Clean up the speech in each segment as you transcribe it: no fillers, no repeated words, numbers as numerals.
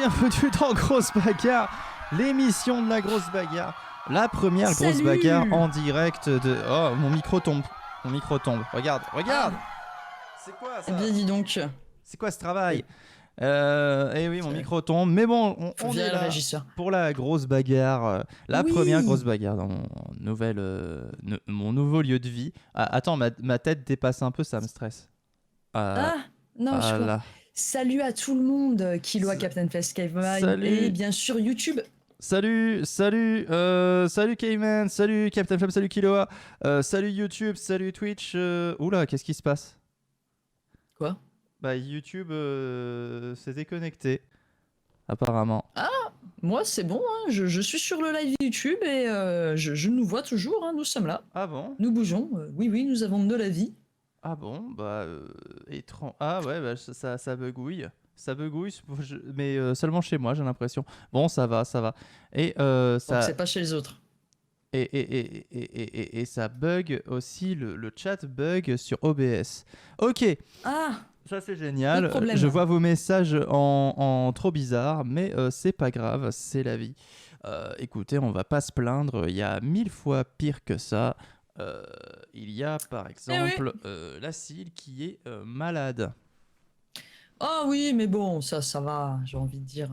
bienvenue dans Grosse Bagarre, l'émission de la grosse bagarre. La première grosse bagarre en direct de... Oh, mon micro tombe. Regarde. C'est quoi ça? Eh bien, dis donc. C'est quoi ce travail? Eh oui, mon micro tombe. Mais bon, on est là pour la grosse bagarre. La première grosse bagarre dans mon nouveau lieu de vie. Ah, attends, ma tête dépasse un peu, ça me stresse. Non, je crois. Salut à tout le monde, Killua, Captain Flash, Caveman et bien sûr YouTube. Salut Cayman, salut Captain Flame, salut Killua, salut YouTube, salut Twitch. Oula, qu'est-ce qui se passe? Quoi? Bah YouTube s'est déconnecté, apparemment. Ah, moi c'est bon, hein. Je suis sur le live YouTube et je nous vois toujours, hein. Nous sommes là. Ah bon? Nous bougeons, oui, nous avons de la vie. Ah bon, bah étrange. Ah ouais, bah, ça bugouille. Ça bugouille, mais seulement chez moi, j'ai l'impression. Bon, ça va. Et Donc c'est pas chez les autres. Et ça bug aussi, le chat bug sur OBS. Ok. Ah, ça c'est génial. Je vois vos messages en trop bizarre, mais c'est pas grave, c'est la vie. Écoutez, on va pas se plaindre, il y a 1000 fois pire que ça. Il y a par exemple Lacile qui est malade. Oh oui, mais bon, ça va, j'ai envie de dire.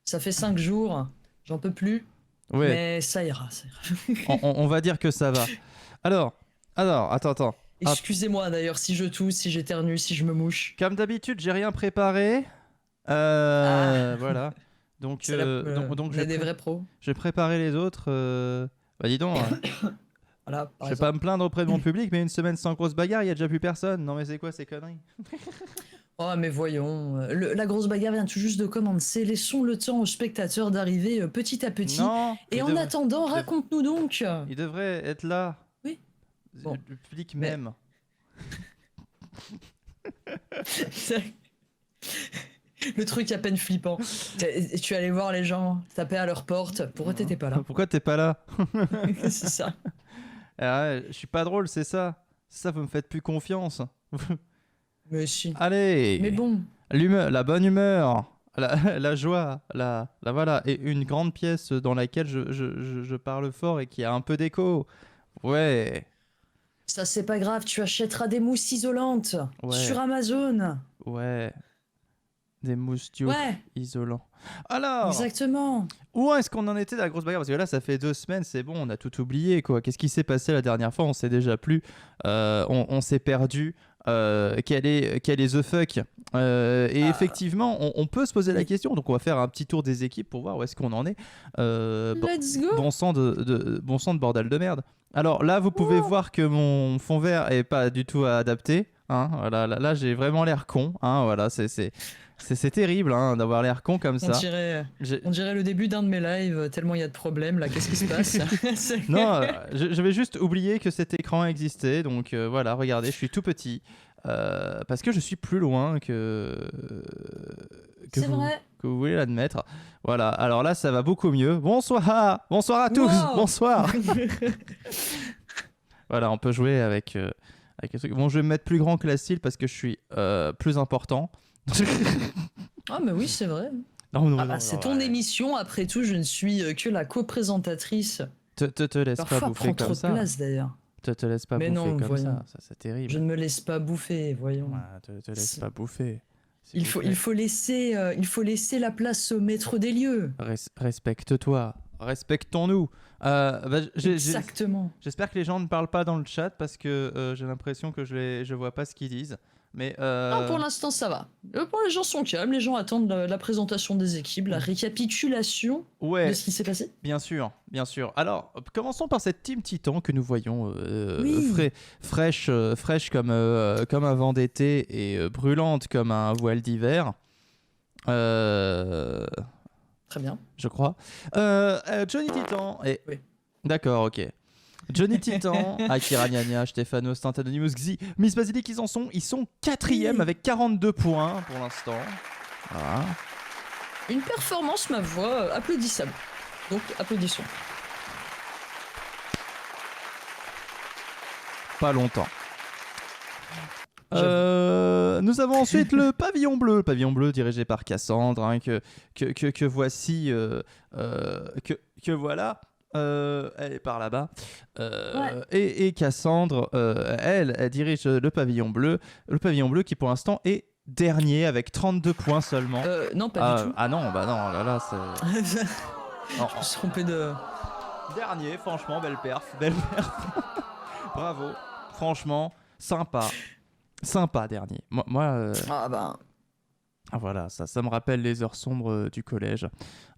Ça fait 5 jours, j'en peux plus. Ouais. Mais ça ira. on va dire que ça va. Alors, attends. Excusez-moi d'ailleurs si je tousse, si j'éternue, si je me mouche. Comme d'habitude, j'ai rien préparé. Voilà. Donc on est des vrais pros. Je vais préparer les autres. Bah dis donc. Voilà, je vais pas me plaindre auprès de mon public, mais une semaine sans grosse bagarre, il y a déjà plus personne. Non mais c'est quoi ces conneries? Oh mais voyons, la grosse bagarre vient tout juste de commencer. Laissons le temps aux spectateurs d'arriver petit à petit. Non, et en attendant, raconte-nous donc. Il devrait être là. Oui. Bon. Le public même. Le truc à peine flippant. Tu allais voir les gens taper à leur porte. Pourquoi t'étais pas là? Pourquoi t'es pas là? C'est ça. Je suis pas drôle, c'est ça. Ça, vous me faites plus confiance. Mais si. Allez. Mais bon. La bonne humeur, la joie, voilà, et une grande pièce dans laquelle je parle fort et qui a un peu d'écho. Ouais. Ça c'est pas grave, tu achèteras des mousses isolantes sur Amazon. Ouais. Des mousses isolants. Alors. Exactement. Où est-ce qu'on en était de la grosse bagarre? Parce que là, ça fait 2 semaines, c'est bon, on a tout oublié, quoi. Qu'est-ce qui s'est passé la dernière fois? On sait déjà plus. On s'est perdu. Quel est the fuck? Effectivement, on peut se poser la question. Donc, on va faire un petit tour des équipes pour voir où est-ce qu'on en est. Let's go. Bon sang de bordel de merde. Alors là, vous pouvez voir que mon fond vert est pas du tout adapté. Hein, voilà, là j'ai vraiment l'air con. Hein, voilà, c'est terrible hein, d'avoir l'air con comme ça. On dirait le début d'un de mes lives, tellement il y a de problèmes là, qu'est-ce qui se passe? Non, je vais juste oublier que cet écran existait, donc voilà, regardez, je suis tout petit, parce que je suis plus loin que vous voulez l'admettre. Voilà, alors là ça va beaucoup mieux. Bonsoir à tous, bonsoir. Voilà, on peut jouer avec un truc. Bon, je vais me mettre plus grand que la style parce que je suis plus important. Ah mais oui c'est vrai. Non, c'est ton émission, après tout je ne suis que la co-présentatrice. Te laisse parfois pas bouffer comme ça. Parfois place d'ailleurs. Te laisse pas bouffer comme ça, c'est terrible. Je ne me laisse pas bouffer, voyons. Ouais, te laisse pas bouffer. Il faut laisser la place au maître des lieux. Respecte-toi, respectons-nous. Exactement. J'espère que les gens ne parlent pas dans le chat parce que j'ai l'impression que je vois pas ce qu'ils disent. Mais non, pour l'instant ça va. Les gens sont calmes, les gens attendent la présentation des équipes, la récapitulation de ce qui s'est passé. Bien sûr. Alors, commençons par cette Team Titan que nous voyons fraîche comme un vent d'été et brûlante comme un voile d'hiver. Très bien. Je crois. Johnny Titan et... Oui. D'accord, ok. Johnny Titan, Akira Nyanya, Stefano, Stant Anonymous, Xi, Miss Basilic, ils sont 4e avec 42 points pour l'instant. Voilà. Une performance, ma voix, applaudissable. Donc, applaudissons. Pas longtemps. Nous avons ensuite le pavillon bleu dirigé par Cassandre, hein, que voici, que voilà. Elle est par là-bas. Et Cassandre, elle dirige le pavillon bleu qui pour l'instant est dernier avec 32 points seulement. Non, pas du tout. Ah non, bah non, là c'est... Je me suis trompé de... Dernier, franchement, belle perf. Bravo, franchement, sympa dernier. Ah bah... Voilà, ça me rappelle les heures sombres du collège.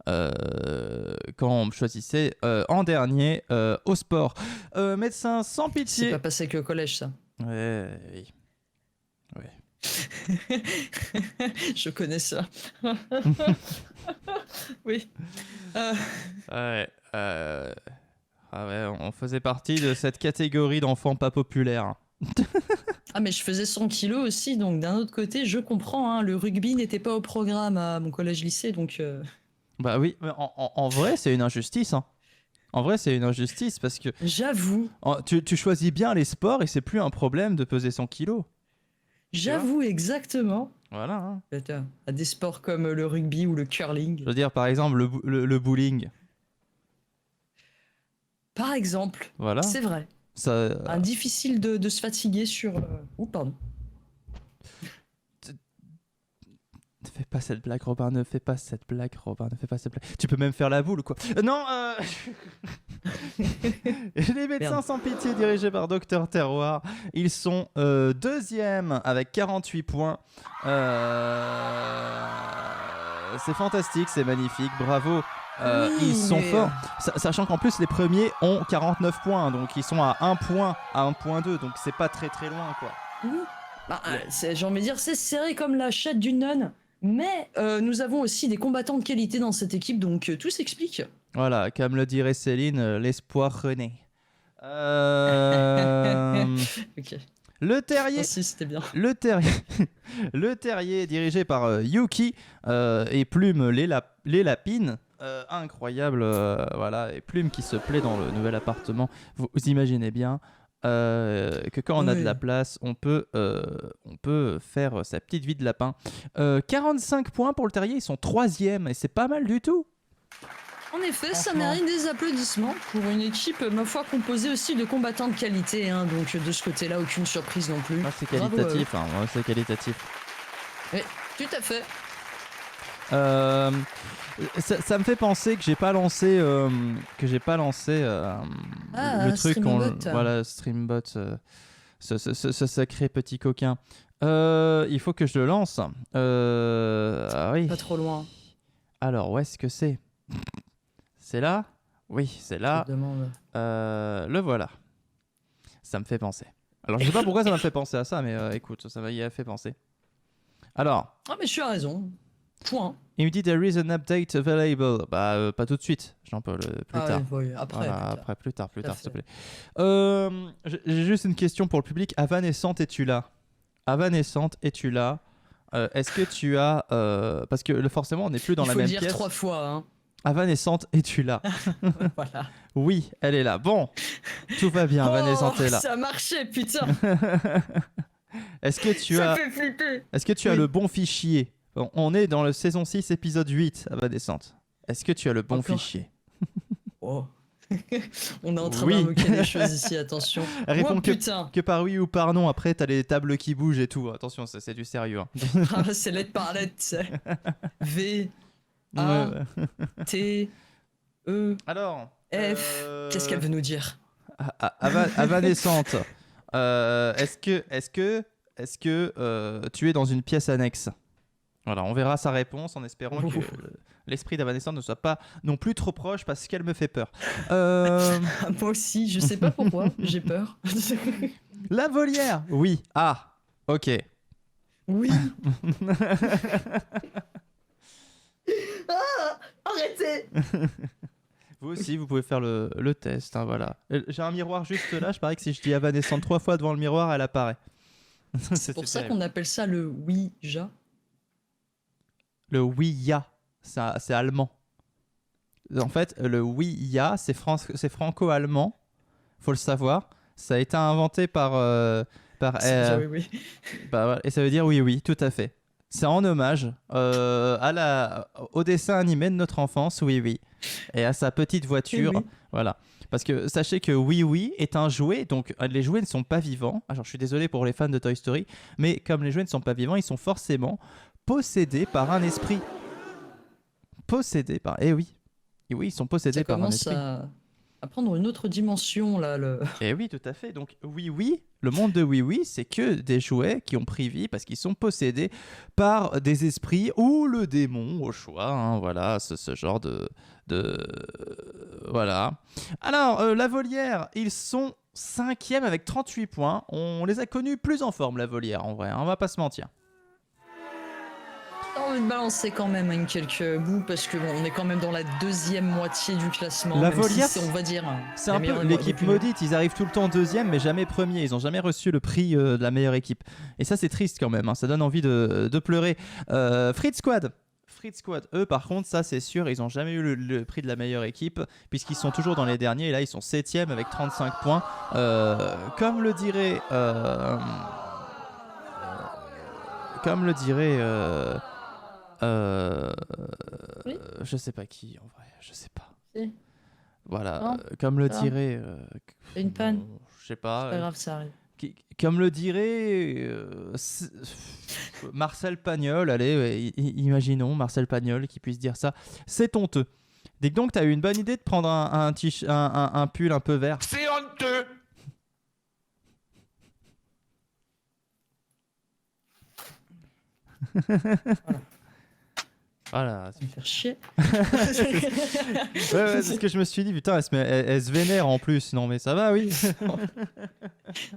Quand on me choisissait en dernier au sport. Médecin sans pitié. C'est pas passé que au collège, ça. Oui. Je connais ça. Oui. On faisait partie de cette catégorie d'enfants pas populaires. Ah, mais je faisais 100 kilos aussi, donc d'un autre côté, je comprends, hein, le rugby n'était pas au programme à mon collège-lycée, donc... Bah oui, mais en vrai, c'est une injustice. Hein. En vrai, c'est une injustice parce que... J'avoue. Tu choisis bien les sports et c'est plus un problème de peser 100 kilos. J'avoue, exactement. Voilà. Hein. À des sports comme le rugby ou le curling. Je veux dire, par exemple, le bowling. Par exemple. Voilà. C'est vrai. Difficile de se fatiguer sur... pardon. Ne fais pas cette blague, Robin. Tu peux même faire la boule, quoi. Non. Les médecins sans pitié dirigés par Dr Terroir, ils sont deuxième avec 48 points. C'est fantastique, c'est magnifique, bravo. Ils sont forts, sachant qu'en plus les premiers ont 49 points, donc ils sont à 1 point, à 1.2, donc c'est pas très très loin, quoi. J'ai envie de dire, c'est serré comme la chatte d'une nonne, mais nous avons aussi des combattants de qualité dans cette équipe, donc tout s'explique. Voilà, comme le dirait Céline, l'espoir renaît. Ok. Le terrier, si, c'était bien. Le terrier dirigé par Yuki et Plume les lapines. Incroyable, voilà, et Plume qui se plaît dans le nouvel appartement. Vous imaginez bien que quand on a de la place, on peut faire sa petite vie de lapin. 45 points pour le terrier, ils sont 3e et c'est pas mal du tout. En effet, ça mérite des applaudissements pour une équipe, ma foi, composée aussi de combattants de qualité, hein, donc de ce côté-là, aucune surprise non plus. C'est qualitatif, c'est qualitatif. Oui, tout à fait. Ça me fait penser que j'ai pas lancé le truc voilà, Streambot, ce sacré petit coquin. Il faut que je le lance. Oui. Pas trop loin. Alors où est-ce que c'est? C'est là? Oui, c'est là. Le voilà. Ça me fait penser. Alors je sais pas pourquoi ça m'a fait penser à ça, mais écoute, ça m'a fait penser. Alors. Ah mais tu as raison. Point. Il me dit there is an update available. Bah pas tout de suite, Jean-Paul, plus tard. Oui, après, voilà, plus tard, s'il te plaît. J'ai juste une question pour le public. Avanescente, es-tu là? Avanescente, es-tu là? Est-ce que tu as parce que forcément on n'est plus dans la même pièce. Il faut dire 3 fois. Hein. Avanescente, es-tu là? Voilà. Oui, elle est là. Bon, tout va bien. Avanescente est là. Ça marchait, putain. Est-ce que tu ça fait flipper. Est-ce que tu as le bon fichier? On est dans la saison 6, épisode 8, Avanescente. Est-ce que tu as le bon fichier? Oh. On est en train d'invoquer des choses ici, attention. Réponds que par oui ou par non. Après, t'as les tables qui bougent et tout. Attention, c'est du sérieux. Hein. C'est lettre par lettre, c'est V, A, T, E, alors, F. Qu'est-ce qu'elle veut nous dire? Avanescente. Est-ce que tu es dans une pièce annexe? Voilà, on verra sa réponse en espérant que l'esprit d'Avanescente ne soit pas non plus trop proche parce qu'elle me fait peur. Moi aussi, je sais pas pourquoi, j'ai peur. La volière, oui. Ah, ok. Oui. Arrêtez. Vous aussi, vous pouvez faire le test. Hein, voilà. J'ai un miroir juste là, je parie que si je dis Avanescente 3 fois devant le miroir, elle apparaît. C'est pour ça qu'on appelle ça le Ouija. Le Ouija, c'est allemand. En fait, le Ouija, c'est franco-allemand. Faut le savoir. Ça a été inventé par par Oui. voilà. Et ça veut dire oui, oui, tout à fait. C'est en hommage au dessin animé de notre enfance, oui, oui. Et à sa petite voiture, Oui. voilà. Parce que sachez que Oui Oui est un jouet, donc les jouets ne sont pas vivants. Alors je suis désolé pour les fans de Toy Story, mais comme les jouets ne sont pas vivants, ils sont forcément possédés par un esprit. Possédés par... Eh oui. Et oui, ils sont possédés Ça par un commence esprit. à prendre une autre dimension, là. Eh oui, tout à fait. Donc Oui Oui, le monde de Oui Oui, c'est que des jouets qui ont pris vie parce qu'ils sont possédés par des esprits ou le démon au choix. Hein, voilà, ce genre de... Voilà. Alors, la volière, ils sont 5e avec 38 points. On les a connus plus en forme, la volière, en vrai. Hein, on va pas se mentir. J'ai envie de balancer quand même quelques bouts parce que bon, on est quand même dans la deuxième moitié du classement. La même si volière, c'est, on va dire, c'est la un peu meilleure l'équipe depuis- maudite. Ils arrivent tout le temps deuxième, mais jamais premier. Ils ont jamais reçu le prix de la meilleure équipe. Et ça, c'est triste quand même. Hein. Ça donne envie de pleurer. Fritz Squad. Fritz Squad, eux, par contre, ça c'est sûr, ils n'ont jamais eu le prix de la meilleure équipe, puisqu'ils sont toujours dans les derniers, et là ils sont 7e avec 35 points. Comme le dirait... Oui. Je sais pas qui, en vrai, je sais pas. Si. Voilà, Non, comme le ça va. dirait... C'est une panne. Je sais C'est pas. pas grave, ça arrive. Comme le dirait Marcel Pagnol, allez, imaginons Marcel Pagnol qui puisse dire ça, c'est honteux. Dès que donc tu as eu une bonne idée de prendre un pull un peu vert. C'est honteux. Voilà. Ça me fait chier. Ouais, c'est ce que je me suis dit, putain, elle se vénère en plus. Non mais ça va, oui.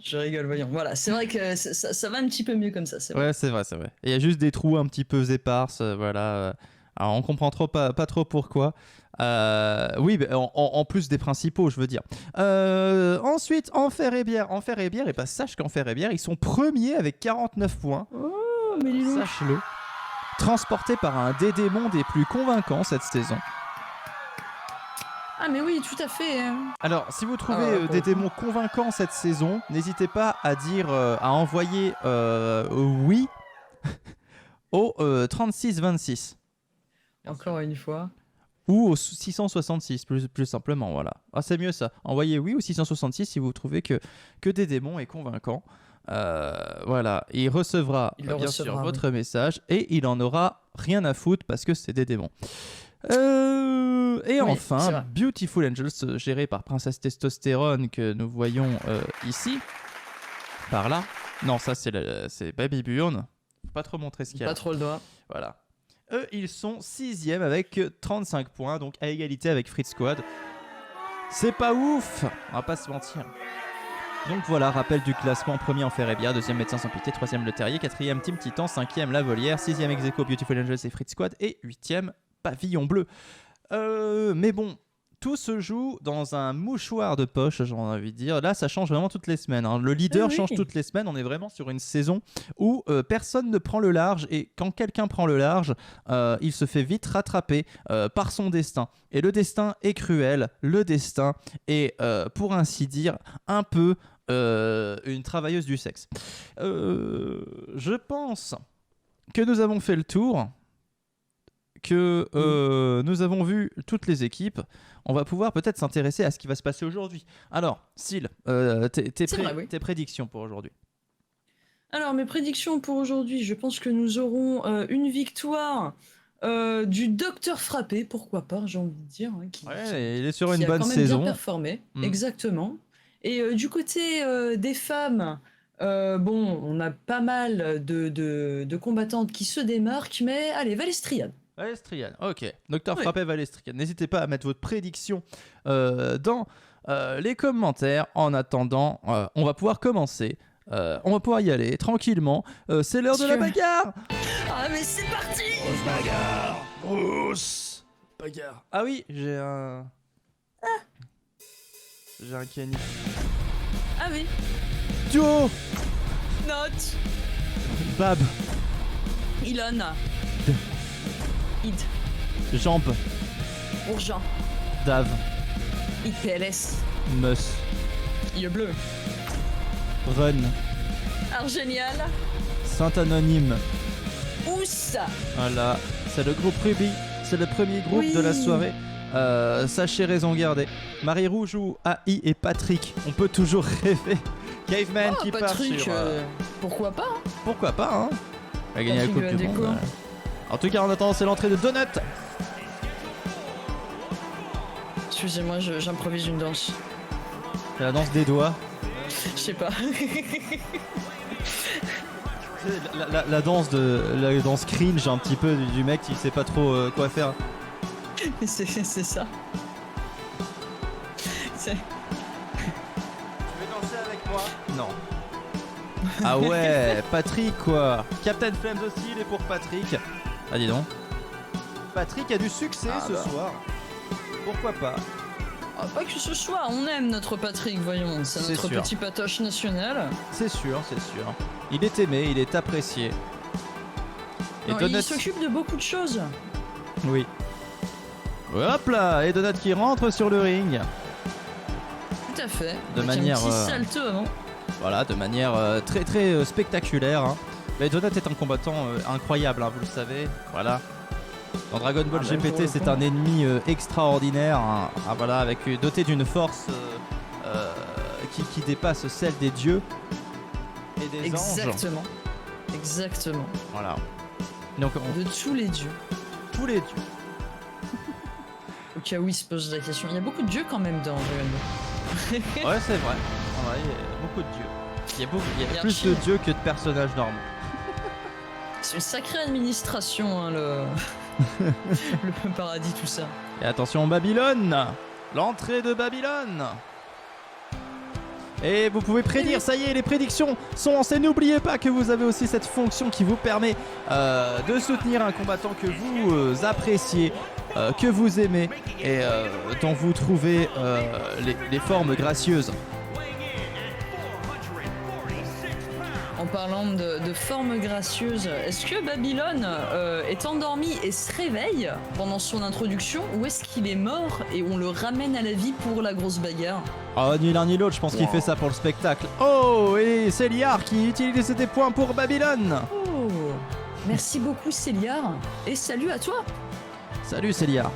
Je rigole, voyons. Voilà, c'est vrai que ça va un petit peu mieux comme ça, c'est vrai. Ouais, c'est vrai, c'est vrai. Et il y a juste des trous un petit peu éparses, voilà. Alors on comprend pas trop pourquoi. Oui, mais en plus des principaux, je veux dire. Ensuite, Enfer et Bière. Enfer et Bière, et bah sache qu'Enfer et Bière, ils sont premiers avec 49 points. Oh, mais dis donc. Sache-le. Transporté par un des démons des plus convaincants cette saison. Ah, mais oui, tout à fait. Alors, si vous trouvez pour des le coup. démons convaincants cette saison, n'hésitez pas à dire, à envoyer oui au 3626 Encore une fois. ou au 666 plus simplement, voilà. Ah, c'est mieux ça. Envoyez oui au 666 si vous trouvez que des démons est convaincant. Voilà, il recevra Il le bien recevra, sûr oui. votre message et il en aura rien à foutre parce que c'est des démons. Et Oui, c'est enfin, vrai. Beautiful Angels, géré par Princesse Testostérone que nous voyons ici, par là. Non, ça c'est Baby Burn. Faut pas trop montrer ce qu'il y a. Pas trop le doigt. Voilà. Eux, ils sont 6e avec 35 points, donc à égalité avec Fritz Squad. C'est pas ouf, on va pas se mentir. Donc voilà, rappel du classement: premier Enfer et Bière, deuxième Médecin sans pitié, troisième Le Terrier, quatrième Team Titan, cinquième La Volière, sixième ex-aequo Beautiful Angels et Fritz Squad, et huitième Pavillon Bleu. Mais bon, tout se joue dans un mouchoir de poche, j'ai envie de dire. Là, ça change vraiment toutes les semaines. Hein. Le leader Oui. change toutes les semaines. On est vraiment sur une saison où personne ne prend le large. Et quand quelqu'un prend le large, il se fait vite rattraper par son destin. Et le destin est cruel. Le destin est, pour ainsi dire, un peu une travailleuse du sexe. Je pense que nous avons fait le tour. Que nous avons vu toutes les équipes, on va pouvoir peut-être s'intéresser à ce qui va se passer aujourd'hui. Alors, Syl, tes prédictions pour aujourd'hui. Alors, mes prédictions pour aujourd'hui, je pense que nous aurons une victoire du Docteur Frappé, pourquoi pas, j'ai envie de dire. Hein, Il est sur une bonne qui a quand même saison. bien performé, exactement. Et du côté des femmes, bon, on a pas mal de combattantes qui se démarquent, mais allez, Valestriane. Valestriane, ok. Docteur Frappé, Valestriane. N'hésitez pas à mettre votre prédiction dans les commentaires. En attendant, on va pouvoir commencer. On va pouvoir y aller tranquillement. C'est l'heure de la bagarre. Ah, mais c'est parti. Grosse bagarre. Grosse bagarre. Ah oui, j'ai un... J'ai un Kenny. Ah oui. Duo. Note. Bab. Ilona. Id. Jambe. Bourgeon. Dave. IPLS. Mus. Yeux bleus. Run. Argénial. Saint Anonyme. Où ça? Voilà, c'est le groupe Ruby, c'est le premier groupe de la soirée. Sachez raison garder. Marie Rouge ou AI et Patrick, on peut toujours rêver. Caveman qui Patrick, part sur... pourquoi pas, hein? Pourquoi pas, hein? Il a gagné la Patrick Coupe du Déco. Monde. En tout cas, en attendant, c'est l'entrée de Donut. Excusez-moi, j'improvise une danse. C'est la danse des doigts. Je sais pas. La danse cringe un petit peu du mec qui sait pas trop quoi faire. c'est ça. Tu veux danser avec moi? Non. Ah ouais, Patrick quoi. Captain Flames aussi, il est pour Patrick. Ah dis donc. Patrick a du succès ce soir. Pourquoi pas? Pas que ce soir, on aime notre Patrick, voyons. C'est notre sûr. petit patoche national. C'est sûr, c'est sûr. Il est aimé, il est apprécié. Et Non, Donut... il s'occupe de beaucoup de choses. Oui. Hop là, et Donut qui rentre sur le ring. Tout à fait. De Avec manière, un petit salto avant. Voilà, de manière très très spectaculaire. Hein. Mais Donut est un combattant incroyable, hein, vous le savez. Voilà. Dans Dragon Ball pour le GPT, c'est coup. un ennemi extraordinaire. Hein. Ah, voilà, avec doté d'une force qui dépasse celle des dieux et des anges. Exactement. Exactement. Voilà. Donc De tous les dieux. tous les dieux. Au cas où il se pose la question. Il y a beaucoup de dieux quand même dans Dragon Ball. Ouais, c'est vrai. En vrai, il y a beaucoup de dieux. Il y a Il y a plus de Archie. dieux que de personnages normaux. C'est une sacrée administration, hein, le paradis, tout ça. Et attention, Babylone! L'entrée de Babylone! Et vous pouvez prédire, ça y est, les prédictions sont lancées. N'oubliez pas que vous avez aussi cette fonction qui vous permet de soutenir un combattant que vous appréciez, que vous aimez et dont vous trouvez les formes gracieuses. En parlant de forme gracieuse, est-ce que Babylone est endormi et se réveille pendant son introduction ou est-ce qu'il est mort et on le ramène à la vie pour la grosse bagarre? Oh, ni l'un ni l'autre, je pense qu'il fait ça pour le spectacle. Oh, et c'est Liard qui utilise des points pour Babylone. Oh, merci beaucoup Céliard et salut à toi. Salut Céliard.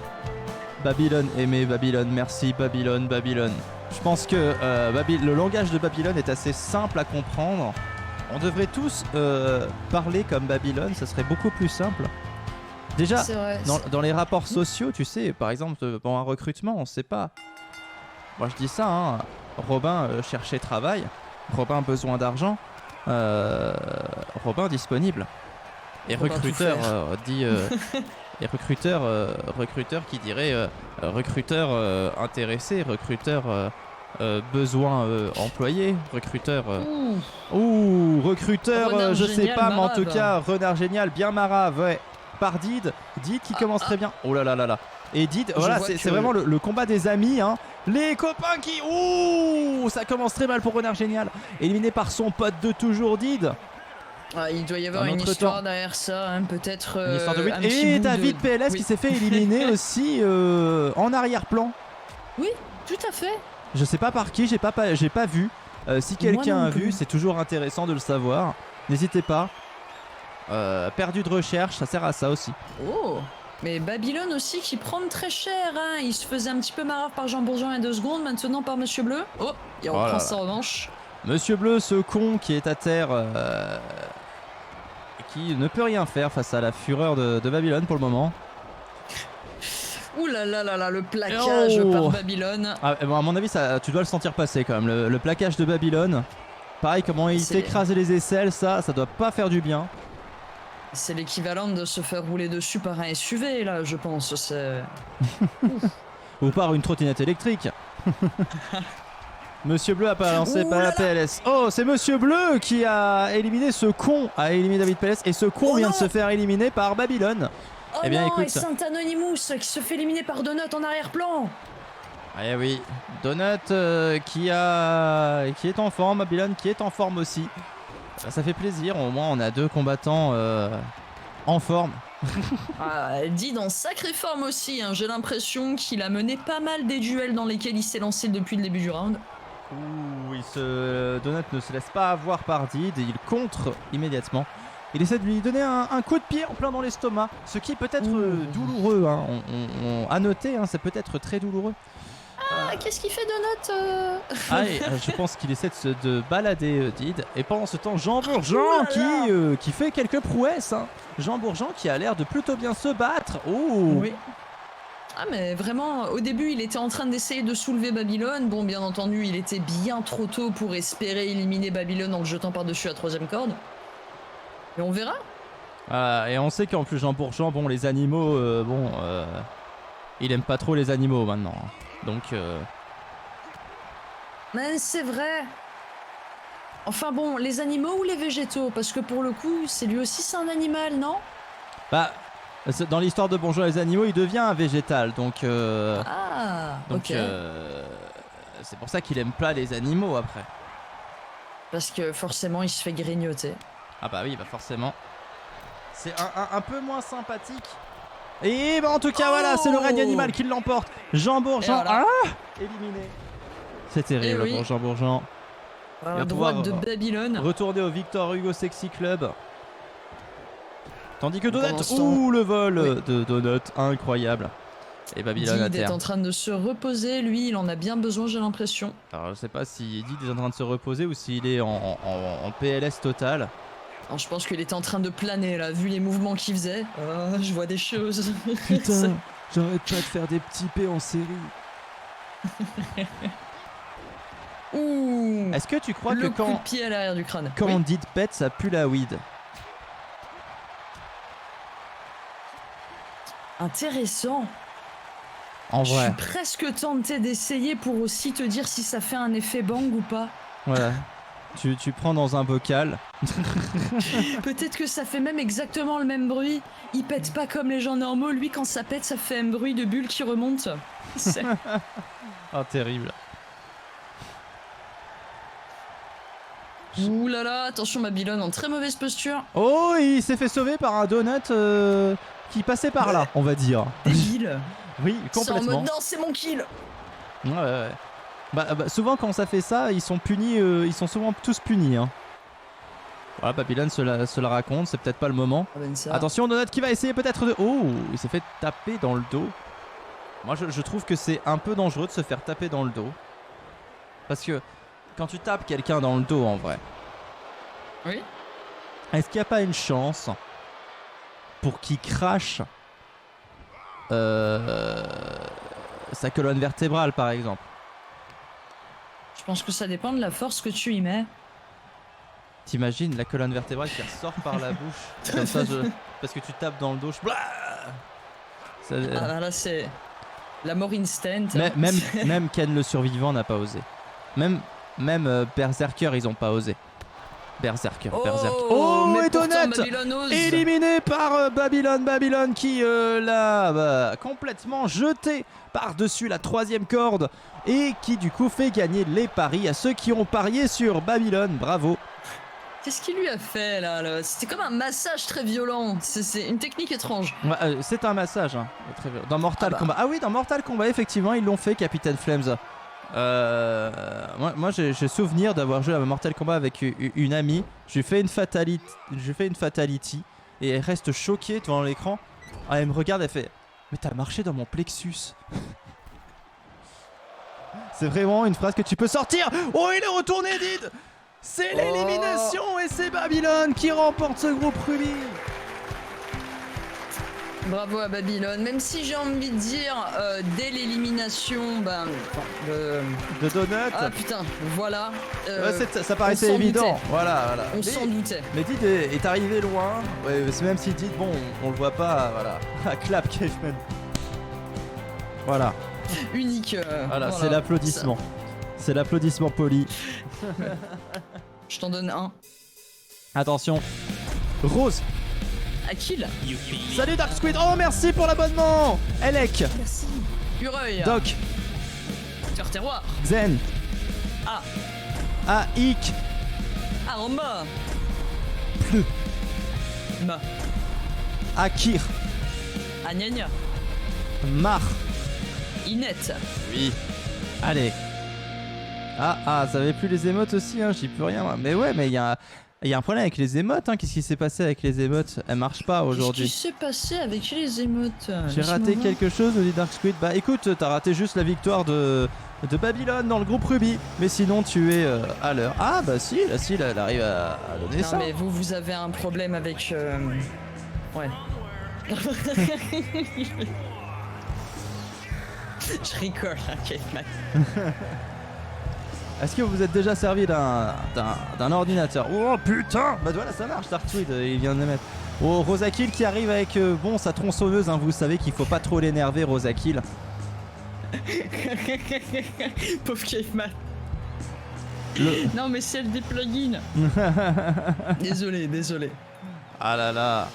Babylone aimé, Babylone, merci, Babylone, Babylone. Je pense que le langage de Babylone est assez simple à comprendre. On devrait tous parler comme Babylone, ça serait beaucoup plus simple. Déjà, C'est vrai. dans les rapports sociaux, tu sais, par exemple, pour un recrutement, on sait pas. Moi je dis ça, hein. Robin cherchait travail, Robin besoin d'argent, Robin disponible. Et Robin recruteur tout dit... et recruteur qui dirait recruteur intéressé, recruteur besoin employé, recruteur... Ouh, recruteur, Renard je sais génial, pas, mais en tout Marave. cas, renard génial, bien marave, ouais. Par Did qui commence très bien. Oh là là là là. Et Did, voilà, vois c'est que- vraiment le combat des amis, hein. Les copains qui... Ouh, ça commence très mal pour Renard Génial. Éliminé par son pote de toujours, Did. Ah, il doit y avoir Un une autre histoire temps. derrière ça, hein, peut-être. Une histoire de un Witt. petit Et bout David de- PLS Oui. qui s'est fait éliminer aussi en arrière-plan. Oui, tout à fait. Je sais pas par qui, j'ai pas vu. Si quelqu'un non a vu, plus. c'est toujours intéressant de le savoir. N'hésitez pas. Perdu de recherche, ça sert à ça aussi. Oh, mais Babylone aussi qui prend très cher, hein. Il se faisait un petit peu marave par Jean Bourgeon il y a 2 secondes, maintenant par Monsieur Bleu. Oh, il Oh là reprend là. sa revanche. Monsieur Bleu, ce con qui est à terre, qui ne peut rien faire face à la fureur de Babylone pour le moment. Ouh là là là là, le plaquage Oh. par Babylone. Ah, bon, à mon avis, tu dois le sentir passer quand même. Le plaquage de Babylone. Pareil, comment il C'est- t'écrase les aisselles, ça doit pas faire du bien. C'est l'équivalent de se faire rouler dessus par un SUV, là, je pense. C'est... Ou par une trottinette électrique. Monsieur Bleu a pas lancé Ouh par là la là. PLS. Oh, c'est Monsieur Bleu qui a éliminé ce con, a éliminé David PLS. Et ce con Oh vient de non. se faire éliminer par Babylone. Oh Eh bien, non, écoute. et Saint Anonymous qui se fait éliminer par Donut en arrière-plan. Eh oui, Donut qui est en forme, Babylone qui est en forme aussi. Ça fait plaisir, au moins on a 2 combattants en forme. Ah, dit en sacrée forme aussi, hein. J'ai l'impression qu'il a mené pas mal des duels dans lesquels il s'est lancé depuis le début du round. Donut ne se laisse pas avoir par Did et il contre immédiatement. Il essaie de lui donner un coup de pied en plein dans l'estomac, ce qui peut être douloureux. Hein. À noter, hein, ça peut être très douloureux. Qu'est-ce qu'il fait Donut Je pense qu'il essaie de balader Did. Et pendant ce temps, Jean Bourgeon qui fait quelques prouesses. Hein. Jean Bourgeon qui a l'air de plutôt bien se battre. Oui. Ah mais vraiment, au début il était en train d'essayer de soulever Babylone. Bon, bien entendu, il était bien trop tôt pour espérer éliminer Babylone en le jetant par-dessus la 3ème corde. Et on verra. Et on sait qu'en plus Jean Bourgeon, bon, les animaux, il aime pas trop les animaux maintenant. Donc... Mais c'est vrai. Enfin bon, les animaux ou les végétaux? Parce que pour le coup, c'est lui aussi c'est un animal, non? Bah... Dans l'histoire de Bonjour les animaux, il devient un végétal, donc ok. C'est pour ça qu'il aime pas les animaux après. Parce que forcément, il se fait grignoter. Ah bah oui, bah forcément. C'est un peu moins sympathique. Et bah en tout cas, voilà, c'est le règne animal qui l'emporte. Jean Bourgeon, éliminé. C'est terrible pour Jean Bourgeon. À droite de Babylone. Retourner au Victor Hugo Sexy Club. Tandis que Donut, le vol de Donut, incroyable. Et Babylone à terre. Did est en train de se reposer, lui, il en a bien besoin, j'ai l'impression. Alors je sais pas si Did est en train de se reposer ou s'il est en PLS total. Alors, je pense qu'il était en train de planer là, vu les mouvements qu'il faisait. Je vois des choses. Putain, j'arrête pas de faire des petits P en série. Est-ce que tu crois que coup de pied à l'arrière du crâne. Quand Did pète, ça pue la weed? Intéressant. En vrai. Je suis presque tenté d'essayer pour aussi te dire si ça fait un effet bang ou pas. Voilà. Tu prends dans un bocal. Peut-être que ça fait même exactement le même bruit. Il pète pas comme les gens normaux. Lui, quand ça pète, ça fait un bruit de bulle qui remonte. Oh, terrible. Ouh là là, attention Babylone en très mauvaise posture. Oh, il s'est fait sauver par un donut qui passait par là, on va dire. Débile. Oui, complètement. C'est en mode non, c'est mon kill. Ouais. Bah, souvent quand ça fait ça, ils sont punis, ils sont souvent tous punis. Hein. Voilà, Babylone se la raconte, c'est peut-être pas le moment. Attention, Donut qui va essayer peut-être de... Oh, il s'est fait taper dans le dos. Moi, je trouve que c'est un peu dangereux de se faire taper dans le dos. Parce que quand tu tapes quelqu'un dans le dos, en vrai... Oui. Est-ce qu'il n'y a pas une chance pour qu'il crache sa colonne vertébrale, par exemple? Je pense que ça dépend de la force que tu y mets. T'imagines la colonne vertébrale qui ressort par la bouche comme ça, parce que tu tapes dans le dos. Là, c'est la mort instant. Même Ken le survivant n'a pas osé. Même Berserker, ils ont pas osé. Berserker. Oh, et Donut éliminé par Babylone qui l'a complètement jeté par-dessus la 3ème corde et qui du coup fait gagner les paris à ceux qui ont parié sur Babylone. Bravo. Qu'est-ce qu'il lui a fait là? C'était comme un massage très violent. C'est une technique étrange. Ouais, c'est un massage hein, très violent. Dans Mortal Kombat. Ah oui, dans Mortal Kombat effectivement ils l'ont fait, Capitaine Flames. Moi j'ai souvenir d'avoir joué à Mortal Kombat avec une amie. Je lui fais une fatality et elle reste choquée devant l'écran. Elle me regarde, elle fait mais t'as marché dans mon plexus. C'est vraiment une phrase que tu peux sortir. Oh, il est retourné, Did. C'est l'élimination et c'est Babylone qui remporte ce groupe Ruby. Bravo à Babylone, même si j'ai envie de dire dès l'élimination de Donut. Ah putain, voilà. Ça paraissait évident. Voilà. On s'en doutait. Mais Did est arrivé loin. Ouais, même si Did, bon, on le voit pas. Voilà. Clap Caveman. Voilà. Unique. Voilà, c'est l'applaudissement. C'est l'applaudissement poli. Je t'en donne un. Attention. Rose. À kill. Salut Dark Squid. Oh, merci pour l'abonnement. Elec. Merci. Ureuil. Doc. Cœur terroir. Zen. Aik. Aramba. Pleu. Ma. Akir. Agnagna. Mar. Inette. Oui. Allez. Ça avait plus les émotes aussi, hein, j'y peux rien. Mais ouais, mais il y a un problème avec les émotes, hein. Qu'est-ce qui s'est passé avec les émotes? Elles marchent pas aujourd'hui. Qu'est-ce qui s'est passé avec les émotes? J'ai raté quelque chose, nous dit Dark Squid. Bah écoute, t'as raté juste la victoire de Babylone dans le groupe Ruby. Mais sinon, tu es à l'heure. Ah bah si, elle arrive à donner non, ça. mais vous avez un problème avec... Ouais. Je rigole, hein, Caveman. Est-ce que vous êtes déjà servi d'un ordinateur? Oh putain! Bah voilà, ça marche, Dark Squid, il vient de le mettre. Oh, Rosakill qui arrive avec sa tronçonneuse, hein, vous savez qu'il faut pas trop l'énerver, Rosakill. Pauvre Caveman. Non mais c'est des plugins. Désolé. Ah là là.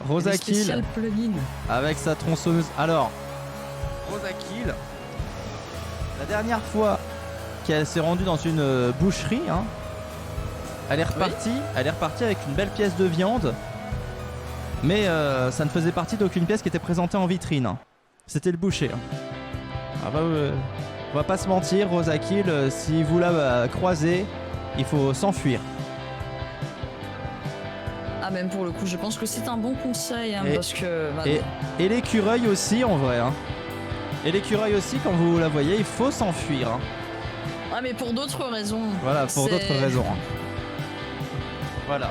Rosakill plugin. avec sa tronçonneuse. Alors, Rosakill, la dernière fois qu'elle s'est rendue dans une boucherie, hein, elle est repartie avec une belle pièce de viande, mais ça ne faisait partie d'aucune pièce qui était présentée en vitrine, hein. C'était le boucher, hein. On va pas se mentir, Rosakill, si vous la croisez, il faut s'enfuir. Ah, même pour le coup, je pense que c'est un bon conseil, hein, parce que... Et l'écureuil aussi, en vrai, hein. Et l'écureuil aussi, quand vous la voyez, il faut s'enfuir, hein. Ah, mais pour d'autres raisons. Voilà, pour d'autres raisons, hein. Voilà.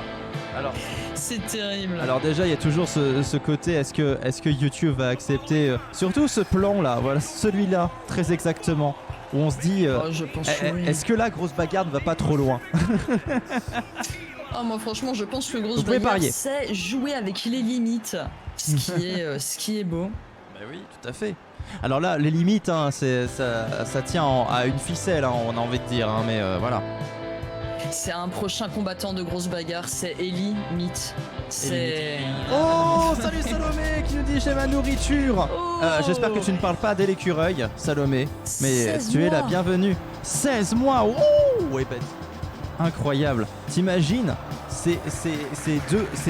Alors, c'est terrible. Alors déjà, il y a toujours ce côté, est-ce que YouTube va accepter surtout ce plan-là, voilà, celui-là, très exactement, où on se dit, je pense oui. Est-ce que la grosse bagarre ne va pas trop loin? Moi franchement, je pense que grosse bagarre, c'est jouer avec les limites, ce qui est beau. Bah oui, tout à fait. Alors là, les limites, hein, ça tient à une ficelle, hein, on a envie de dire, hein, mais voilà. C'est un prochain combattant de grosse bagarre, c'est Ellie Meat. C'est... Oh, salut Salomé qui nous dit j'ai ma nourriture. J'espère que tu ne parles pas de l'écureuil, Salomé, mais tu es la bienvenue. 16 mois, oh, ouais, bah, incroyable. T'imagines, c'est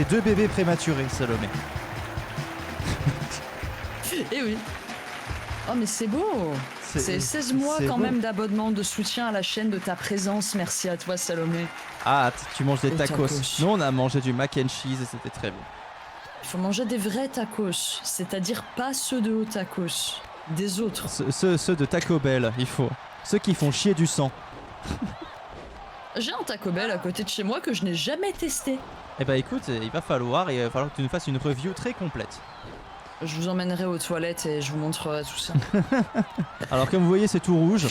deux bébés prématurés, Salomé. Eh oui. Oh mais c'est beau. C'est 16 mois quand même d'abonnement, de soutien à la chaîne, de ta présence. Merci à toi, Salomé. Ah, tu manges des tacos. Nous, on a mangé du mac and cheese et c'était très bon. Il faut manger des vrais tacos, c'est-à-dire pas ceux de tacos, des autres. Ceux de Taco Bell, il faut. Ceux qui font chier du sang. J'ai un Taco Bell à côté de chez moi que je n'ai jamais testé. Eh bah écoute, il va falloir que tu nous fasses une review très complète. Je vous emmènerai aux toilettes et je vous montrerai tout ça. Alors comme vous voyez, c'est tout rouge.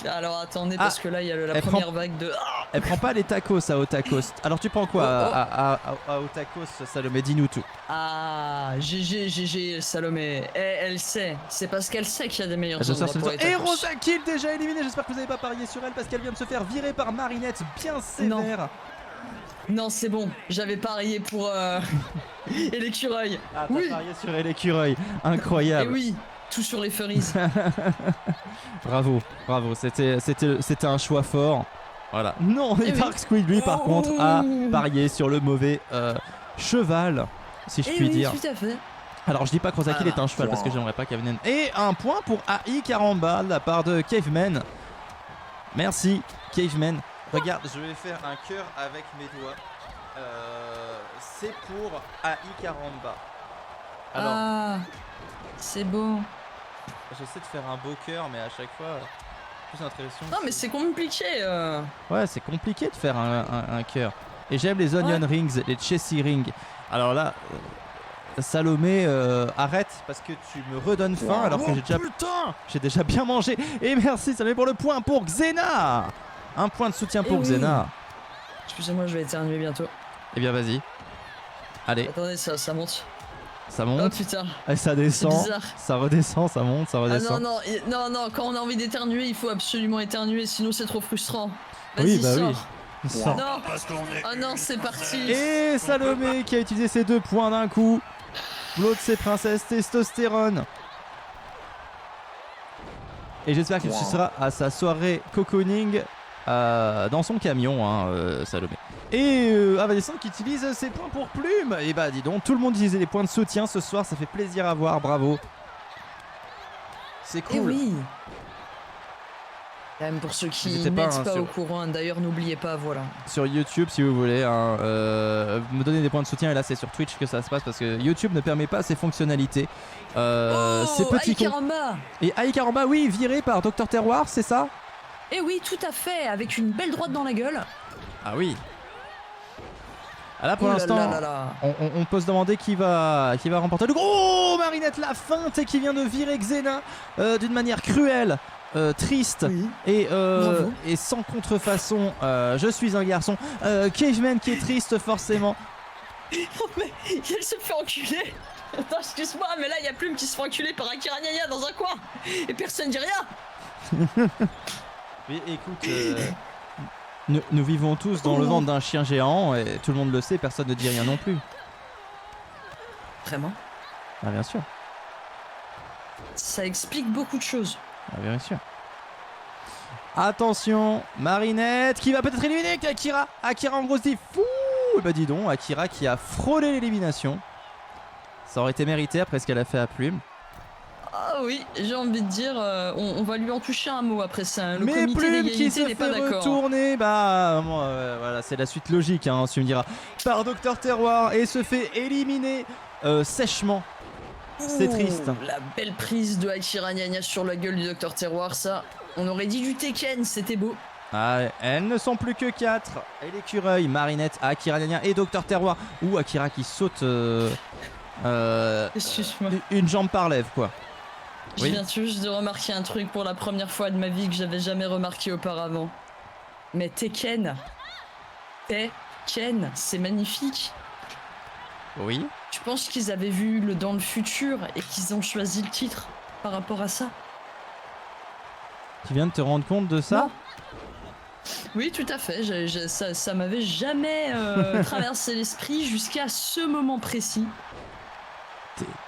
Alors attendez, parce que là il y a la première vague de... Elle prend pas les tacos à Otakos. Alors tu prends quoi à Otakos, Salomé? Dis-nous tout. Ah, GG, Salomé. Elle sait. C'est parce qu'elle sait qu'il y a des meilleurs endroits pour les tacos. Et Rosakill déjà éliminé. J'espère que vous n'avez pas parié sur elle parce qu'elle vient de se faire virer par Marinette bien sévère. Non, c'est bon, j'avais parié pour et l'écureuil. Ah, t'as parié sur l'écureuil, incroyable. Et oui, tout sur les furries. Bravo, c'était un choix fort. Voilà. Non, et Dark Squid, lui, par contre, a parié sur le mauvais cheval, si je puis dire. Tout à fait. Alors, je dis pas que Rosakill est un cheval parce que j'aimerais pas qu'elle vienne. Et un point pour AI Caramba de la part de Caveman. Merci, Caveman. Regarde, je vais faire un cœur avec mes doigts. C'est pour AI Caramba. Alors, c'est beau. J'essaie de faire un beau cœur, mais à chaque fois, plus l'impression. Non, mais c'est compliqué. Ouais, c'est compliqué de faire un cœur. Et j'aime les onion rings, les chessy rings. Alors là, Salomé, arrête parce que tu me redonnes faim alors que j'ai déjà bien mangé. Et merci Salomé pour le point pour Xena. Un point de soutien pour Xena. Excusez-moi, je vais éternuer bientôt. Eh bien, vas-y. Allez. Attendez, ça monte. Ça monte. Oh putain. Et ça descend. Ça redescend, ça monte, ça redescend. Non, quand on a envie d'éternuer, il faut absolument éternuer, sinon c'est trop frustrant. Oui, bah oui. Sors. Non. Oh non, c'est parti. Et Salomé qui a utilisé ses 2 points d'un coup. L'autre, c'est Princesse Testostérone. Et j'espère qu'il sera à sa soirée cocooning dans son camion, hein, Salomé. Et Avadescente qui utilise ses points pour plume. Et bah dis donc, tout le monde utilisait les points de soutien ce soir, ça fait plaisir à voir, bravo. C'est cool. Et oui. Quand même pour ceux qui N'hésitez n'êtes pas, pas, hein, au courant, d'ailleurs n'oubliez pas, voilà. sur YouTube si vous voulez hein, me donner des points de soutien, et là c'est sur Twitch que ça se passe parce que YouTube ne permet pas ces fonctionnalités. Ces petits cons. Karamba. Et Aïe Karamba, oui, viré par Dr Terroir, c'est ça? Eh oui, tout à fait, avec une belle droite dans la gueule. Ah oui. Ah là pour Ouh là l'instant, là là là. on peut se demander qui va remporter le gros. Marinette la feinte et qui vient de virer Xena d'une manière cruelle, triste Oui. et sans contrefaçon. Je suis un garçon. Caveman qui est triste forcément. Oh mais elle se fait enculer. Attends, excuse-moi, mais là il y a Plume qui se fait enculer par Akira Nyanya dans un coin et personne dit rien. Mais écoute, nous vivons tous dans le ventre d'un chien géant et tout le monde le sait, personne ne dit rien non plus. Vraiment? Ah bien sûr, Ça explique beaucoup de choses. ah bien sûr. Attention, Marinette qui va peut-être éliminer Akira. Akira en grosse diff. Fou. Et bah dis donc, Akira qui a frôlé l'élimination. Ça aurait été mérité après ce qu'elle a fait à Plume. Ah oui, j'ai envie de dire, on va lui en toucher un mot après ça. Le Mais comité Plume qui d'égalité se n'est pas fait d'accord. retourner, bah voilà, c'est la suite logique, hein, tu me diras, par Dr Terroir et se fait éliminer sèchement. C'est Ouh, triste. La belle prise de Akira Nyanya sur la gueule du Docteur Terroir, ça. On aurait dit du Tekken, c'était beau. Ah, elles ne sont plus que 4. Et l'écureuil, Marinette, Akira Nyanya et Dr Terroir. Ou Akira qui saute Excuse-moi. une jambe par lèvre, quoi. Je Oui. viens tout juste de remarquer un truc pour la première fois de ma vie que j'avais jamais remarqué auparavant. Mais Tekken, c'est magnifique. Oui. Tu penses qu'ils avaient vu dans le futur et qu'ils ont choisi le titre par rapport à ça? Tu viens de te rendre compte de ça? Non. Oui, tout à fait. Ça m'avait jamais traversé l'esprit jusqu'à ce moment précis.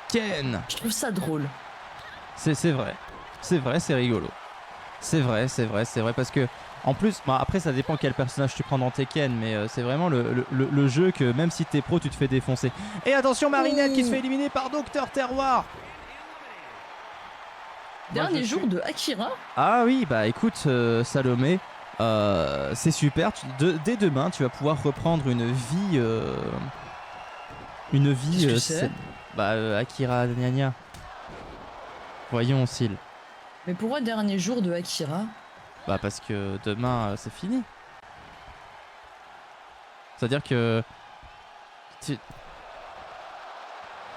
Ken. Je trouve ça drôle. C'est vrai. C'est vrai, c'est rigolo. C'est vrai parce que en plus, bah, après ça dépend quel personnage tu prends dans Tekken, mais c'est vraiment le jeu que même si t'es pro, tu te fais défoncer. Et attention, Marinette qui se fait éliminer par Dr Terroir. Dernier jour de Akira. Ah oui, bah écoute, Salomé, c'est super. Dès demain, tu vas pouvoir reprendre une vie. Qu'est-ce que c'est Bah, Akira Nyanya. Voyons, Sil. Mais pourquoi dernier jour de Akira? Bah, parce que demain, c'est fini. C'est-à-dire que.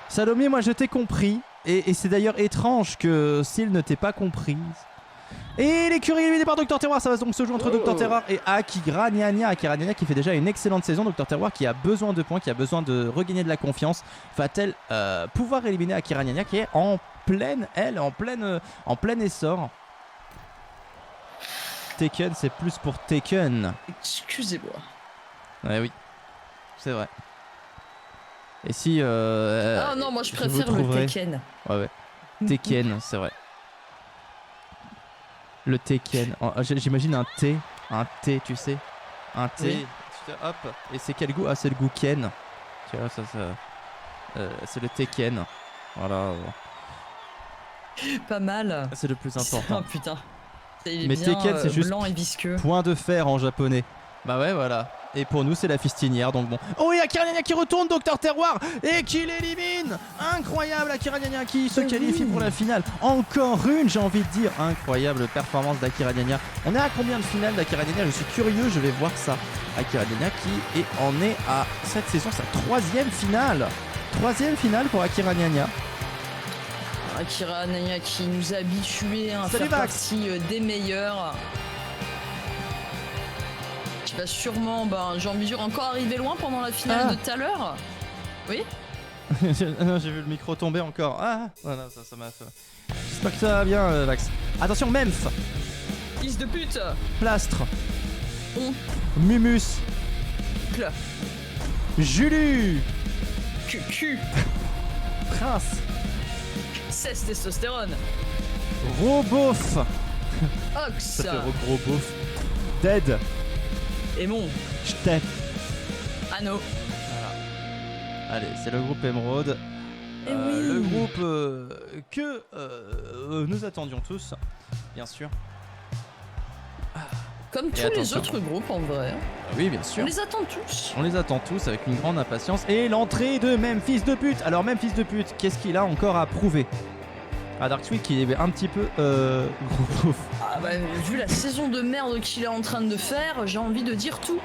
Salomé, moi je t'ai compris. Et c'est d'ailleurs étrange que Sil ne t'ait pas comprise. Et l'écurie éliminée par Dr Terroir, ça va donc se jouer entre Dr Terroir et Akira Nyanya. Akira Nyanya qui fait déjà une excellente saison. Dr Terroir qui a besoin de points, qui a besoin de regagner de la confiance. Va-t-elle pouvoir éliminer Akira Nyanya qui est en plein essor. Tekken, c'est plus pour Tekken. Excusez-moi. Ouais, oui, c'est vrai. Et si Ah non, moi je vous préfère le trouverez- Tekken. Ouais. Tekken, c'est vrai. Le Tekken. Oh, j'imagine un T, tu sais. Un T. Oui. Hop. Et c'est quel goût? Ah, c'est le goût Ken. Tu vois, ça. C'est le Tekken. Voilà. Pas mal. C'est le plus Oh important. putain. Il est Mais bien, Tekken, c'est juste blanc et visqueux. point de fer en japonais. Bah ouais, voilà. Et pour nous, c'est la fistinière, donc bon. Oh, et Akira Nyanya qui retourne, Dr Terroir, et qui l'élimine. Incroyable, Akira Nyanya qui se qualifie pour la finale. Encore une, j'ai envie de dire. Incroyable performance d'Akira Nyanya. On est à combien de finales d'Akira Nyanya? Je suis curieux, je vais voir ça. Akira Nyanya qui en est à cette saison sa troisième finale. Troisième finale pour Akira Nyanya. Akira Nyanya qui nous a habitués à Salut, faire Max. partie des meilleurs. Qui va sûrement, j'ai envie de dire, encore arriver loin pendant la finale Ah. de tout à l'heure. Oui. J'ai vu le micro tomber encore. Ah, voilà, ça m'a fait. J'espère que ça va bien, Max. Attention, Memph, Fils de pute. Plastre, On Mumus, Cla. Julu, Cul. Prince, Cesse testostérone. Robof. Ox. Ça fait gros beauf. Dead, Aimon. Step. Anno. Allez, c'est le groupe Emerald. Eh oui. Le groupe que nous attendions tous, bien sûr. Comme tous les autres groupes en vrai. Oui, bien sûr. On les attend tous. On les attend tous avec une grande impatience. Et l'entrée de Memphis de pute. Alors Memphis de pute, qu'est-ce qu'il a encore à prouver? Dark Sweet qui est un petit peu gros. Ah bah, vu la saison de merde qu'il est en train de faire, j'ai envie de dire tout.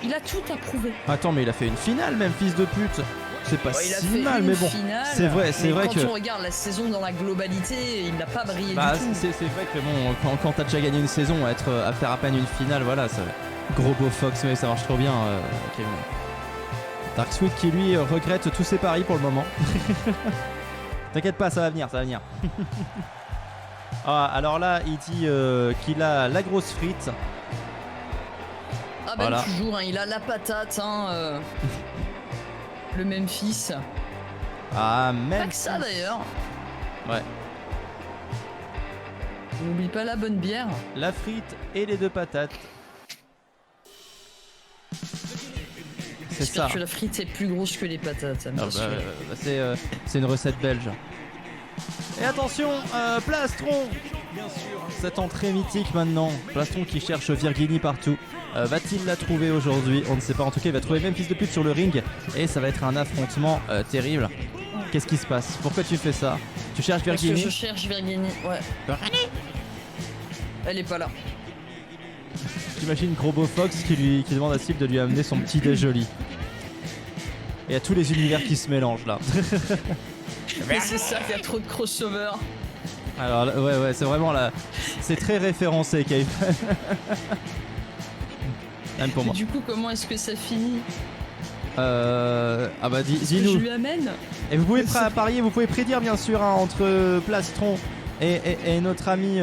Il a tout à prouver. Attends, mais il a fait une finale, Memphis de pute. C'est pas si mal, mais bon. C'est vrai que. Quand on regarde la saison dans la globalité, il n'a pas brillé du tout. C'est vrai que bon, quand t'as déjà gagné une saison, à faire à peine une finale, voilà, ça. Gros beau Fox, mais ça marche trop bien. Kevin. Dark Sweet qui lui regrette tous ses paris pour le moment. T'inquiète pas, ça va venir. Alors là, il dit qu'il a la grosse frite. Ah ben voilà. Toujours, hein, il a la patate, le Memphis. Ah, Memphis. Pas que ça d'ailleurs. Ouais. N'oublie pas la bonne bière. La frite et les 2 patates. J'espère que la frite est plus grosse que les patates. C'est une recette belge. Et attention, Plastron. Bien sûr. Cette entrée mythique maintenant. Plastron qui cherche Virginie partout. Va-t-il la trouver aujourd'hui? On ne sait pas. En tout cas, il va trouver Memphis de pute sur le ring. Et ça va être un affrontement terrible. Qu'est-ce qui se passe? Pourquoi tu fais ça? Tu cherches Virginie? Parce que je cherche Virginie, ouais. Virginie? Elle est pas là. J'imagine Gros Beau Fox qui demande à Steve de lui amener son petit déjoli. Et à tous les univers qui se mélangent là. Mais c'est ça, il y a trop de crossover. Alors ouais, c'est vraiment là. C'est très référencé, Kate. Même pour moi. Du coup, comment est-ce que ça finit? Ah bah dis-nous. Je lui amène. Et vous pouvez parier, vous pouvez prédire bien sûr entre Plastron et notre ami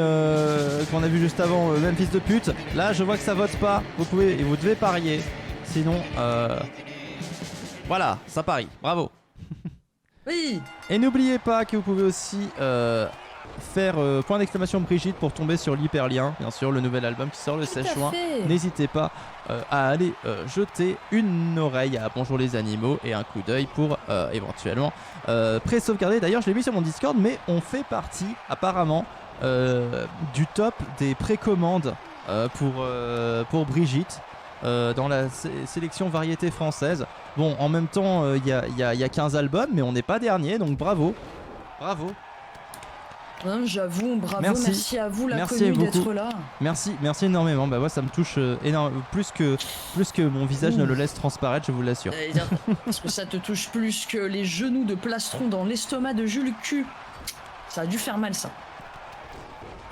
qu'on a vu juste avant, Memphis de pute. Là, je vois que ça vote pas. Vous devez parier. Sinon, voilà, ça parie. Bravo. Oui. Et n'oubliez pas que vous pouvez aussi faire point d'exclamation Brigitte pour tomber sur l'hyperlien, bien sûr, le nouvel album qui sort le 16 juin. N'hésitez pas à aller jeter une oreille à Bonjour les animaux et un coup d'œil pour éventuellement pré-sauvegarder. D'ailleurs, je l'ai mis sur mon Discord, mais on fait partie apparemment du top des précommandes pour Brigitte. Dans la sélection variété française. Bon, en même temps, il y a 15 albums, mais on n'est pas dernier, donc bravo. Bravo. J'avoue, bravo, merci à vous, la commune, d'être là. Merci énormément. Bah moi, ça me touche plus que mon visage ne le laisse transparaître, je vous l'assure. Parce que ça te touche plus que les genoux de Plastron dans l'estomac de Jules Q. Ça a dû faire mal, ça.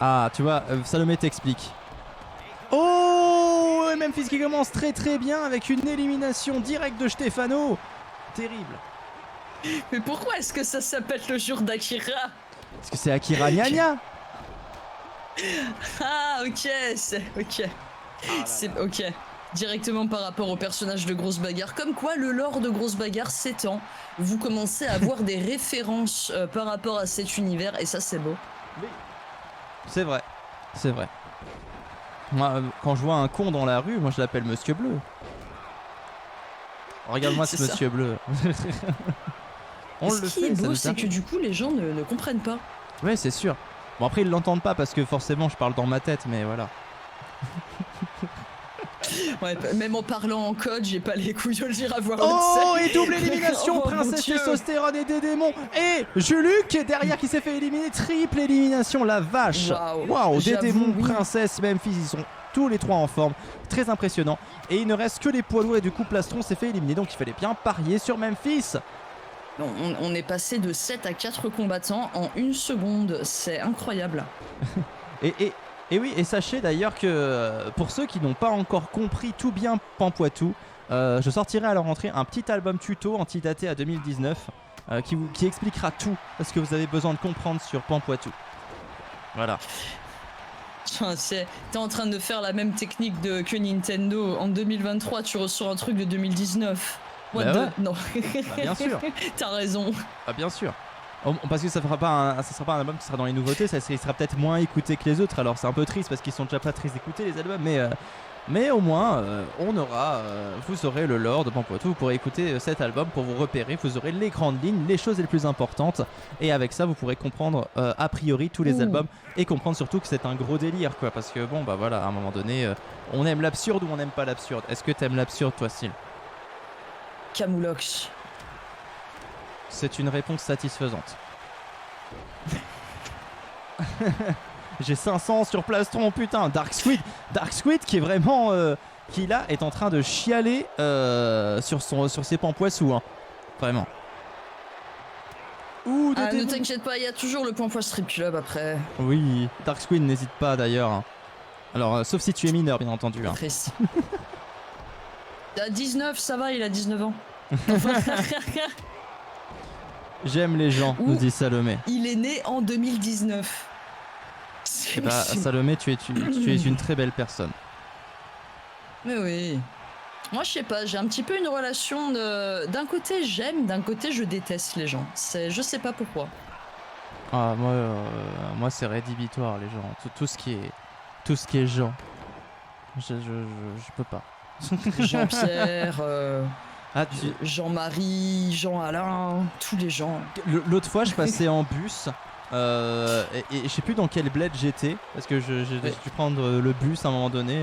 Ah, tu vois, Salomé t'explique. Oh, Memphis qui commence très très bien avec une élimination directe de Stefano. Terrible. Mais pourquoi est-ce que ça s'appelle le jour d'Akira? Parce que c'est Akira Nya. Ah ok, c'est ok. Directement par rapport au personnage de Grosse Bagarre. Comme quoi le lore de Grosse Bagarre s'étend. Vous commencez à avoir des références par rapport à cet univers et ça c'est beau. Oui. C'est vrai. Moi, quand je vois un con dans la rue, moi je l'appelle Monsieur Bleu. Regarde-moi ce Monsieur Bleu. On le fait. Ce qui est beau, c'est que du coup les gens ne comprennent pas. Ouais, c'est sûr. Bon, après ils l'entendent pas parce que forcément je parle dans ma tête, mais voilà. Ouais, même en parlant en code, j'ai pas les couilles de le dire à voir. Oh, et double élimination, Princesse Testostérone et des démons. Et Juluc qui est derrière qui s'est fait éliminer, triple élimination, la vache. Waouh, des démons, oui. Princesse, Memphis, ils sont tous les trois en forme, très impressionnant. Et il ne reste que les poids lourds et du coup Plastron s'est fait éliminer, donc il fallait bien parier sur Memphis. Non, on est passé de 7 à 4 combattants en 1 seconde, c'est incroyable. Et oui, et sachez d'ailleurs que pour ceux qui n'ont pas encore compris tout bien Pampoitou, je sortirai à leur rentrée un petit album tuto antidaté à 2019 qui expliquera tout ce que vous avez besoin de comprendre sur Pampoitou. Voilà. T'es en train de faire la même technique que Nintendo. En 2023, tu ressors un truc de 2019. Non. Bien sûr. T'as raison. Bien sûr. Parce que ça sera pas un album qui sera dans les nouveautés, il sera peut-être moins écouté que les autres. Alors c'est un peu triste parce qu'ils sont déjà pas très écoutés les albums, Mais au moins, vous aurez le lore de Pampoitou, vous pourrez écouter cet album pour vous repérer, vous aurez les grandes lignes, les choses les plus importantes, et avec ça vous pourrez comprendre a priori tous les albums, et comprendre surtout que c'est un gros délire, quoi, parce que bon, bah voilà, à un moment donné, on aime l'absurde ou on n'aime pas l'absurde. Est-ce que t'aimes l'absurde, toi, Syl? Camoulox. C'est une réponse satisfaisante. J'ai 500 sur Plastron, putain. Dark Squid qui est vraiment qui là est en train de chialer sur ses pampoissous, hein. Vraiment. Ouh, ne t'inquiète pas, il y a toujours le point strip club après. Oui, Dark Squid n'hésite pas d'ailleurs, hein. Alors sauf si tu es mineur, bien entendu, hein. Triste. Il a 19, ça va, il a 19 ans. J'aime les gens, nous dit Salomé. Il est né en 2019. Eh bah, Salomé, tu es une très belle personne. Mais oui. Moi, je sais pas, j'ai un petit peu une relation de... D'un côté, j'aime, d'un côté, je déteste les gens. Je sais pas pourquoi. Ah, moi c'est rédhibitoire, les gens. Tout ce qui est gens. Je peux pas. Jean-Pierre, tu... Jean-Marie, Jean-Alain, tous les gens. L'autre fois, je passais en bus et je sais plus dans quelle bled j'étais parce que j'ai dû prendre le bus à un moment donné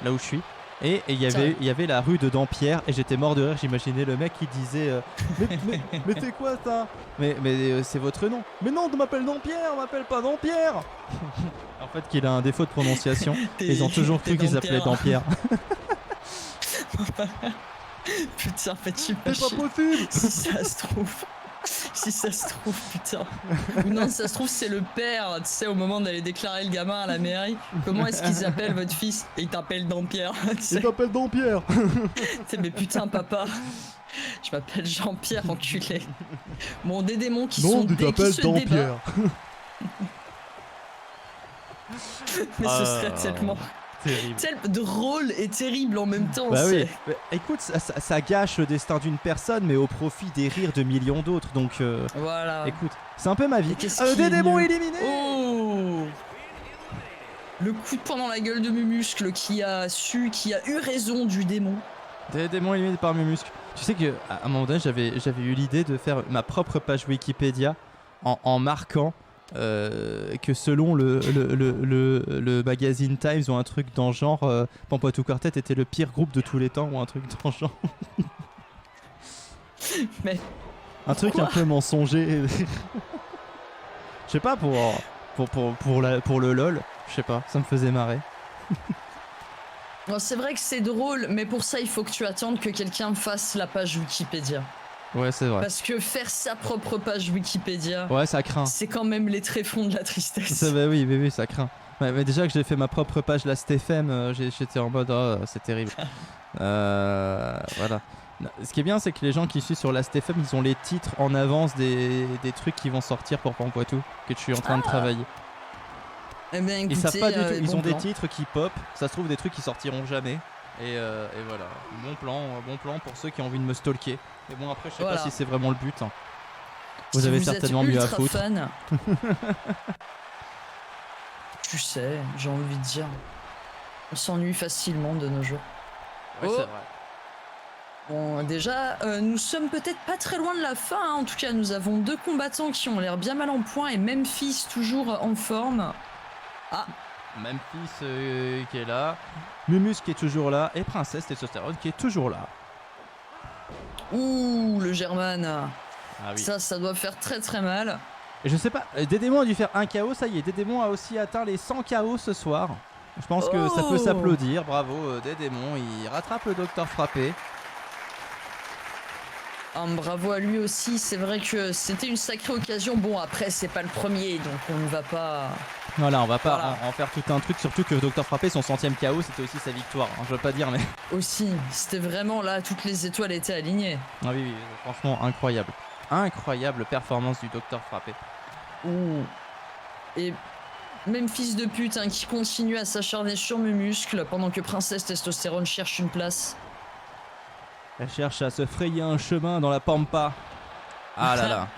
là où je suis. Et il y avait la rue de Dampierre et j'étais mort de rire, j'imaginais le mec qui disait mais c'est quoi ça? Mais c'est votre nom. Mais non, on m'appelle Dampierre, on m'appelle pas Dampierre. En fait qu'il a un défaut de prononciation. Ils ont toujours cru qu'il s'appelait Dampierre. Putain, fais-tu c'est pas possible. Si ça se trouve, putain. Ou non, si ça se trouve, c'est le père, tu sais, au moment d'aller déclarer le gamin à la mairie. Comment est-ce qu'ils appellent votre fils? Et il t'appelle Dampierre. Il t'appelle Dampierre. Mais putain, papa. Je m'appelle Jean-Pierre, enculé. Bon, des démons qui non, sont tu t'appelles Dampierre. Mais ce serait tellement... drôle et terrible en même temps. Bah oui. Mais, écoute, ça gâche le destin d'une personne, mais au profit des rires de millions d'autres. Donc, voilà. Écoute, c'est un peu ma vie. Des démons éliminés. Oh, le coup de poing dans la gueule de Mumuscle qui a eu raison du démon. Des démons éliminés par Mumuscle. Tu sais qu'à un moment donné, j'avais eu l'idée de faire ma propre page Wikipédia en marquant. Que selon le magazine Times ou un truc dans le genre, Pampoitou Quartet était le pire groupe de tous les temps ou un truc dans le genre. Mais un truc un peu mensonger. Je sais pas, pour le lol, je sais pas, ça me faisait marrer. Non, c'est vrai que c'est drôle, mais pour ça il faut que tu attendes que quelqu'un fasse la page Wikipédia. Ouais, c'est vrai. Parce que faire sa propre page Wikipédia, ouais, ça craint. C'est quand même les tréfonds de la tristesse. Bah oui, ça craint. Ouais, mais déjà que j'ai fait ma propre page Last.fm, j'étais en mode c'est terrible. Voilà. Ce qui est bien, c'est que les gens qui suivent sur Last.fm, ils ont les titres en avance des trucs qui vont sortir pour Pampoitou, que je suis en train de travailler. Eh bien, écoutez, ils savent pas du tout, ils ont plan. des titres qui pop, ça se trouve des trucs qui sortiront jamais. Et voilà, bon plan pour ceux qui ont envie de me stalker. Mais bon, après, je sais pas si c'est vraiment le but. Hein. Vous si avez vous certainement êtes mieux à foutre. Fan, tu sais, j'ai envie de dire, on s'ennuie facilement de nos jours. Ouais, c'est vrai. Bon, déjà, nous sommes peut-être pas très loin de la fin. Hein. En tout cas, nous avons deux combattants qui ont l'air bien mal en point et Memphis toujours en forme. Ah. Memphis qui est là, Mumus qui est toujours là et Princesse Testostérone qui est toujours là. Ouh, le German. Ah oui. Ça doit faire très très mal. Et je sais pas, Dédémon a dû faire un KO, ça y est, Dédémon a aussi atteint les 100 KO ce soir. Je pense que ça peut s'applaudir, bravo Dédémon, il rattrape le Docteur Frappé. Bravo à lui aussi, c'est vrai que c'était une sacrée occasion. Bon, après, c'est pas le premier, donc on ne va pas... Voilà, on va pas en faire tout un truc, surtout que Docteur Frappé, son 100ème KO, c'était aussi sa victoire, hein, je veux pas dire, mais... Aussi, c'était vraiment là, toutes les étoiles étaient alignées. Ah oui, franchement, incroyable. Incroyable performance du Docteur Frappé. Ouh. Et même fils de pute hein, qui continue à s'acharner sur mes muscles pendant que Princesse Testostérone cherche une place. Elle cherche à se frayer un chemin dans la pampa. Ah là là.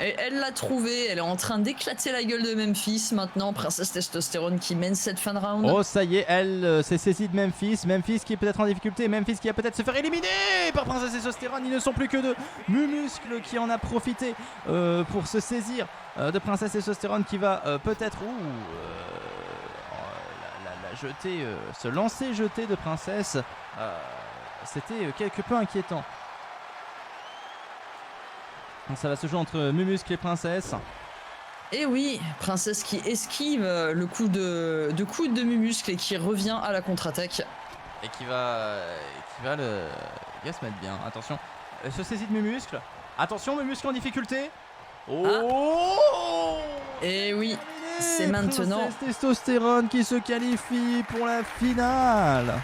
Et elle l'a trouvé, elle est en train d'éclater la gueule de Memphis maintenant. Princesse Testostérone qui mène cette fin de round. Oh, ça y est, elle s'est saisie de Memphis. Memphis qui est peut-être en difficulté. Memphis qui va peut-être se faire éliminer par Princesse Testostérone. Ils ne sont plus que deux. Mumuscle qui en a profité pour se saisir de Princesse Testostérone qui va peut-être la jeter, se lancer jeter de Princesse. C'était quelque peu inquiétant. Ça va se jouer entre Mumuscle et Princesse. Et oui, Princesse qui esquive le coup de coude de Mumuscle et qui revient à la contre-attaque. Et qui va se mettre bien. Attention, elle se saisit de Mumuscle. Attention, Mumuscle en difficulté. Oh Et oui, c'est maintenant. Princesse Testostérone qui se qualifie pour la finale.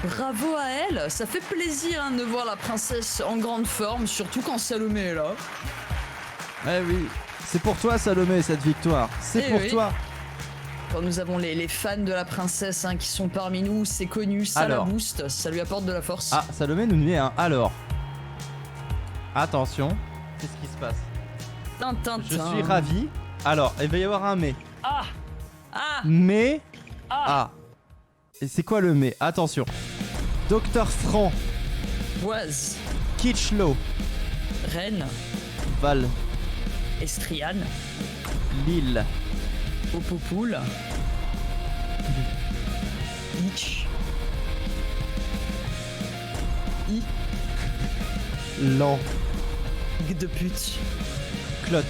Bravo à elle, ça fait plaisir de voir la princesse en grande forme, surtout quand Salomé est là. Eh oui, c'est pour toi Salomé cette victoire, c'est pour toi. Quand nous avons les fans de la princesse qui sont parmi nous, c'est connu, ça la booste, ça lui apporte de la force. Ah, Salomé nous met un alors. Attention, qu'est-ce qui se passe? Je suis ravi. Alors, il va y avoir un mais. Mais. Et c'est quoi le mais? Attention. Docteur Franc. Boise. Kitschlo. Rennes. Val. Estriane. Lille. Opopoul. Itch. I. Lan. De pute. Clotte.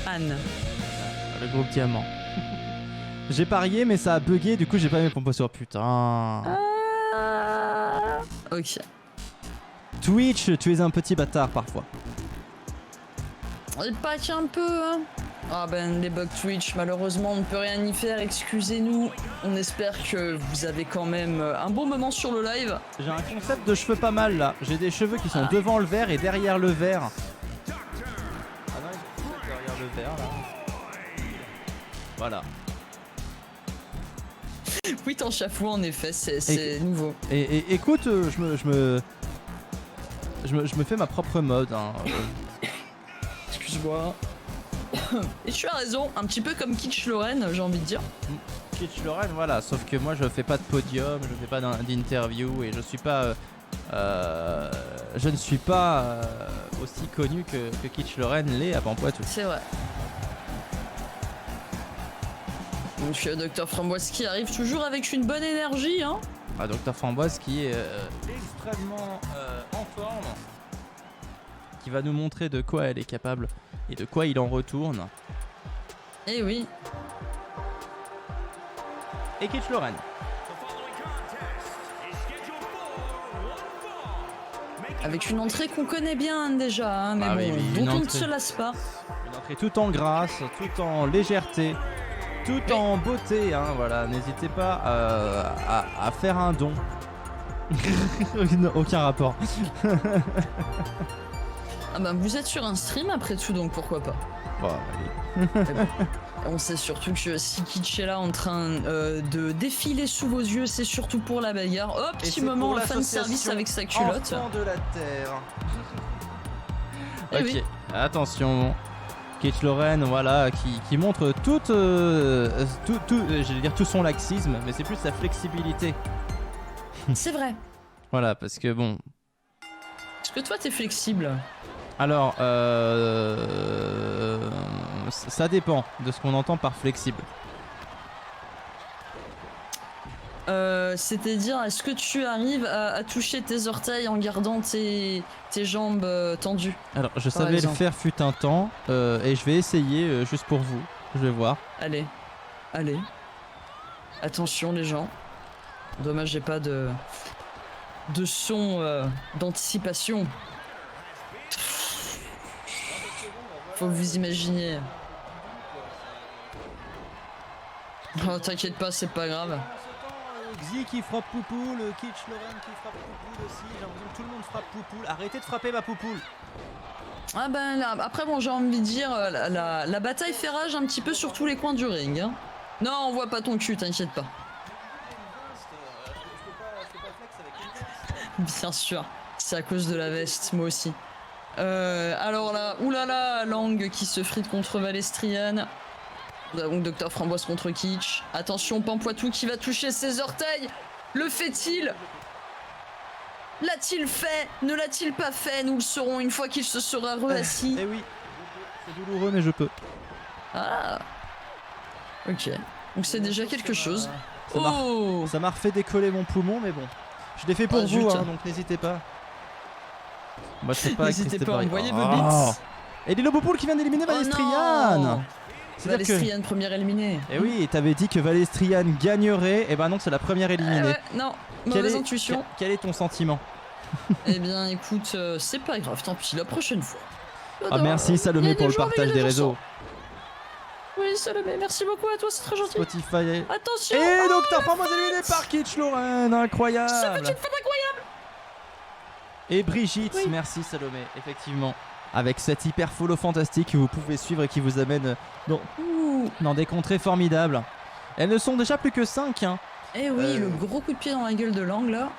Anne. Le groupe Diamant. J'ai parié mais ça a bugué, du coup j'ai pas mes pompes sur putain. Ok. Twitch, tu es un petit bâtard parfois. Il pas qu'un peu, hein. Ah ben les bugs Twitch, malheureusement on ne peut rien y faire, excusez-nous. On espère que vous avez quand même un bon moment sur le live. J'ai un concept de cheveux pas mal là. J'ai des cheveux qui sont devant le verre et derrière le verre. Ah non, ils sont derrière le verre là. Voilà. Oui, t'en chafoues en effet, c'est nouveau. Et écoute, je me fais ma propre mode. Hein. Excuse-moi. Et tu as raison, un petit peu comme Kitsch Lorraine, j'ai envie de dire. Kitsch Lorraine, voilà, sauf que moi je fais pas de podium, je fais pas d'interview et je suis pas. Je ne suis pas aussi connu que Kitsch Lorraine l'est à Pampoitou. C'est vrai. Donc Dr Framboise qui arrive toujours avec une bonne énergie, hein. Dr Framboise qui est extrêmement en forme, qui va nous montrer de quoi elle est capable et de quoi il en retourne. Eh oui. Et Kitsch Lorraine. Avec une entrée qu'on connaît bien déjà, hein, mais bon, dont on ne se lasse pas. Une entrée tout en grâce, tout en légèreté. Tout en beauté, hein, voilà, n'hésitez pas à faire un don. Aucun rapport. Ah bah vous êtes sur un stream après tout, donc pourquoi pas. Bon, allez. On sait surtout que si Kitsch est là en train de défiler sous vos yeux, c'est surtout pour la bagarre. Hop, petit moment fan service avec sa culotte. Enfants de la terre. Eh ok, oui. attention. Kitsch Lorraine, voilà, qui montre tout son laxisme, mais c'est plus sa flexibilité. C'est vrai. Voilà, parce que bon. Est-ce que toi t'es flexible? Alors, ça dépend de ce qu'on entend par flexible. C'est-à-dire, est-ce que tu arrives à toucher tes orteils en gardant tes jambes tendues? Alors, je savais le faire fut un temps, et je vais essayer juste pour vous. Je vais voir. Allez. Attention les gens. Dommage, j'ai pas de son d'anticipation. Faut que vous imaginiez. Oh, t'inquiète pas, c'est pas grave. Xi qui frappe Poupoule, Kitsch Lorraine qui frappe Poupoule aussi. J'ai l'impression que tout le monde frappe Poupoule. Arrêtez de frapper ma Poupoule. Ah ben là, après bon, j'ai envie de dire, la bataille fait rage un petit peu sur tous les coins du ring. Hein. Non, on voit pas ton cul, t'inquiète pas. Bien sûr, c'est à cause de la veste, moi aussi. Alors là, oulala, Lang qui se frite contre Valestrian. Nous avons Dr Framboise contre Kitsch. Attention, Pampoitou qui va toucher ses orteils. Le fait-il? L'a-t-il fait? Ne l'a-t-il pas fait? Nous le saurons une fois qu'il se sera reassis. Eh oui, c'est douloureux mais je peux. Ah. Ok, donc c'est déjà quelque chose. Ça m'a refait décoller mon poumon, mais bon. Je l'ai fait pour vous, hein, donc n'hésitez pas. Moi je sais pas. N'hésitez pas à envoyer vos bits. Et Lilo Poupoule qui vient d'éliminer Valestrian. Valestrian, première éliminée. Eh oui, t'avais dit que Valestrian gagnerait, et ben non, c'est la première éliminée. Ouais, non, mauvaise intuition. Quel est ton sentiment? Eh bien, écoute, c'est pas grave, tant pis, la prochaine fois. Ah, merci Salomé pour le partage des réseaux. Oui, Salomé, merci beaucoup à toi, c'est très gentil. Spotify. Attention. Et Dr Framboise éliminé par Kitsch Lorraine, incroyable. Ça fait une fête incroyable. Et Brigitte, oui. Merci Salomé, effectivement. Avec cette hyper follow fantastique que vous pouvez suivre et qui vous amène dans des contrées formidables. Elles ne sont déjà plus que 5. Hein. Eh oui, le gros coup de pied dans la gueule de Lang là.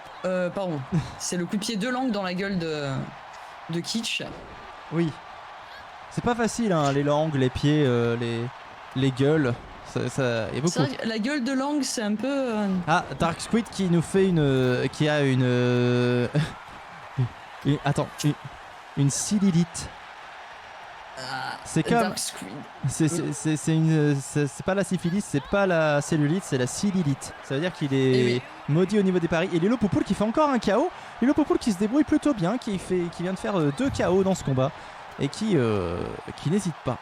Pardon, c'est le coup de pied de Lang dans la gueule de Kitsch. Oui. C'est pas facile, hein, les langues, les pieds, les gueules. Ça y a beaucoup. C'est vrai que la gueule de Lang, c'est un peu. Ah, Dark Squid qui nous fait qui a une cellulite. C'est comme. Dark Squid. C'est pas la syphilis, c'est pas la cellulite, c'est la cellulite. Ça veut dire qu'il est maudit au niveau des paris. Et Lilo Poupoule qui fait encore un KO. Lilo Poupoule qui se débrouille plutôt bien, qui vient de faire 2 KO dans ce combat. Et qui n'hésite pas.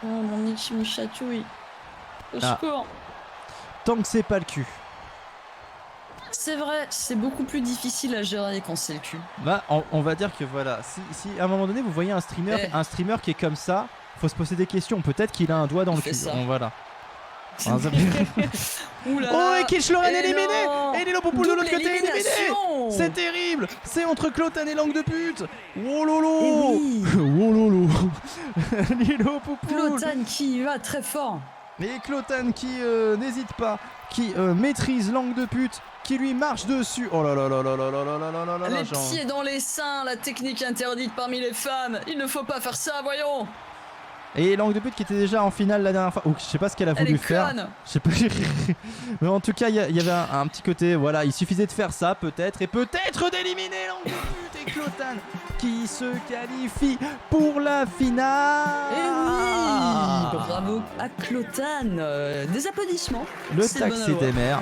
Oh mon Michi me chatouille. Au secours. Tant que c'est pas le cul. C'est vrai, c'est beaucoup plus difficile à gérer quand c'est le cul. Bah, on va dire que voilà, si à un moment donné vous voyez un streamer qui est comme ça, faut se poser des questions. Peut-être qu'il a un doigt dans le cul. Bon, voilà. Oh, et Kitsch Lorraine éliminé. Et Lilo Poupoule de l'autre côté éliminé. C'est terrible. C'est entre Clotan et langue de pute. Oh lolo. Oui. Oh lolo. Lilo Poupoule. Clotan qui va très fort. Et Clotan qui n'hésite pas, qui maîtrise langue de pute, qui lui marche dessus. Oh là là là là là là là là là là. Les pieds dans les seins, la technique interdite parmi les femmes. Il ne faut pas faire ça, voyons. Et langue de pute qui était déjà en finale la dernière fois. Oh, je sais pas ce qu'elle a voulu faire. Je sais pas. Mais en tout cas, il y avait un petit côté. Voilà, il suffisait de faire ça, peut-être, et peut-être d'éliminer langue de pute et Clotan qui se qualifie pour la finale. Et oui, bravo à Clotan. Des applaudissements. Le taxi des mères.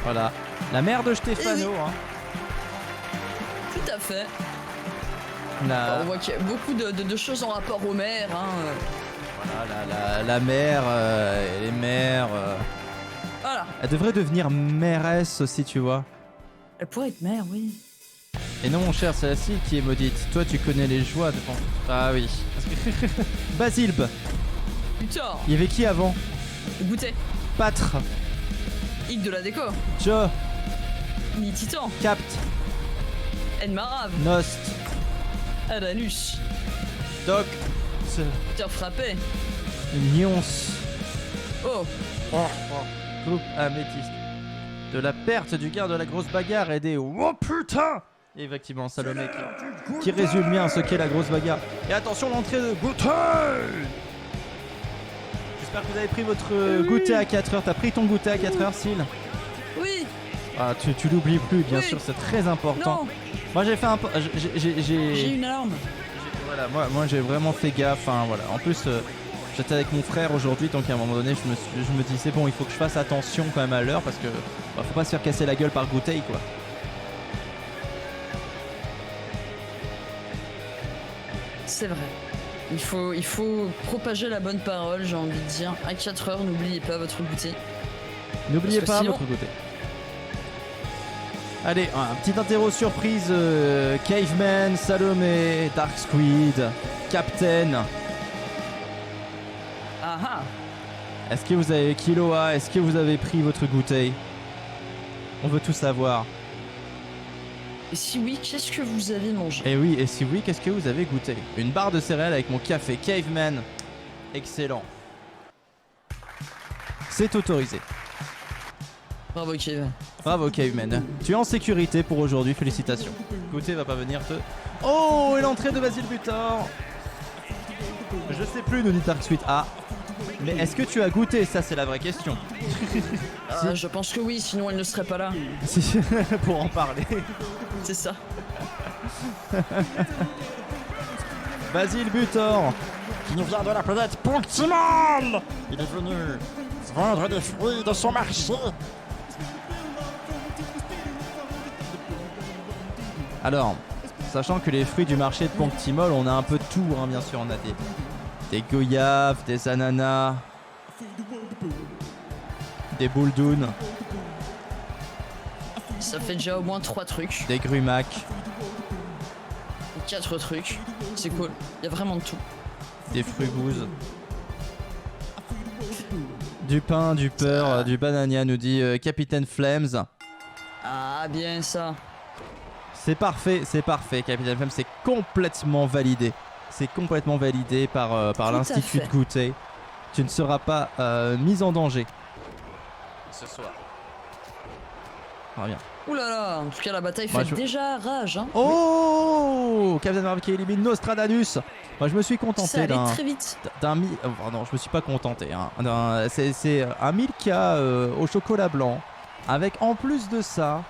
Voilà, la mère de Stefano. Oui. Hein. Tout à fait. On voit qu'il y a beaucoup de choses en rapport aux mères. Hein. Voilà, la mère, les mères. Voilà. Elle devrait devenir mairesse aussi, tu vois. Elle pourrait être mère, oui. Et non, mon cher, c'est la Cille qui est maudite. Toi, tu connais les joies de penser. Ah oui. Basilbe. Putain. Il y avait qui avant? Goûter. Pâtre. Hic de la déco. Jo. Ni Titan. Capt. Enmarav. Nost. Adanus. Doc. Peter Frappé. Nyons. Oh. Groupe améthyste. De la perte du garde de la grosse bagarre et des oh putain. Et effectivement, Salomé qui résume bien ce qu'est la grosse bagarre. Et attention, l'entrée de goûter. J'espère que vous avez pris votre goûter à 4h. T'as pris ton goûter à 4h, Syl? Oui. Ah, tu l'oublies plus, bien sûr, c'est très important. Non. Moi, j'ai fait un... J'ai une alarme. Voilà, moi j'ai vraiment fait gaffe. Hein, voilà. En plus, j'étais avec mon frère aujourd'hui, donc à un moment donné, je me dis c'est bon, il faut que je fasse attention quand même à l'heure parce que faut pas se faire casser la gueule par goûter, quoi. C'est vrai. Il faut propager la bonne parole, j'ai envie de dire. À 4h, n'oubliez pas votre goûter. N'oubliez pas sinon... votre goûter. Allez, un petit interro surprise. Caveman, Salomé, Dark Squid, Captain. Ah. Est-ce que vous avez Kiloa? Est-ce que vous avez pris votre goûter? On veut tout savoir. Et si oui, qu'est-ce que vous avez mangé? Et oui, et si oui, qu'est-ce que vous avez goûté? Une barre de céréales avec mon café Caveman. Excellent. C'est autorisé. Bravo Kevin. Bravo Caveman. Tu es en sécurité pour aujourd'hui, félicitations. Goûter va pas venir te... Oh, et l'entrée de Basile Butor. Je sais plus, nous dit Dark Sweet. Ah, mais est-ce que tu as goûté? Ça, c'est la vraie question. Je pense que oui, sinon elle ne serait pas là. Pour en parler. C'est ça. Basile Butor, qui nous vient de la planète Ponctimol. Il est venu vendre des fruits de son marché. alors, sachant que les fruits du marché de Ponctimol, on a un peu de tout, hein, bien sûr. On a des goyaves, des ananas, des bouledounes, Ça fait déjà au moins 3 trucs. des grumacs, 4 trucs. C'est cool. Il y a vraiment de tout. des frugouzes, du pain, du beurre, du banania, nous dit Capitaine Flames. Ah, bien ça. C'est parfait, Capitaine Flames, c'est complètement validé. C'est complètement validé par Tout à l'Institut fait. de Goûter. Tu ne seras pas mis en danger ce soir. Ah, bien. Ouh là là, en tout cas la bataille Moi, fait je- déjà rage. Hein. Oh, Captain Marvel qui élimine Nostradamus. Moi, je me suis Ça contenté allait d'un très vite. non, je me suis pas contenté. Hein. C'est un Milka au chocolat blanc, avec en plus de ça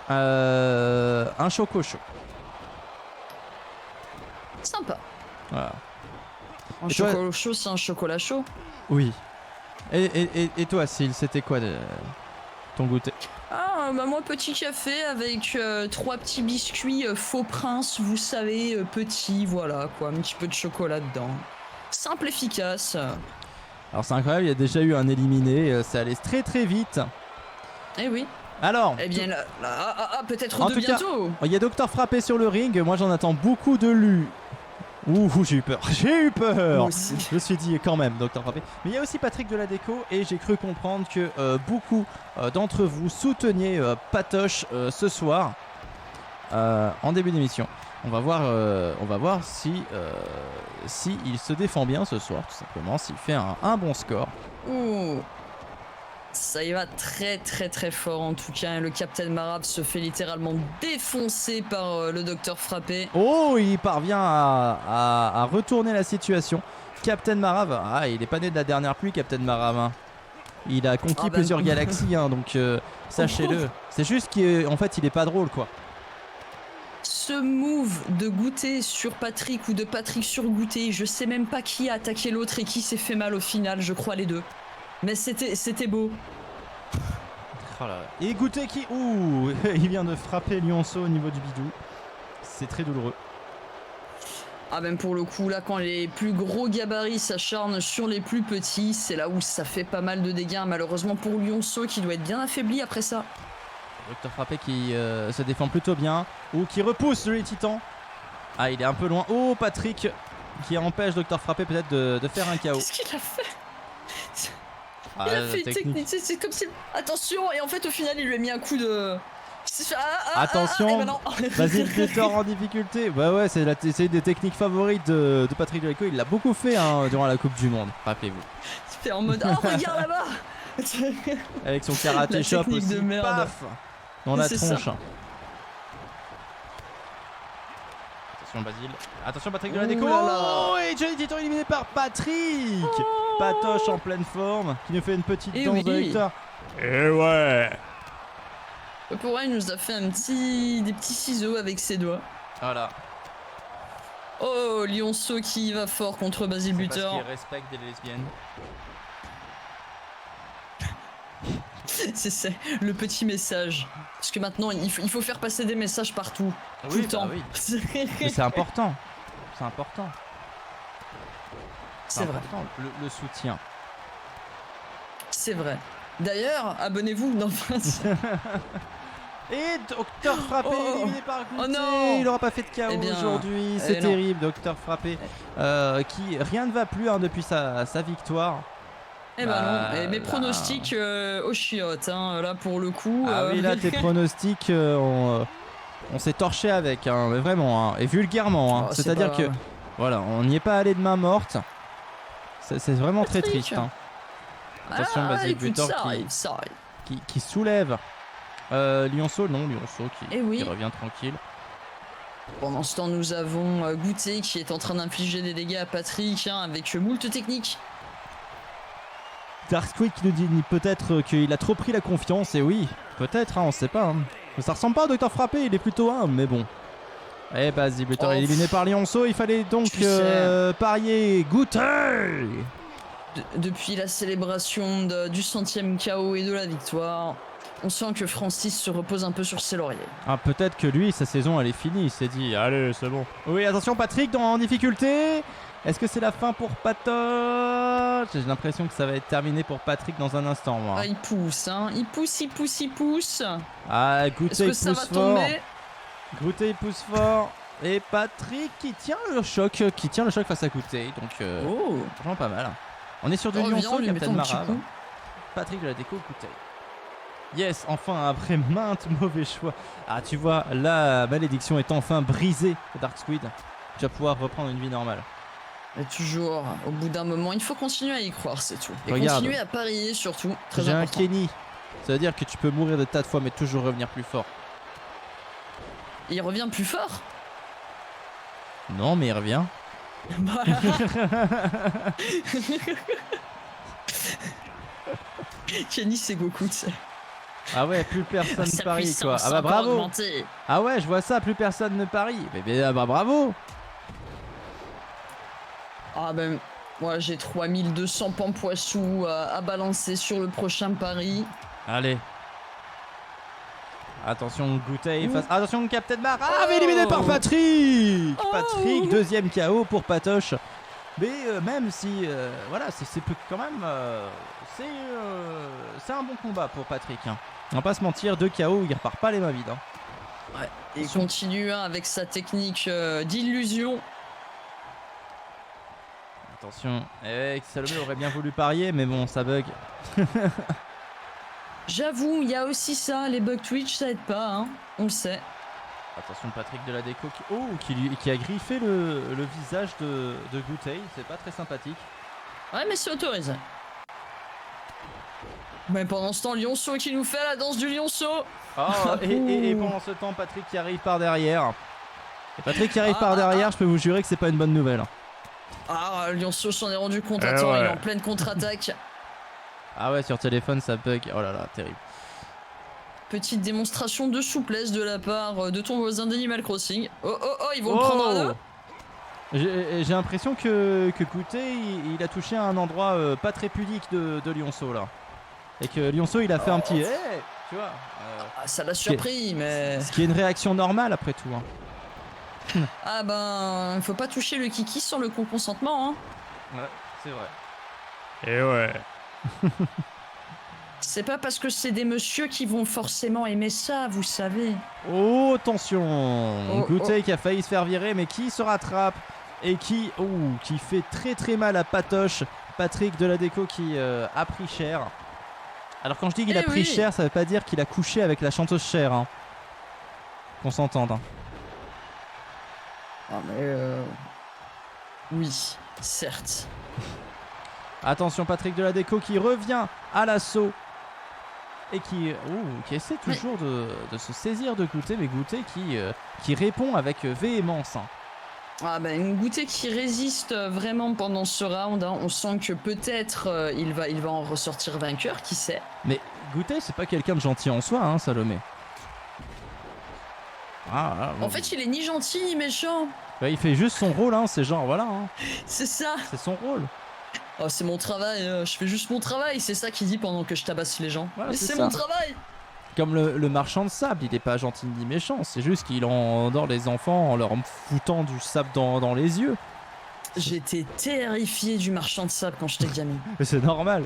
un choco chaud. Sympa. Voilà. Un Et toi- chocolat chaud, c'est un chocolat chaud. Oui. Et toi, Syl, c'était quoi ton goûter? Ah, bah moi, petit café avec 3 petits biscuits faux prince, vous savez, petits, voilà, quoi, un petit peu de chocolat dedans. Simple, efficace. Alors c'est incroyable, il y a déjà eu un éliminé, ça allait très très vite. Eh oui. Alors, Eh bien, peut-être En deux tout cas- bientôt. il y a Docteur Frappé sur le ring, moi j'en attends beaucoup de lui. Ouh, j'ai eu peur, j'ai eu peur. Moi aussi. Je me suis dit quand même, Docteur Frappé. Mais il y a aussi Patrick de la Déco et j'ai cru comprendre que beaucoup d'entre vous souteniez Patoche ce soir en début d'émission. On va voir si il se défend bien ce soir, tout simplement, s'il fait un bon score. Ouh. Ça y va très très très fort en tout cas. Le Captain Marab se fait littéralement défoncer par le Docteur Frappé. Oh, il parvient à retourner la situation. Captain Marave, il est pas né de la dernière pluie, Captain Marave. Hein. Il a conquis Ah ben- plusieurs galaxies, hein, donc sachez-le. C'est juste qu'en fait, il est pas drôle, quoi. Ce move de Goûter sur Patrick ou de Patrick sur Goûter, je sais même pas qui a attaqué l'autre et qui s'est fait mal au final, je crois les deux. Mais c'était beau. Oh là là. Et Goûter qui... Ouh, il vient de frapper Lionceau au niveau du bidou. C'est très douloureux. Ah même pour le coup, là quand les plus gros gabarits s'acharnent sur les plus petits, c'est là où ça fait pas mal de dégâts. Malheureusement pour Lionceau qui doit être bien affaibli après ça. Docteur Frappé qui se défend plutôt bien. Ou qui repousse les titans. Ah, il est un peu loin. Oh, Patrick qui empêche Docteur Frappé peut-être de faire un KO. Qu'est-ce qu'il a fait? Ah, Il a la fait une technique, c'est comme si... Attention, et en fait au final il lui a mis un coup de... Attention, eh ben non. Basile Butor en difficulté. Ouais, c'est une des techniques favorites de Patrick Deleco. Il l'a beaucoup fait durant la Coupe du Monde, rappelez-vous. C'était en mode, oh regarde là-bas. Avec son karaté La chop technique aussi, de merde. paf, dans la C'est tronche. ça. Attention Basile. Attention Patrick de la Ouh Déco. là là. Oh, et Johnny Titan éliminé par Patrick. Patoche en pleine forme, qui nous fait une petite Eh danse oui. de victoire. Et ouais. Pour elle, il nous a fait des petits ciseaux avec ses doigts. Voilà. Oh, Lionceau qui va fort contre Basile C'est parce Butor. qu'il respecte les lesbiennes. C'est le petit message. Parce que maintenant, il faut faire passer des messages partout. Tout le temps. Oui. Mais c'est important. C'est important. C'est vrai. important, le soutien. C'est vrai. D'ailleurs, abonnez-vous. Non, Et Docteur Frappé Oh. éliminé par Oh Goûter. non. Il n'aura pas fait de KO Eh bien, aujourd'hui. C'est non. terrible, Docteur Frappé. Qui rien ne va plus hein, depuis sa victoire. eh ben non. Bah, Et mes là. pronostics aux chiottes. Hein, là, pour le coup. Ah oui, là, tes pronostics, on s'est torché avec, hein, mais vraiment, hein, et vulgairement. Hein. Oh, c'est C'est-à-dire pas que, grave. voilà, on n'y est pas allé de main morte. C'est vraiment très Patrick. triste. Hein. Attention, Ah, Basile écoute, Butor ça arrive, ça arrive. qui soulève Lionceau. Non, Lionceau Eh oui. qui revient tranquille. Pendant ce temps, nous avons Goutet qui est en train d'infliger des dégâts à Patrick avec moult techniques. Dark Squid qui nous dit peut-être qu'il a trop pris la confiance, et oui, peut-être, on sait pas. Ça ressemble pas à Docteur Frappé, il est plutôt humble, mais bon. Eh bah, Zibutor éliminé par Lionceau, il fallait donc parier Goutet. Depuis la célébration du 100e KO et de la victoire, on sent que Francis se repose un peu sur ses lauriers. Ah, peut-être que lui, sa saison, elle est finie, il s'est dit, allez, c'est bon. Oui, attention, Patrick en difficulté. Est-ce que c'est la fin pour Patoche? J'ai l'impression que ça va être terminé pour Patrick dans un instant, moi. Ah, il pousse, il pousse. Ah, Goutet, il pousse fort. Tomber? Goutet, il pousse fort. Et Patrick qui tient le choc face à Goutet. Donc, franchement, pas mal. On est sur du Lionceau, Captain Marave. Patrick de la déco, Goutet. Yes, enfin, après maintes mauvais choix. Ah, tu vois, la malédiction est enfin brisée, Dark Squid. Tu vas pouvoir reprendre une vie normale. Mais toujours, au bout d'un moment, il faut continuer à y croire, c'est tout. Et regarde, continuer à parier, surtout. Très j'ai important. un Kenny. Ça veut dire que tu peux mourir de tas de fois, mais toujours revenir plus fort. Et il revient plus fort? Non, mais il revient. Kenny, c'est Goku, tu sais. Ah ouais, plus personne ne parie, quoi. Ah bah encore bravo. augmenté. Ah ouais, je vois ça, plus personne ne parie. Mais ah bah bravo. Ah ben, moi j'ai 3200 pampoissous à balancer sur le prochain pari. Allez. Attention Goutet face... Attention Captain Marave. Ah, éliminé par Patrick. Patrick, deuxième KO pour Patoche. Mais même si... voilà, c'est quand même... c'est un bon combat pour Patrick. On va pas se mentir, 2 KO, il repart pas les mains vides. Ouais. Et continue avec sa technique d'illusion. Attention, Salomé aurait bien voulu parier, mais bon, ça bug. J'avoue, il y a aussi ça, les bugs Twitch, ça aide pas, on le sait. Attention Patrick de la déco qui a griffé le visage de Goutet, c'est pas très sympathique. Ouais, mais c'est autorisé. Mais pendant ce temps, Lionceau qui nous fait la danse du Lionceau. Et pendant ce temps, Patrick qui arrive par derrière. Et Patrick qui arrive par derrière, je peux vous jurer que c'est pas une bonne nouvelle. Ah, Lionceau s'en est rendu compte, attends, il est en pleine contre-attaque. Ah ouais, sur téléphone ça bug, oh là là, terrible. Petite démonstration de souplesse de la part de ton voisin d'Animal Crossing. Oh, ils vont le prendre à deux. J'ai l'impression que Goutet, il a touché à un endroit pas très pudique de Lionceau là. Et que Lionceau, il a fait un petit... tu vois. Ça l'a surpris, mais... Ce qui est une réaction normale après tout. Ah ben, faut pas toucher le kiki sans le consentement, Ouais, c'est vrai. Et ouais. C'est pas parce que c'est des messieurs qui vont forcément aimer ça, vous savez. Oh, attention. Goutet qui a failli se faire virer, mais qui se rattrape et qui fait très très mal à Patoche. Patrick de la déco qui a pris cher. Alors quand je dis qu'il a pris cher, ça veut pas dire qu'il a couché avec la chanteuse Cher. Qu'on s'entende. Ah mais oui, certes. Attention Patrick de la déco qui revient à l'assaut. Et qui essaie toujours de se saisir de Goutet, mais Goutet qui répond avec véhémence. Ah ben une Goutet qui résiste vraiment pendant ce round. On sent que peut-être il va en ressortir vainqueur, qui sait. Mais Goutet, c'est pas quelqu'un de gentil en soi, Salomé. En fait, il est ni gentil ni méchant. Bah, il fait juste son rôle, c'est genre voilà. C'est ça. C'est son rôle. Oh, c'est mon travail, je fais juste mon travail, c'est ça qu'il dit pendant que je tabasse les gens. Voilà, mais c'est mon travail. Comme le marchand de sable, il est pas gentil ni méchant, c'est juste qu'il endort les enfants en leur foutant du sable dans les yeux. J'étais terrifié du marchand de sable quand j'étais gamine. Mais c'est normal.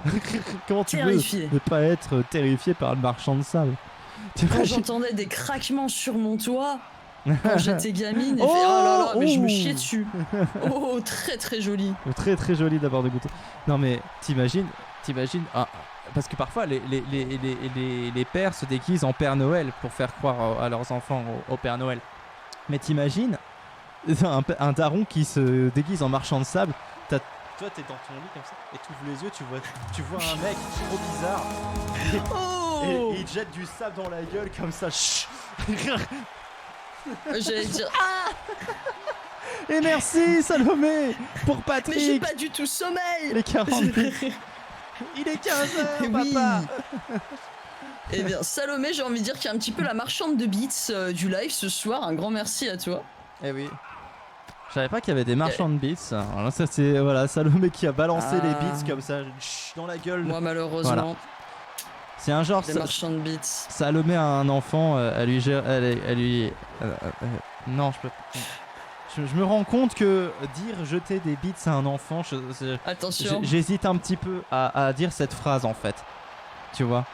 Comment tu peux ne pas être terrifié par le marchand de sable? Quand j'entendais des craquements sur mon toit, quand j'étais gamine, oh là là, mais je me chiais dessus. Oh, très très joli. Très très joli d'abord de goûter. Non mais t'imagines, parce que parfois les pères se déguisent en Père Noël pour faire croire à leurs enfants au Père Noël. Mais t'imagines un daron qui se déguise en marchand de sable. Toi t'es dans ton lit comme ça et t'ouvres les yeux, tu vois un mec trop bizarre. Oh et il jette du sable dans la gueule comme ça. Chut. J'allais dire Et merci Salomé pour mais j'ai Patrick. pas du tout sommeil. Les 40 bits. Il est 15h, Oui. papa. Eh bien, Salomé, j'ai envie de dire qu'il y a un petit peu la marchande de beats du live ce soir. Un grand merci à toi. Eh oui. Je savais pas qu'il y avait des marchands de beats. Alors ça c'est voilà Salomé qui a balancé les beats comme ça dans la gueule. Moi, malheureusement, Voilà. C'est un genre des marchands de beats. Salomé a un enfant, elle lui non je peux. Je me rends compte que dire jeter des beats à un enfant, Attention, j'hésite un petit peu à dire cette phrase en fait. Tu vois?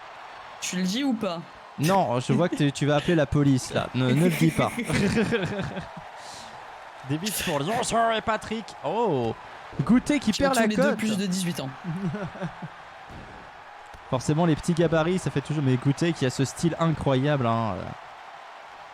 tu le dis ou pas? Non, je vois que tu vas appeler la police là. Ne le dis pas. Des beats pour Lionceau et Patrick. Oh, Goûter qui perd la tous les deux cote. plus de 18 ans. Forcément les petits gabarits ça fait toujours, mais Goûter qui a ce style incroyable hein.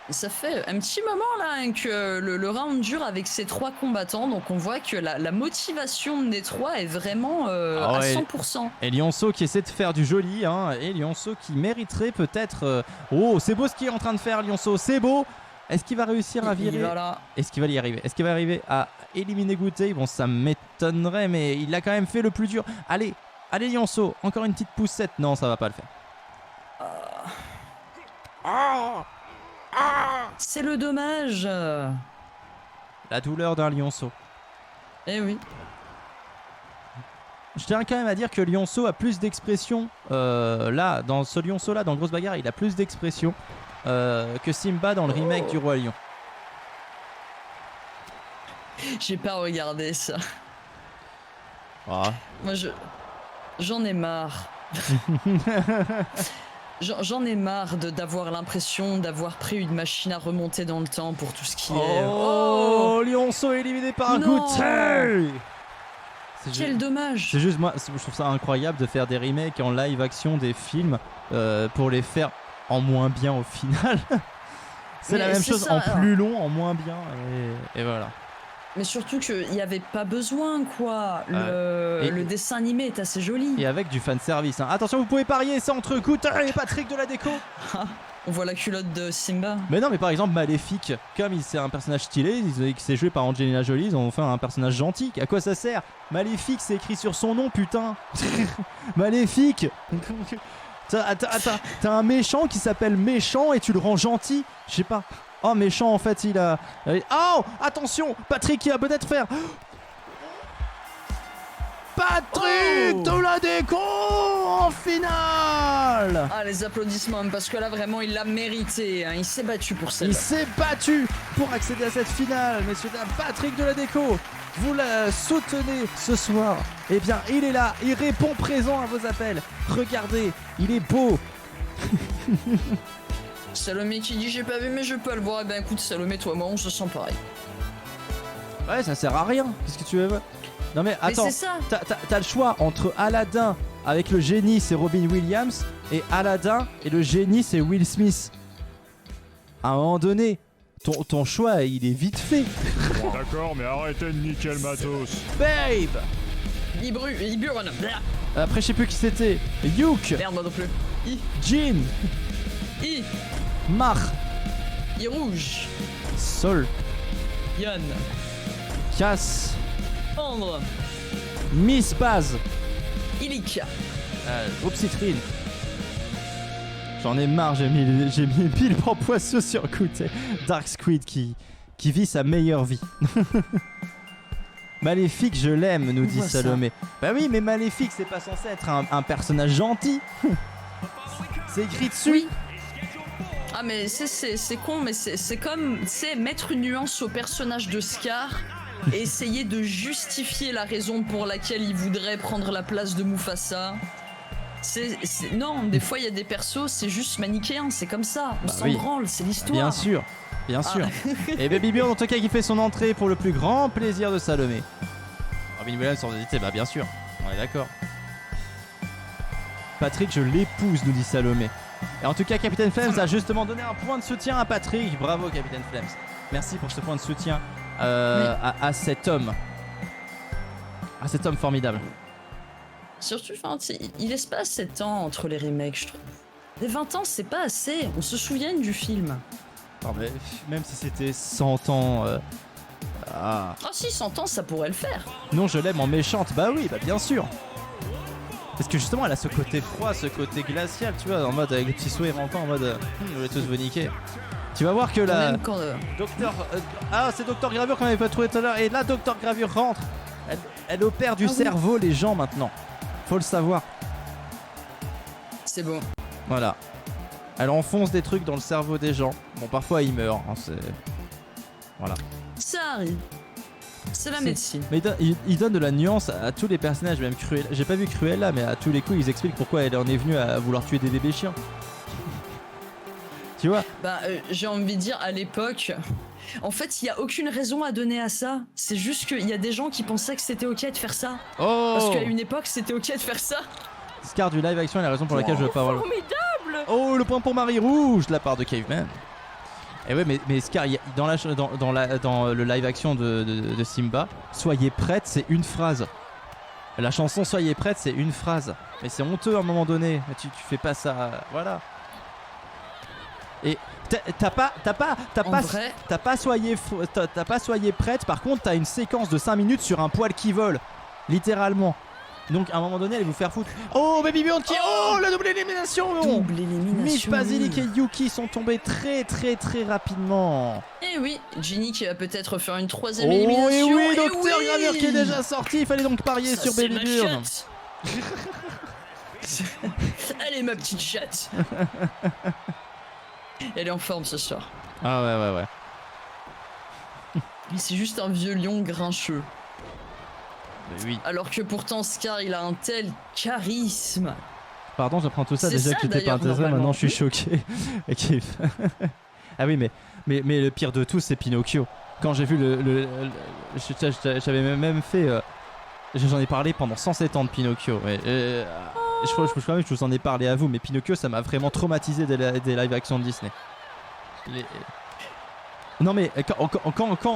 Ça fait un petit moment là hein, que le round dure avec ces 3 combattants, donc on voit que la motivation des 3 est vraiment à 100%. Et Lionceau qui essaie de faire du joli hein, et Lionceau qui mériterait peut-être oh c'est beau ce qu'il est en train de faire Lionceau, c'est beau. Est-ce qu'il va réussir à virer? Est-ce qu'il va y arriver? Est-ce qu'il va arriver à éliminer Goûter? Bon ça m'étonnerait mais il a quand même fait le plus dur. Allez Lionceau, encore une petite poussette. Non ça va pas le faire. C'est le dommage. La douleur d'un Lionceau. Eh oui. Je tiens quand même à dire que Lionceau a plus d'expression là, dans ce Lionceau là, dans Grosse Bagarre, il a plus d'expression que Simba dans le remake du Roi Lion. J'ai pas regardé ça. Ah. Moi j'en ai marre. J'en ai marre d'avoir l'impression d'avoir pris une machine à remonter dans le temps pour tout ce qui est. Oh, Lionceau éliminé par Non. Goûter. Quel dommage. C'est juste moi, je trouve ça incroyable de faire des remakes en live action des films pour les faire en moins bien au final. C'est Mais la même c'est chose ça. en plus long, en moins bien et voilà. Mais surtout qu'il n'y avait pas besoin, quoi. Le dessin animé est assez joli. Et avec du fanservice. Hein. Attention, vous pouvez parier, c'est entre Goûter et Patrick de la déco. On voit la culotte de Simba. Mais non, mais par exemple, Maléfique, comme c'est un personnage stylé, c'est joué par Angelina Jolie, ils ont fait un personnage gentil. À quoi ça sert? Maléfique, c'est écrit sur son nom, putain. Maléfique. T'as un méchant qui s'appelle Méchant et tu le rends gentil. Je sais pas. Oh, Méchant, en fait, il a... Oh, attention, Patrick qui va peut-être faire... Patrick de la déco en finale. Ah, les applaudissements, parce que là, vraiment, il l'a mérité. Hein. Il s'est battu pour Il celle-là. s'est battu pour accéder à cette finale, messieurs dames. Patrick de la déco, vous la soutenez ce soir. Eh bien, il est là, il répond présent à vos appels. Regardez, il est beau. Salomé qui dit j'ai pas vu mais je peux le voir. Eh ben écoute Salomé, toi et moi on se sent pareil. Ouais, ça sert à rien. Qu'est-ce que tu veux? Non mais attends, Mais c'est ça. t'as le choix entre Aladdin avec le génie, c'est Robin Williams, et Aladdin et le génie, c'est Will Smith. À un moment donné, ton choix, il est vite fait. D'accord, mais arrêtez de niquer le matos. Babe. Il burn. Après, je sais plus qui c'était. Youk, Merde, moi non plus. Jean, I Mar, rouge. Sol, Yann. Cass, Andre. Miss Baz, Illic. Groupe Citrine. J'en ai marre, j'ai mis pile en poisson sur Goûter. Dark Squid qui vit sa meilleure vie. Maléfique, je l'aime, nous dit Salomé. Bah oui, mais Maléfique, c'est pas censé être un personnage gentil. C'est écrit dessus. Oui. Ah mais c'est con, mais c'est comme mettre une nuance au personnage de Scar et essayer de justifier la raison pour laquelle il voudrait prendre la place de Mufasa. Non, des fois il y a des persos, c'est juste manichéen, c'est comme ça, on s'en branle, c'est l'histoire. Bien sûr. Et Baby Bird en tout cas qui fait son entrée pour le plus grand plaisir de Salomé. Robin Williams sans hésiter, bah bien sûr, on est d'accord. Patrick, je l'épouse, nous dit Salomé. Et en tout cas, Capitaine Flames a justement donné un point de soutien à Patrick. Bravo, Capitaine Flames. Merci pour ce point de soutien à cet homme. À cet homme formidable. Surtout, il laisse pas assez de temps entre les remakes, je trouve. Des 20 ans, c'est pas assez. On se souvient du film. Non, mais même si c'était 100 ans... Ah Si, 100 ans, ça pourrait le faire. non, je l'aime en méchante, bah oui, bah bien sûr. Parce que justement, elle a ce côté froid, ce côté glacial, tu vois, en mode avec des petits sourires rampants, en mode je vais tous vous niquer. Tu vas voir que la Même quand, docteur c'est Docteur Gravure qu'on avait pas trouvé tout à l'heure, et là Docteur Gravure rentre. Elle opère du oui. cerveau les gens maintenant. Faut le savoir. C'est bon. Voilà. Elle enfonce des trucs dans le cerveau des gens. Bon, parfois ils meurent, hein, c'est voilà. Ça arrive. C'est la C'est- médecine. Mais il donne de la nuance à tous les personnages, même Cruella. J'ai pas vu Cruella, mais à tous les coups, ils expliquent pourquoi elle en est venue à vouloir tuer des bébés chiens. Tu vois? Bah, j'ai envie de dire, à l'époque, en fait, il y a aucune raison à donner à ça. C'est juste qu'il y a des gens qui pensaient que c'était ok de faire ça. Oh Parce qu'à une époque, c'était ok de faire ça. Scar du live action est la raison pour laquelle je veux pas avoir le... Formidable. Oh, le point pour Marie Rouge de la part de Caveman. Et ouais, mais Scar, dans le live action de Simba, soyez prête, c'est une phrase. La chanson Soyez prête, c'est une phrase. Mais c'est honteux à un moment donné. Tu fais pas ça. Voilà. Et t'as pas soyez prête. Par contre, t'as une séquence de 5 minutes sur un poil qui vole. Littéralement. Donc à un moment donné, allez vous faire foutre. Oh, Baby Bjorn qui... Oh, la double élimination. Double élimination. Miss Basilic et Yuki sont tombés très rapidement. Et oui, Ginny qui va peut-être faire une troisième Oh et élimination. oui, Et Docteur oui. Gravure qui est déjà sorti. Il fallait donc parier Ça, sur c'est Baby ma Bjorn. chatte. Elle est ma petite chatte. Elle est en forme ce soir. Ah ouais. Mais c'est juste un vieux lion grincheux. Mais oui. Alors que pourtant Scar il a un tel charisme. Pardon, j'apprends tout ça C'est déjà ça, que tu t'es pas d'ailleurs, intéressé. Maintenant, normalement. je suis choqué. Ok. Ah oui, mais le pire de tout, c'est Pinocchio. Quand j'ai vu j'avais même fait. J'en ai parlé pendant 107 ans de Pinocchio. Je crois même que je vous en ai parlé à vous, mais Pinocchio, ça m'a vraiment traumatisé des live action de Disney. Non mais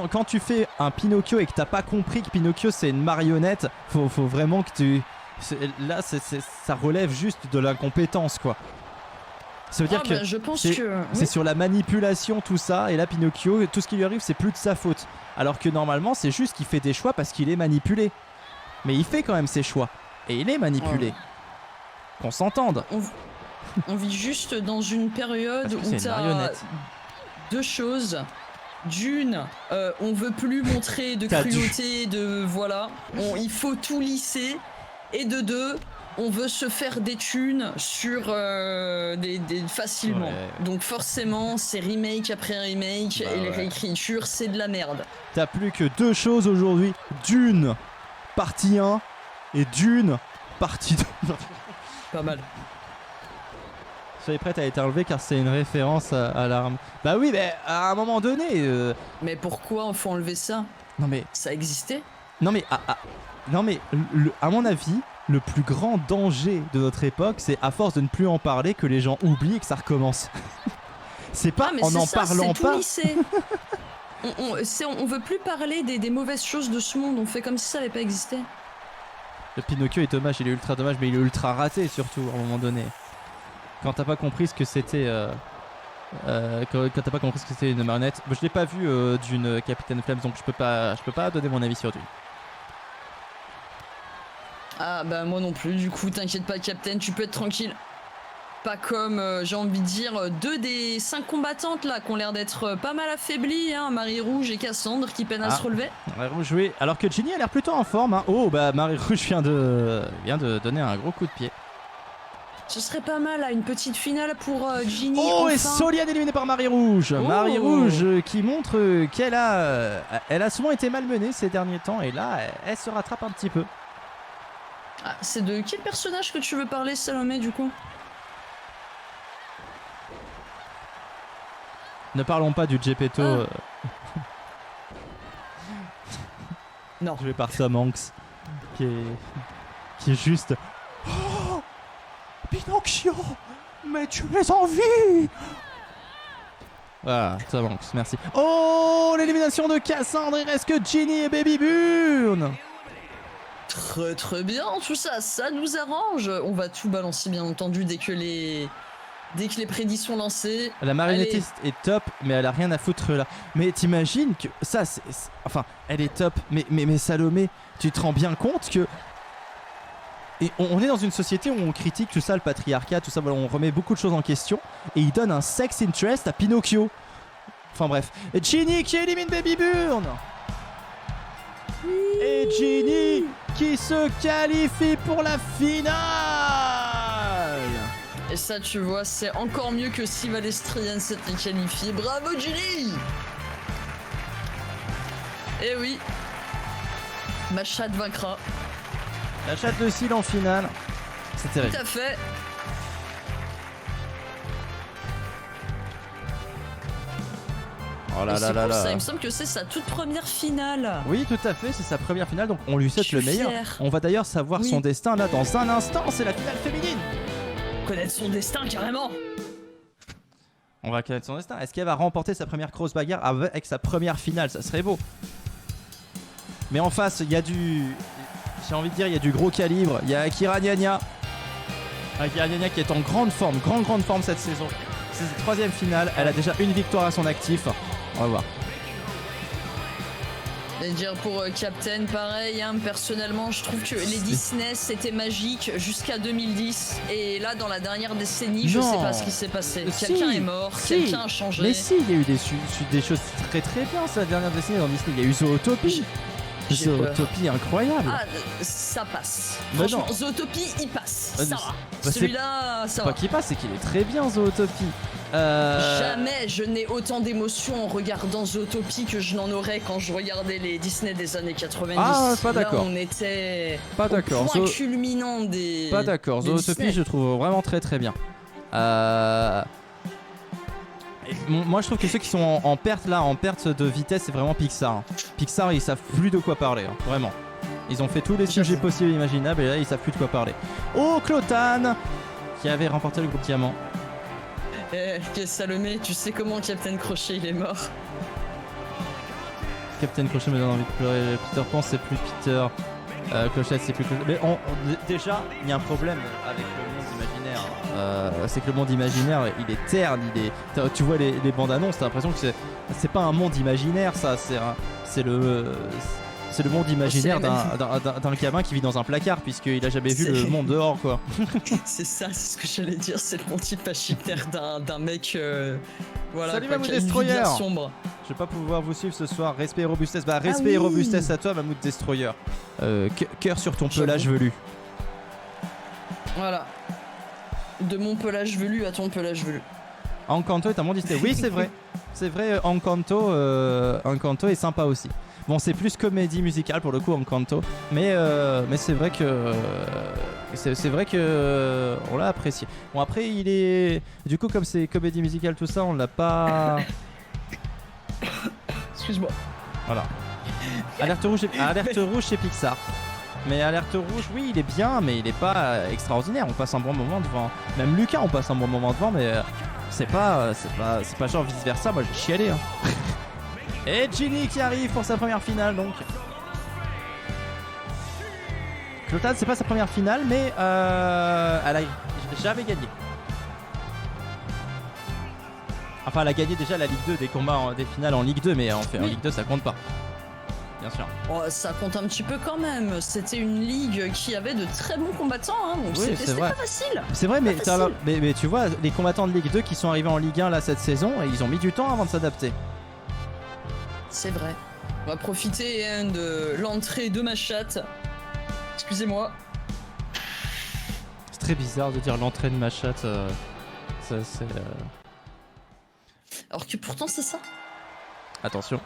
quand tu fais un Pinocchio et que t'as pas compris que Pinocchio c'est une marionnette, faut vraiment que tu... Là, ça relève juste de l'incompétence, quoi. Ça veut dire que je pense c'est que c'est sur la manipulation, tout ça, et là Pinocchio, tout ce qui lui arrive, c'est plus de sa faute. Alors que normalement, c'est juste qu'il fait des choix parce qu'il est manipulé. Mais il fait quand même ses choix. Et il est manipulé. Ouais. Qu'on s'entende. on vit juste dans une période Parce que où c'est une t'as marionnette. deux choses. D'une, on veut plus montrer de T'as cruauté, de voilà, il faut tout lisser. Et de deux, on veut se faire des thunes sur facilement. Ouais. Donc forcément, c'est remake après remake Bah et les ouais. réécritures, c'est de la merde. T'as plus que deux choses aujourd'hui. Dune, partie 1, et Dune, partie 2. Pas mal. Soyez prête à être enlevé car c'est une référence à l'arme. Bah oui, mais à un moment donné... Mais pourquoi faut enlever ça? Non mais... Ça existait? Non mais... à mon avis, le plus grand danger de notre époque, c'est à force de ne plus en parler que les gens oublient et que ça recommence. C'est pas mais en c'est en ça, parlant c'est pas... tout lissé. on veut plus parler des mauvaises choses de ce monde, on fait comme si ça avait pas existé. Le Pinocchio est dommage, il est ultra dommage, mais il est ultra raté surtout à un moment donné. Quand t'as pas compris ce que c'était... quand t'as pas compris ce que c'était une marionnette. Je l'ai pas vu d'une Capitaine Flamme, donc je peux pas donner mon avis sur Dune. Ah bah moi non plus, du coup t'inquiète pas Captain, tu peux être tranquille. Pas comme, j'ai envie de dire, 2 des 5 combattantes là qui ont l'air d'être pas mal affaiblies, hein, Marie Rouge et Cassandre qui peinent à se relever. Marie Rouge, oui. Alors que Ginny a l'air plutôt en forme. Hein. Oh, bah Marie Rouge vient de donner un gros coup de pied. Ce serait pas mal là, une petite finale pour Ginny. Oh, enfin. et Soliane éliminée par Marie Rouge. Oh. Marie Rouge qui montre qu'elle a souvent été malmenée ces derniers temps. Et là, elle se rattrape un petit peu. Ah, c'est de quel personnage que tu veux parler, Salomé, du coup? Ne parlons pas du Geppetto. Non. Joué par Tom Hanks. Qui est juste... Oh, Pinocchio, mais tu es en vie. Voilà, Tom Hanks, merci. Oh, l'élimination de Cassandre, il reste que Ginny et Baby Bjorn. Très bien, tout ça, ça nous arrange. On va tout balancer bien entendu dès que les Dès que les prédits sont lancés. La marionnettiste est top, mais elle a rien à foutre là. Mais t'imagines que ça, enfin, elle est top, mais Salomé, tu te rends bien compte que. Et on est dans une société où on critique tout ça, le patriarcat, tout ça, voilà, on remet beaucoup de choses en question. Et il donne un sex interest à Pinocchio. Enfin bref. Et Ginny qui élimine Baby Burn. Et Ginny qui se qualifie pour la finale. Et ça, tu vois, c'est encore mieux que si Valestrian s'était qualifié. Bravo, Ginny! Eh oui, ma chatte vaincra. La chatte de Cyle en finale. C'est terrible. Tout à fait. Oh là Et là c'est là cool, là. ça, il me semble que c'est sa toute première finale. Oui, tout à fait, c'est sa première finale, donc on lui souhaite Je le suis meilleur. fière. On va d'ailleurs savoir Oui. son destin là dans un instant, c'est la finale féminine. Connaître son destin, carrément. On va connaître son destin. Est-ce qu'elle va remporter sa première grosse bagarre avec sa première finale? Ça serait beau. Mais en face, il y a du... J'ai envie de dire, il y a du gros calibre. Il y a Akira Nyanya. Akira Nyanya qui est en grande forme cette saison. C'est sa troisième finale. Elle a déjà une victoire à son actif. On va voir. Et dire pour Captain, pareil, hein, personnellement, je trouve que les Disney c'était magique jusqu'à 2010. Et là, dans la dernière décennie, je Non. sais pas ce qui s'est passé. Si. Quelqu'un est mort, Si. quelqu'un a changé. Mais si, il y a eu des choses très très bien cette dernière décennie dans Disney. Il y a eu Zootopie. J'ai peur. Zootopie incroyable. Ah, ça passe. Mais Franchement, non. Zootopie, il passe. Ah, Ça mais va. c'est Celui-là, ça Pas va. qui passe, c'est qu'il est très bien Zootopie. Jamais je n'ai autant d'émotions en regardant Zootopie que je n'en aurais quand je regardais les Disney des années 90. Ah, pas d'accord. Là, on était Pas d'accord. au point culminant des... Pas d'accord. des Zootopie, Disney. je trouve vraiment très très bien. Moi, je trouve que ceux qui sont en perte là, en perte de vitesse, c'est vraiment Pixar. hein. Pixar, ils savent plus de quoi parler, hein, vraiment. Ils ont fait tous les sujets possibles et imaginables et là, ils savent plus de quoi parler. Oh, Clotan, qui avait remporté le groupe Diamant. Eh, Salomé, tu sais comment Captain Crochet il est mort? Captain Crochet me donne envie de pleurer. Peter Pan, c'est plus Peter. Clochette, c'est plus Clochette. Mais déjà, il y a un problème avec le monde imaginaire. C'est que le monde imaginaire, il est terne. Tu vois les bandes annonces, t'as l'impression que c'est pas un monde imaginaire, ça. C'est le monde imaginaire d'un gamin qui vit dans un placard, puisqu'il a jamais vu le monde dehors, quoi. C'est ça, c'est ce que j'allais dire, c'est le monde imaginaire d'un mec voilà, Salut, quoi, Mammouth qui a une vie Destroyer. bien sombre. Je vais pas pouvoir vous suivre ce soir. Respect et robustesse. Bah, respect et oui. robustesse à toi, Mammouth Destroyer. Cœur sur ton J'avoue. pelage velu. Voilà. De mon pelage velu à ton pelage velu. Encanto est un monde historique. Oui, c'est vrai. C'est vrai, Encanto est sympa aussi. Bon, c'est plus comédie musicale pour le coup, Encanto, mais c'est vrai que on l'a apprécié. Bon, après il est du coup, comme c'est comédie musicale tout ça, on l'a pas. Excuse-moi. Voilà. Alerte rouge chez Pixar. Mais Alerte rouge, oui, il est bien, mais il est pas extraordinaire. On passe un bon moment devant. Même Lucas, on passe un bon moment devant, mais c'est pas genre vice versa. Moi, j'ai chialé. Hein. Et Ginny qui arrive pour sa première finale, donc. Clotan, c'est pas sa première finale, mais elle a jamais gagné. Enfin, elle a gagné déjà la Ligue 2, des combats, des finales en Ligue 2, mais en Ligue 2, ça compte pas. Bien sûr. Oh, ça compte un petit peu quand même. C'était une ligue qui avait de très bons combattants, hein, donc Oui, c'était vrai. pas facile. C'est vrai, mais, Pas facile. mais tu vois, les combattants de Ligue 2 qui sont arrivés en Ligue 1 là cette saison, ils ont mis du temps avant de s'adapter. C'est vrai. On va profiter hein, de l'entrée de ma chatte. Excusez-moi. C'est très bizarre de dire l'entrée de ma chatte. Ça, c'est. Alors que pourtant c'est ça. Attention.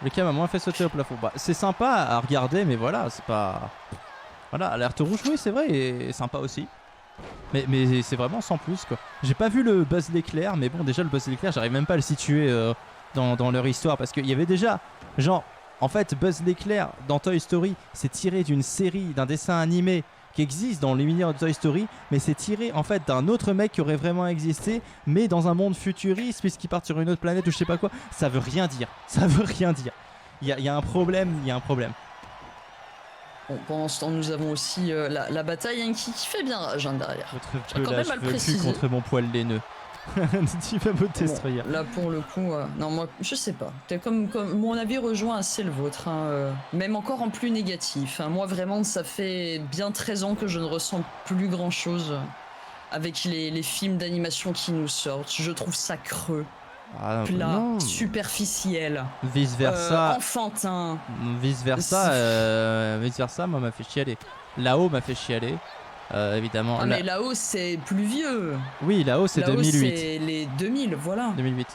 Lucas m'a moins fait sauter au plafond. Bah, c'est sympa à regarder, mais voilà, c'est pas. Voilà, Alerte rouge, oui, c'est vrai, et sympa aussi. Mais c'est vraiment sans plus, quoi. J'ai pas vu le Buzz l'éclair, mais bon, déjà, le Buzz l'éclair, j'arrive même pas à le situer dans leur histoire, parce qu'il y avait déjà. Genre, en fait, Buzz l'éclair dans Toy Story, c'est tiré d'une série, d'un dessin animé qui existe dans l'univers de Toy Story, mais c'est tiré en fait d'un autre mec qui aurait vraiment existé, mais dans un monde futuriste, puisqu'il part sur une autre planète ou je sais pas quoi. Ça veut rien dire. Ça veut rien dire. Il y a un problème, il y a un problème. Bon, pendant ce temps, nous avons aussi la bataille hein, qui fait bien rage hein, derrière. Votre J'ai quand même à le préciser. contre mon poil laineux. Tu vas me destroyer. Là pour le coup, non moi je sais pas. T'es comme mon avis rejoint assez le vôtre, hein, même encore en plus négatif. Hein. Moi vraiment ça fait bien 13 ans que je ne ressens plus grand chose avec les films d'animation qui nous sortent. Je trouve ça creux, plat, superficiel, vice versa, enfantin. Vice versa, moi m'a fait chialer. Là-haut m'a fait chialer. Évidemment. Ah, mais là-haut c'est plus vieux. Oui, là-haut c'est là-haut, 2008. C'est les 2000, voilà. 2008.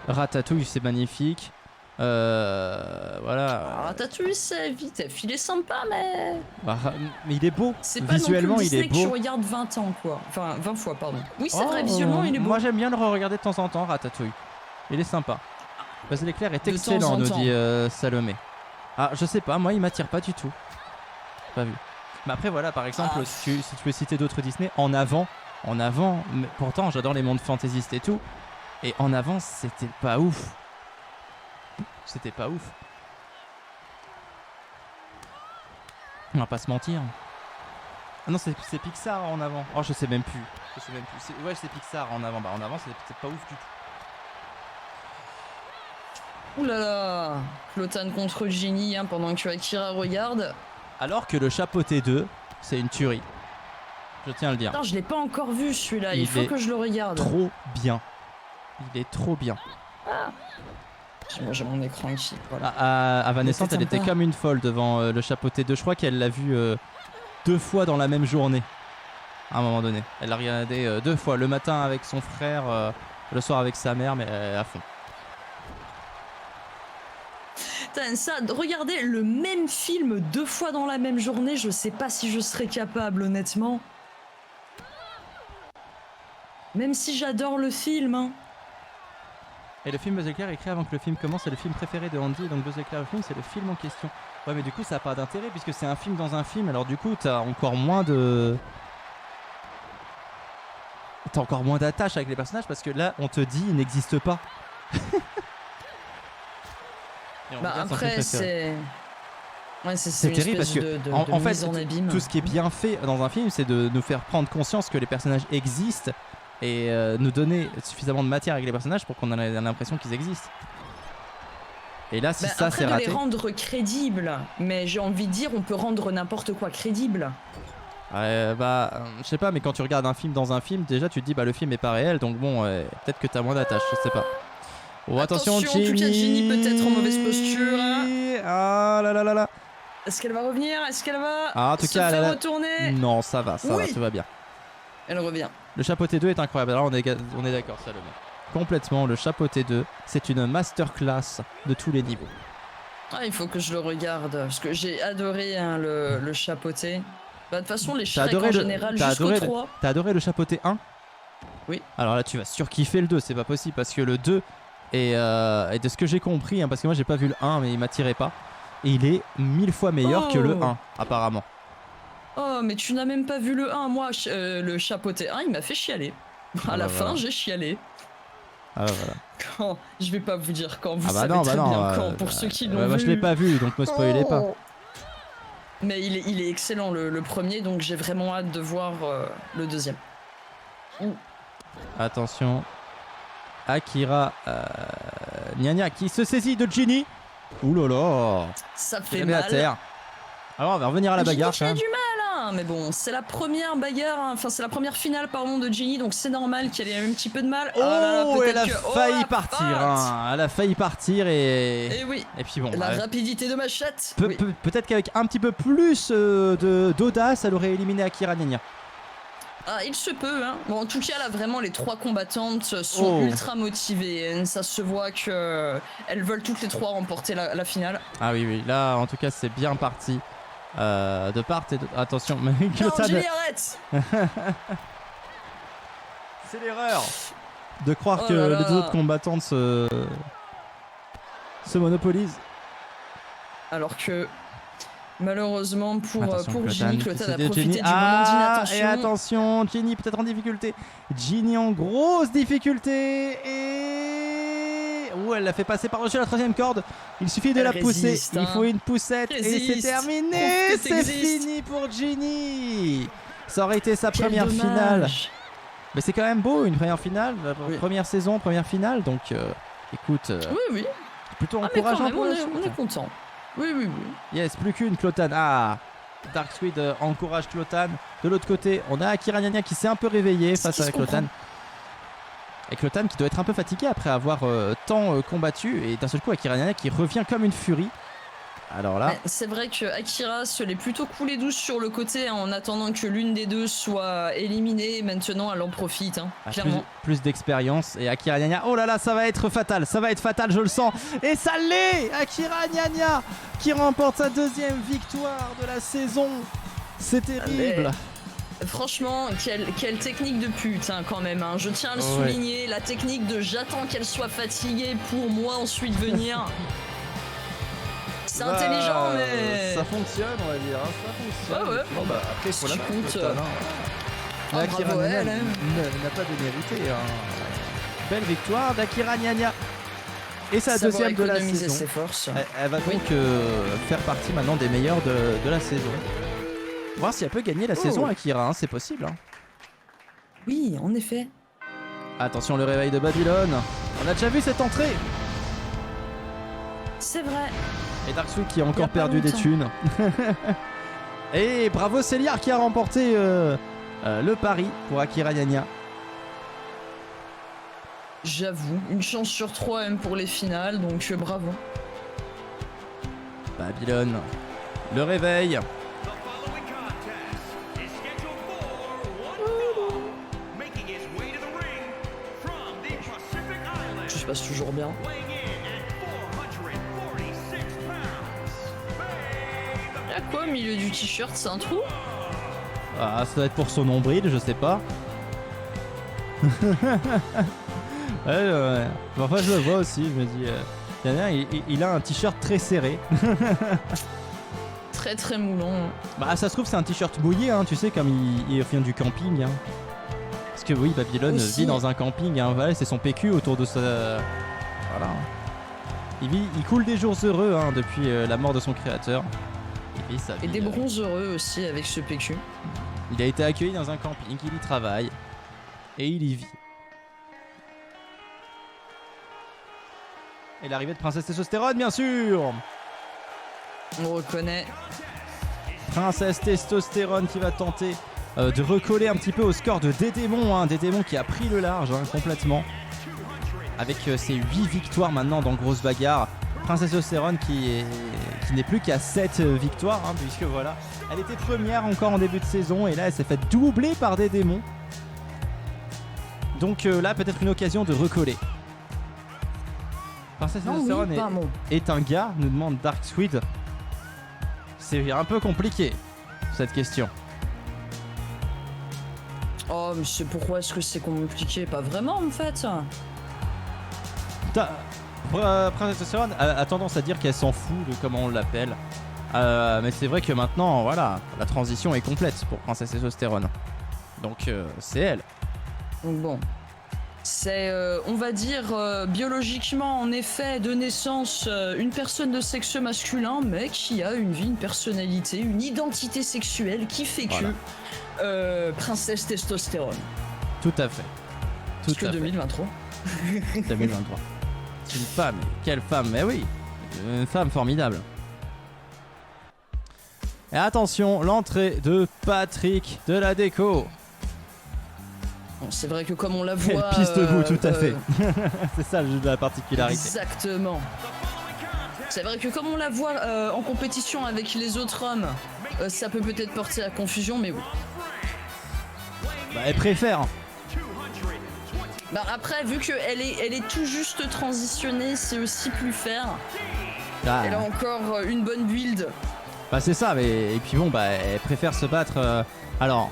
Ratatouille, c'est magnifique. Voilà. Ratatouille, c'est vite fait. Il est sympa, mais. Mais il est beau. C'est pas visuellement, non plus il est Disney beau. que tu regardes 20 ans, quoi. Enfin, 20 fois, pardon. Oui, c'est vrai, visuellement, il est beau. Moi, j'aime bien le regarder de temps en temps, Ratatouille. Il est sympa. Buzz l'éclair est excellent, nous dit Salomé. Ah, je sais pas, moi, il m'attire pas du tout. Pas vu. Mais après voilà par exemple si tu veux citer d'autres Disney en avant mais pourtant j'adore les mondes fantaisistes et tout et en avant c'était pas ouf on va pas se mentir. Ah non c'est Pixar en avant, oh je sais même plus ouais c'est Pixar en avant, en avant c'est pas ouf du tout. Ouh là là, Clotan contre Ginny hein, pendant que Akira regarde. Alors que le Chapeauté 2, c'est une tuerie. Je tiens à le dire. Putain, je l'ai pas encore vu celui-là, il faut que je le regarde. Trop bien. Il est trop bien. J'ai mon écran ici. Voilà. À Vanessa, elle était comme une folle devant le Chapeauté 2. Je crois qu'elle l'a vu 2 fois dans la même journée. À un moment donné. Elle l'a regardé 2 fois. Le matin avec son frère, le soir avec sa mère, mais à fond. Ça, regardez le même film 2 fois dans la même journée, je sais pas si je serais capable honnêtement. Même si j'adore le film. Hein. Et le film Buzz l'éclair est créé avant que le film commence, c'est le film préféré de Andy, donc Buzz l'éclair le film, c'est le film en question. Ouais mais du coup ça a pas d'intérêt puisque c'est un film dans un film, alors du coup t'as encore moins d'attache avec les personnages parce que là on te dit il n'existe pas. Bah après c'est... Ouais, c'est terrible parce que en fait tout ce qui est bien fait dans un film c'est de nous faire prendre conscience que les personnages existent et nous donner suffisamment de matière avec les personnages pour qu'on ait l'impression qu'ils existent. Et là si ça c'est raté... de les rendre crédibles, mais j'ai envie de dire on peut rendre n'importe quoi crédible. Je sais pas, mais quand tu regardes un film dans un film déjà tu te dis bah le film est pas réel donc bon peut-être que t'as moins d'attache, je sais pas. Oh, attention Ginny. En tout cas, Ginny peut-être en mauvaise posture. Ah là là là là. Est-ce qu'elle va revenir? Est-ce qu'elle va en tout cas, retourner? Non, ça va, tout va bien. Elle revient. Le Chapeauté 2 est incroyable. Alors on est d'accord, Salomé. Complètement, le Chapeauté 2, c'est une masterclass de tous les niveaux. Ah, il faut que je le regarde parce que j'ai adoré hein, le Chapeauté. Bah, de toute façon, les Shrek en général jusqu'au 3. T'as adoré le Chapeauté 1? Oui. Alors là, tu vas surkiffer le 2, c'est pas possible parce que le 2 et de ce que j'ai compris, hein, parce que moi j'ai pas vu le 1 mais il m'attirait pas, et il est 1000 fois meilleur que le 1 apparemment. Oh mais tu n'as même pas vu le 1, moi le Chapeauté 1 il m'a fait chialer. À la fin j'ai chialé. Ah voilà. Quand je vais pas vous dire quand, vous savez très bien quand pour ceux qui l'ont vu. Moi je l'ai pas vu donc me spoilez pas. Mais il est excellent le premier donc j'ai vraiment hâte de voir le deuxième. Attention. Akira Nya qui se saisit de Ginny. Ouh là là. Ça fait mal. À terre. Alors on va revenir à la bagarre. J'ai du mal hein, mais bon c'est la première bagarre, enfin c'est la première finale pardon de Ginny donc c'est normal qu'elle ait un petit peu de mal. Elle a failli partir. Hein. Elle a failli partir et oui. Et puis bon. La rapidité de ma chatte. Peut-être qu'avec un petit peu plus d'audace elle aurait éliminé Akira Nya. Ah, il se peut, hein. Bon, en tout cas, là, vraiment, les 3 combattantes sont ultra motivées. Ça se voit que elles veulent toutes les 3 remporter la finale. Ah oui, là, en tout cas, c'est bien parti. De part et de... Attention, mais non, Ginny, arrête. C'est l'erreur de croire que les 2 autres combattantes se monopolisent. Alors que... Malheureusement pour Ginny, Clotan a profité du moment d'inattention. Et attention, Ginny peut-être en difficulté. Ginny en grosse difficulté. Et... Ouh elle la fait passer par-dessus la 3ème corde. Il suffit de Elle la pousser. résiste, Il hein. faut une poussette et c'est Résiste. terminé. Prouve que C'est t'existes. fini pour Ginny. Ça aurait été sa Quel première dommage. finale. Mais c'est quand même beau, une première finale, Oui. première saison, première finale. Donc écoute, Oui. plutôt Ah mais quand encourageant même, pour on la est, suite. on est content. Oui. Yes, plus qu'une Clotan. Ah, Darksweed encourage Clotan. De l'autre côté, on a Akira Nyanya qui s'est un peu réveillé face Qui à se Clotan. comprend. Et Clotan qui doit être un peu fatigué après avoir tant combattu. Et d'un seul coup, Akira Nyanya qui revient comme une furie. Alors là, Mais c'est vrai que Akira se l'est plutôt coulé douce sur le côté en attendant que l'une des deux soit éliminée. Maintenant, elle en profite, hein, plus, clairement. plus d'expérience. Et Akira Nyanya, oh là là, ça va être fatal. Ça va être fatal, je le sens. Et ça l'est. Akira Nyanya qui remporte sa 2e victoire de la saison. C'est terrible. Franchement, quelle technique de pute hein, quand même. Hein. Je tiens à le Ouais. souligner. La technique de j'attends qu'elle soit fatiguée pour moi ensuite venir. C'est Bah, intelligent, mais. ça fonctionne, on va dire. Ça fonctionne. Ouais. Bon, bah, après, il faut la Tu comptes, Clotan, hein. Ah, Mais Akira bravo Nyanya elle, hein. n'a pas de mérité. Hein. Belle victoire d'Akira Nyanya. Et sa Savoir 2e de la économiser saison. ses forces. Elle va Oui. donc faire partie maintenant des meilleures de la saison. Voir si elle peut gagner la saison Akira, hein, c'est possible. Hein. Oui, en effet. Attention le réveil de Babylone. On a déjà vu cette entrée. C'est vrai. Et Darksweed qui a Y a encore pas perdu des longtemps. thunes. Et bravo Céliar qui a remporté le pari pour Akira Nyanya. J'avoue, une chance sur 3 même pour les finales, donc bravo. Babylone. Le réveil. The following contest is scheduled for one fall. Making his way to the ring from the Pacific Islands, Tout se passe toujours bien. weighing in at 446 pounds. Y'a quoi au milieu du t-shirt, c'est un trou? Ah, ça doit être pour son nombril, je sais pas. Ouais. Enfin, je le vois aussi, je me dis. Nyanya, il a un t-shirt très serré. Très moulant. Bah, ça se trouve, c'est un t-shirt mouillé, hein, tu sais, comme il vient du camping. Hein. Parce que oui, Babylone Aussi. vit dans un camping, hein, voilà, c'est son PQ autour de sa. Voilà. Il coule des jours heureux hein, depuis la mort de son créateur. Il vit sa Et vie, des bronzes heureux aussi avec ce PQ. Il a été accueilli dans un camping, il y travaille. Et il y vit. Et l'arrivée de Princesse Testostérone, bien sûr. On reconnaît. Princesse Testostérone qui va tenter de recoller un petit peu au score de Dédémon. Hein. Dédémon qui a pris le large hein, complètement. Avec ses 8 victoires maintenant dans Grosse Bagarre. Princesse Testostérone qui n'est plus qu'à 7 victoires. Hein, puisque voilà, elle était première encore en début de saison. Et là, elle s'est fait doubler par Dédémon. Donc là, peut-être une occasion de recoller. Princesse Non, oui, Testostérone pardon. est un gars, nous demande Darksweed. C'est un peu compliqué, cette question. Oh, mais c'est pourquoi est-ce que c'est compliqué? Pas vraiment en fait. Princesse Testostérone a tendance à dire qu'elle s'en fout de comment on l'appelle. Mais c'est vrai que maintenant, voilà, la transition est complète pour Princesse Testostérone. Donc c'est elle. Donc bon. C'est, on va dire, biologiquement, en effet, de naissance, une personne de sexe masculin, mais qui a une vie, une personnalité, une identité sexuelle qui fait Voilà. que princesse testostérone. Tout à fait. Tout Parce que à fait. 2023. 2023. C'est une femme. Quelle femme, mais oui. Une femme formidable. Et attention, l'entrée de Patrick de la déco. Bon, c'est vrai que comme on la Elle voit... pisse debout, tout à fait. C'est ça le jeu de la particularité. Exactement. C'est vrai que comme on la voit en compétition avec les autres hommes, ça peut peut-être porter à confusion, mais oui. Bah, elle préfère. Bah après, vu qu'elle est tout juste transitionnée, c'est aussi plus faire. Ah, Elle a encore une bonne build. bah c'est ça, mais et puis bon, bah elle préfère se battre. Alors,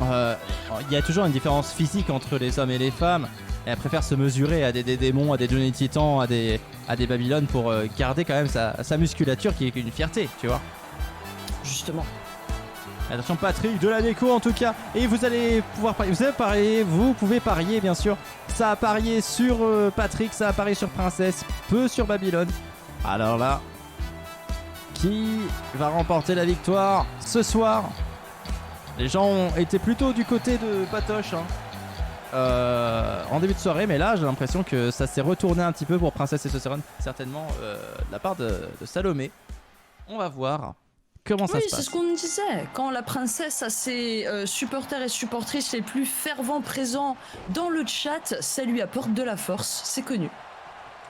il y a toujours une différence physique entre les hommes et les femmes. Et elle préfère se mesurer à des démons, à des Johnny Titans, à des Babylones pour garder quand même sa musculature qui est une fierté, tu vois. Justement. Attention Patrick de la déco en tout cas. Et vous allez pouvoir parier. Vous pouvez parier bien sûr. Ça a parié sur Patrick, ça a parié sur Princesse, peu sur Babylone. Alors là, qui va remporter la victoire ce soir? Les gens ont été plutôt du côté de Patoche en début de soirée, mais là j'ai l'impression que ça s'est retourné un petit peu pour Princesse Testosterone, certainement de la part de Salomé. On va voir comment ça Oui, se c'est passe. ce qu'on disait. Quand la princesse a ses supporters et supportrices les plus fervents présents dans le chat, ça lui apporte de la force, c'est connu.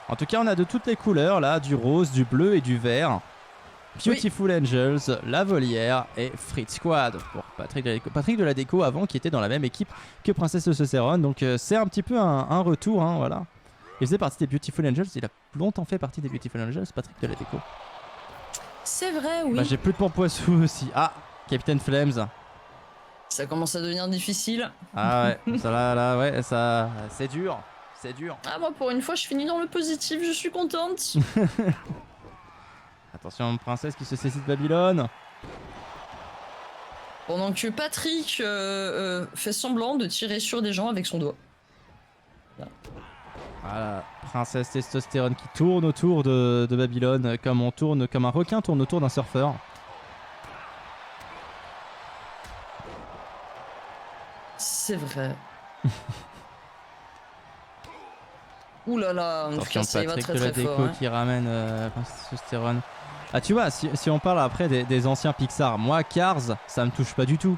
En tout cas, on a de toutes les couleurs là, du rose, du bleu et du vert. Beautiful Angels, La Volière et Fritz Squad pour Patrick de la Déco avant qui était dans la même équipe que Princesse Testosterone. Donc c'est un petit peu un retour, hein, voilà. Il faisait partie des Beautiful Angels, il a longtemps fait partie des Beautiful Angels, Patrick de la Déco. C'est vrai, oui. Bah, j'ai plus de Pampoissou aussi. Ah, Captain Flames. Ça commence à devenir difficile. Ah ouais, ça là, ouais, ça, c'est dur, c'est dur. Ah, moi, pour une fois, je finis dans le positif, je suis contente. Attention, Princesse qui se saisit de Babylone. Pendant que Patrick fait semblant de tirer sur des gens avec son doigt. Voilà, Princesse Testostérone qui tourne autour de Babylone comme un requin tourne autour d'un surfeur. C'est vrai. Ouh là là, en tout Attention, cas, ça y va Patrick très de la très Déco fort. Hein. qui ramène Princesse Testostérone. Ah tu vois, si on parle après des anciens Pixar, moi Cars, ça me touche pas du tout.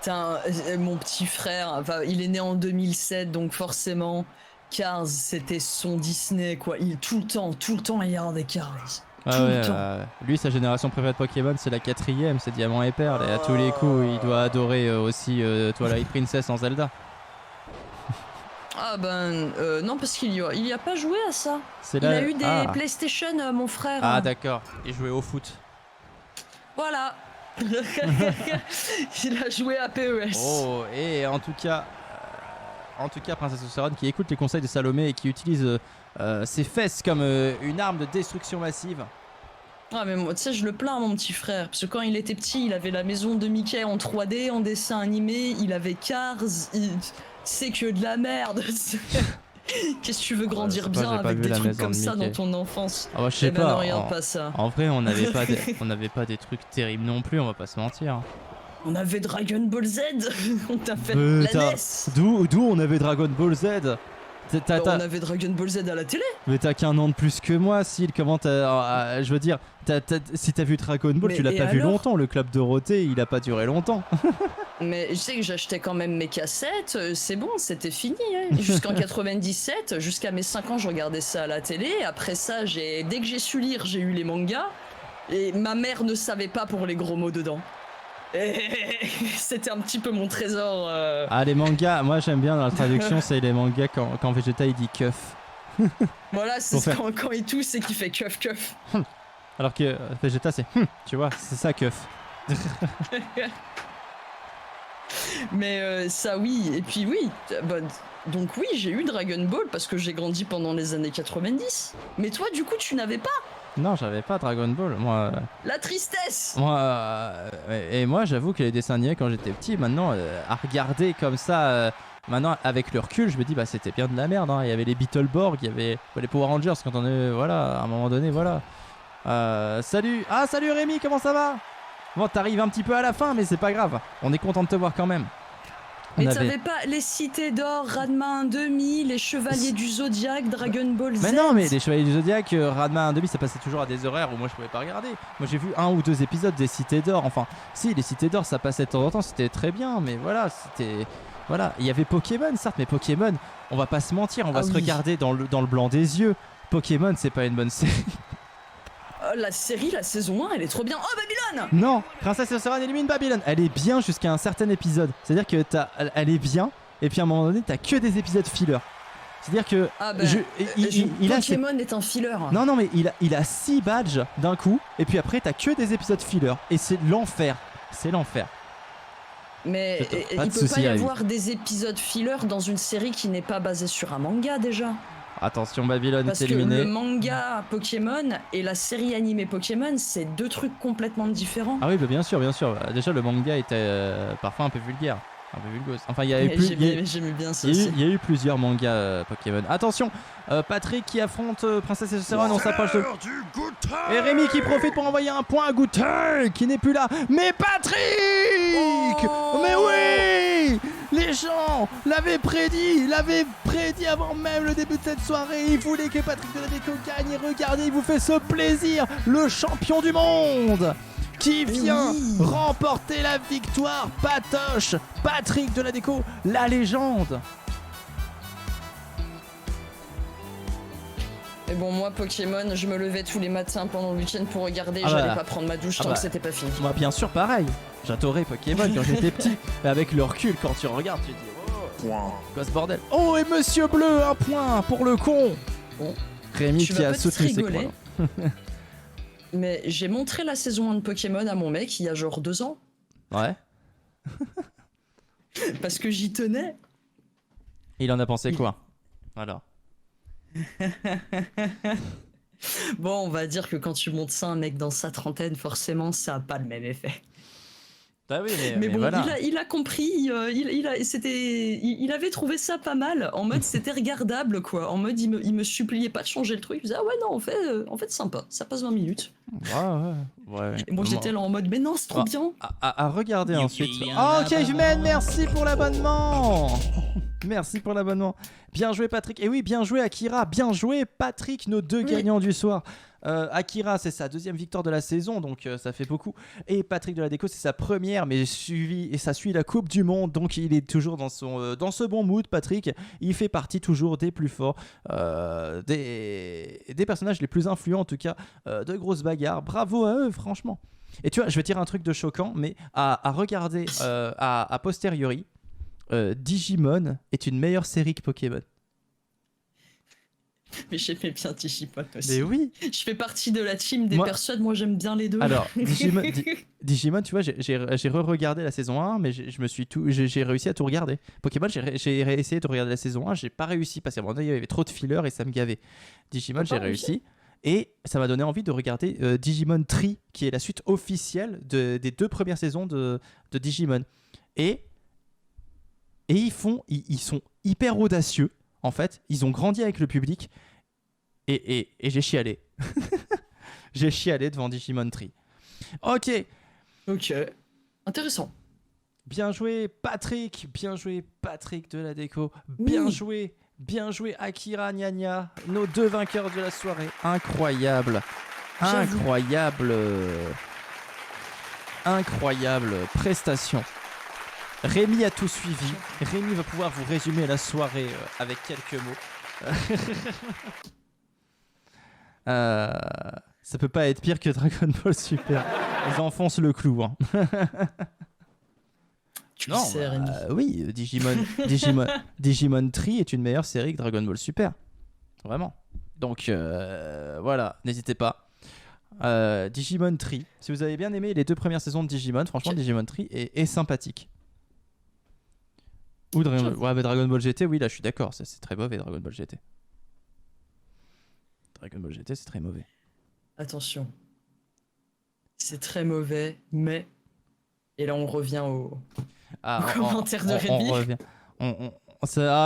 Putain, mon petit frère, enfin, il est né en 2007, donc forcément, Cars, c'était son Disney, quoi. Tout le temps, il regardait Cars. Ah Tout ouais, le temps. lui sa génération préférée de Pokémon c'est la 4ème, c'est Diamant et Perle et à tous les coups il doit adorer aussi Twilight Princess en Zelda. Ah ben, non, parce qu'il y a pas joué à ça. C'est Il là... a eu des ah. PlayStation, mon frère. Ah d'accord, il jouait au foot. Voilà. Il a joué à PES. Oh, et en tout cas Princesse Testosterone qui écoute les conseils de Salomé et qui utilise ses fesses comme une arme de destruction massive. Ah mais moi, tu sais, je le plains, mon petit frère, parce que quand il était petit, il avait la maison de Mickey en 3D, en dessin animé, il avait Cars, c'est que de la merde. Qu'est-ce que tu veux grandir je sais pas, bien j'ai pas avec vu des la trucs maison comme de ça dans Mickey. ton enfance? Ah bah, je sais Eh ben pas. non, regarde pas ça. En vrai, on n'avait pas des trucs terribles non plus, on va pas se mentir. On avait Dragon Ball Z, on t'a fait Mais la NES. D'où on avait Dragon Ball Z. On avait Dragon Ball Z à la télé. Mais t'as qu'un an de plus que moi, Syl. Comment t'as. Je veux dire, si t'as vu Dragon Ball, Mais tu l'as et pas vu alors longtemps. Le club Dorothée, il a pas duré longtemps. Mais je sais que j'achetais quand même mes cassettes, c'est bon, c'était fini. Hein. Jusqu'en 97, jusqu'à mes 5 ans, je regardais ça à la télé. Après ça, dès que j'ai su lire, j'ai eu les mangas. Et ma mère ne savait pas pour les gros mots dedans. Et c'était un petit peu mon trésor. Ah, les mangas, moi j'aime bien dans la traduction, c'est les mangas quand Vegeta il dit keuf. Voilà, c'est Pour faire- quand il tousse et qu'il fait keuf keuf. Alors que Vegeta c'est tu vois, c'est ça keuf. Mais ça, oui. Et puis, oui. Bah, donc, oui, j'ai eu Dragon Ball parce que j'ai grandi pendant les années 90. Mais toi, du coup, tu n'avais pas. Non, j'avais pas Dragon Ball. La tristesse. Et moi j'avoue que les dessins animés quand j'étais petit, maintenant à regarder comme ça, maintenant avec le recul, je me dis bah c'était bien de la merde. Hein. Il y avait les Beetleborgs, il y avait les Power Rangers quand on est voilà à un moment donné voilà. Salut Rémi, comment ça va? Bon, t'arrives un petit peu à la fin, mais c'est pas grave. On est content de te voir quand même. Mais t'avais pas les Cités d'Or, Ranma 1/2, les Chevaliers du Zodiaque, Dragon Ball Z. Mais non, mais les Chevaliers du Zodiaque, Ranma 1/2, ça passait toujours à des horaires où moi je pouvais pas regarder. Moi j'ai vu 1 ou 2 épisodes des Cités d'Or. Enfin, si, les Cités d'Or ça passait de temps en temps, c'était très bien, mais voilà, c'était. Voilà, il y avait Pokémon, certes, mais Pokémon, on va pas se mentir, on va se regarder dans le blanc des yeux. Pokémon, c'est pas une bonne série. La série, la saison 1, elle est trop bien. Oh, Babylone! Non, Princesse Testosterone élimine Babylone. Elle est bien jusqu'à un certain épisode. C'est-à-dire que elle est bien, et puis à un moment donné, t'as que des épisodes filler. C'est-à-dire que il a ses... Pokémon est un filler. Non, mais il a 6 badges d'un coup, et puis après, t'as que des épisodes filler. Et c'est l'enfer. C'est l'enfer. Mais il peut pas y avoir des épisodes filler dans une série qui n'est pas basée sur un manga déjà. attention, Babylone Parce est que éliminé. le manga Pokémon et la série animée Pokémon, c'est deux trucs complètement différents. Ah oui, bah, bien sûr, bien sûr. Déjà, le manga était parfois un peu vulgaire, un peu vulgose. Enfin, il y avait plus. J'aimais bien ça Il y, a eu, aussi. il y a eu plusieurs mangas Pokémon. Attention, Patrick qui affronte Princesse et Céron, on s'approche de... L'heure du goûter. Et Rémi qui profite pour envoyer un point à Gutter, qui n'est plus là. Mais Patrick Mais oui les gens l'avaient prédit avant même le début de cette soirée. Ils voulaient que Patrick Deladéco gagne. Et regardez, il vous fait ce plaisir. Le champion du monde qui vient remporter la victoire. Patoche, Patrick Deladéco, la légende. Mais bon, moi, Pokémon, je me levais tous les matins pendant le week-end pour regarder. Ah J'allais bah. pas prendre ma douche Ah tant bah. que c'était pas fini. Moi, bien sûr, pareil. J'adorais Pokémon quand j'étais petit. Mais avec le recul, quand tu regardes, tu te dis oh, Point. quoi ce bordel. Oh, et Monsieur Bleu, un point pour le con. Bon. Rémi Tu qui vas a peut-être soutenu ses rigoler. points. Mais j'ai montré la saison 1 de Pokémon à mon mec il y a genre 2 ans. Ouais. Parce que j'y tenais. Il en a pensé quoi? Alors. Bon, on va dire que quand tu montes ça à un mec dans sa trentaine, forcément, ça a pas le même effet. Bah oui, Mais bon, voilà. il a compris, il avait trouvé ça pas mal, en mode c'était regardable quoi, en mode il me suppliait pas de changer le truc, il disait ah ouais non en fait sympa, ça passe 20 minutes. Ouais. Et moi j'étais là en mode mais non c'est trop Ah. bien. À regarder ensuite. Oh, Caveman, merci pour l'abonnement. Merci pour l'abonnement. Bien joué Patrick. Et oui, bien joué Akira. Bien joué Patrick, nos deux gagnants du soir. Akira, c'est sa deuxième victoire de la saison, donc ça fait beaucoup. Et Patrick Deladéco, c'est sa première, mais ça suit la Coupe du Monde, donc il est toujours dans ce bon mood. Patrick, il fait partie toujours des plus forts, des personnages les plus influents en tout cas, de grosses bagarres. Bravo à eux, franchement. Et tu vois, je vais te dire un truc de choquant, mais à regarder a posteriori, Digimon est une meilleure série que Pokémon. Mais j'aimais bien Digimon aussi. Mais oui. Je fais partie de la team des personnes, moi j'aime bien les deux. Alors, Digimon, tu vois, j'ai re-regardé la saison 1, mais j'ai réussi à tout regarder. Pokémon, j'ai essayé de regarder la saison 1, j'ai pas réussi parce qu'à un moment donné, il y avait trop de fillers et ça me gavait. Digimon, j'ai réussi. Et ça m'a donné envie de regarder Digimon Tree, qui est la suite officielle des 2 premières saisons de Digimon. Et ils sont hyper audacieux, en fait. Ils ont grandi avec le public. Et j'ai chialé. J'ai chialé devant Digimon Tree. Ok. Intéressant. Bien joué Patrick Deladéco. Bien joué Akira Gnagna. Nos 2 vainqueurs de la soirée. Incroyable prestation. Rémi a tout suivi. Rémi va pouvoir vous résumer la soirée avec quelques mots. Ça peut pas être pire que Dragon Ball Super. J'enfonce le clou. Hein. Tu le sais, Rémi. Oui, Digimon Tree est une meilleure série que Dragon Ball Super. Vraiment. Donc voilà, n'hésitez pas. Digimon Tree. Si vous avez bien aimé les 2 premières saisons de Digimon, franchement, Digimon Tree est sympathique. Ou Dragon Ball GT, oui, là je suis d'accord, c'est très mauvais Dragon Ball GT. Dragon Ball GT, c'est très mauvais. Attention. C'est très mauvais, mais... Et là on revient au commentaire de Rémi.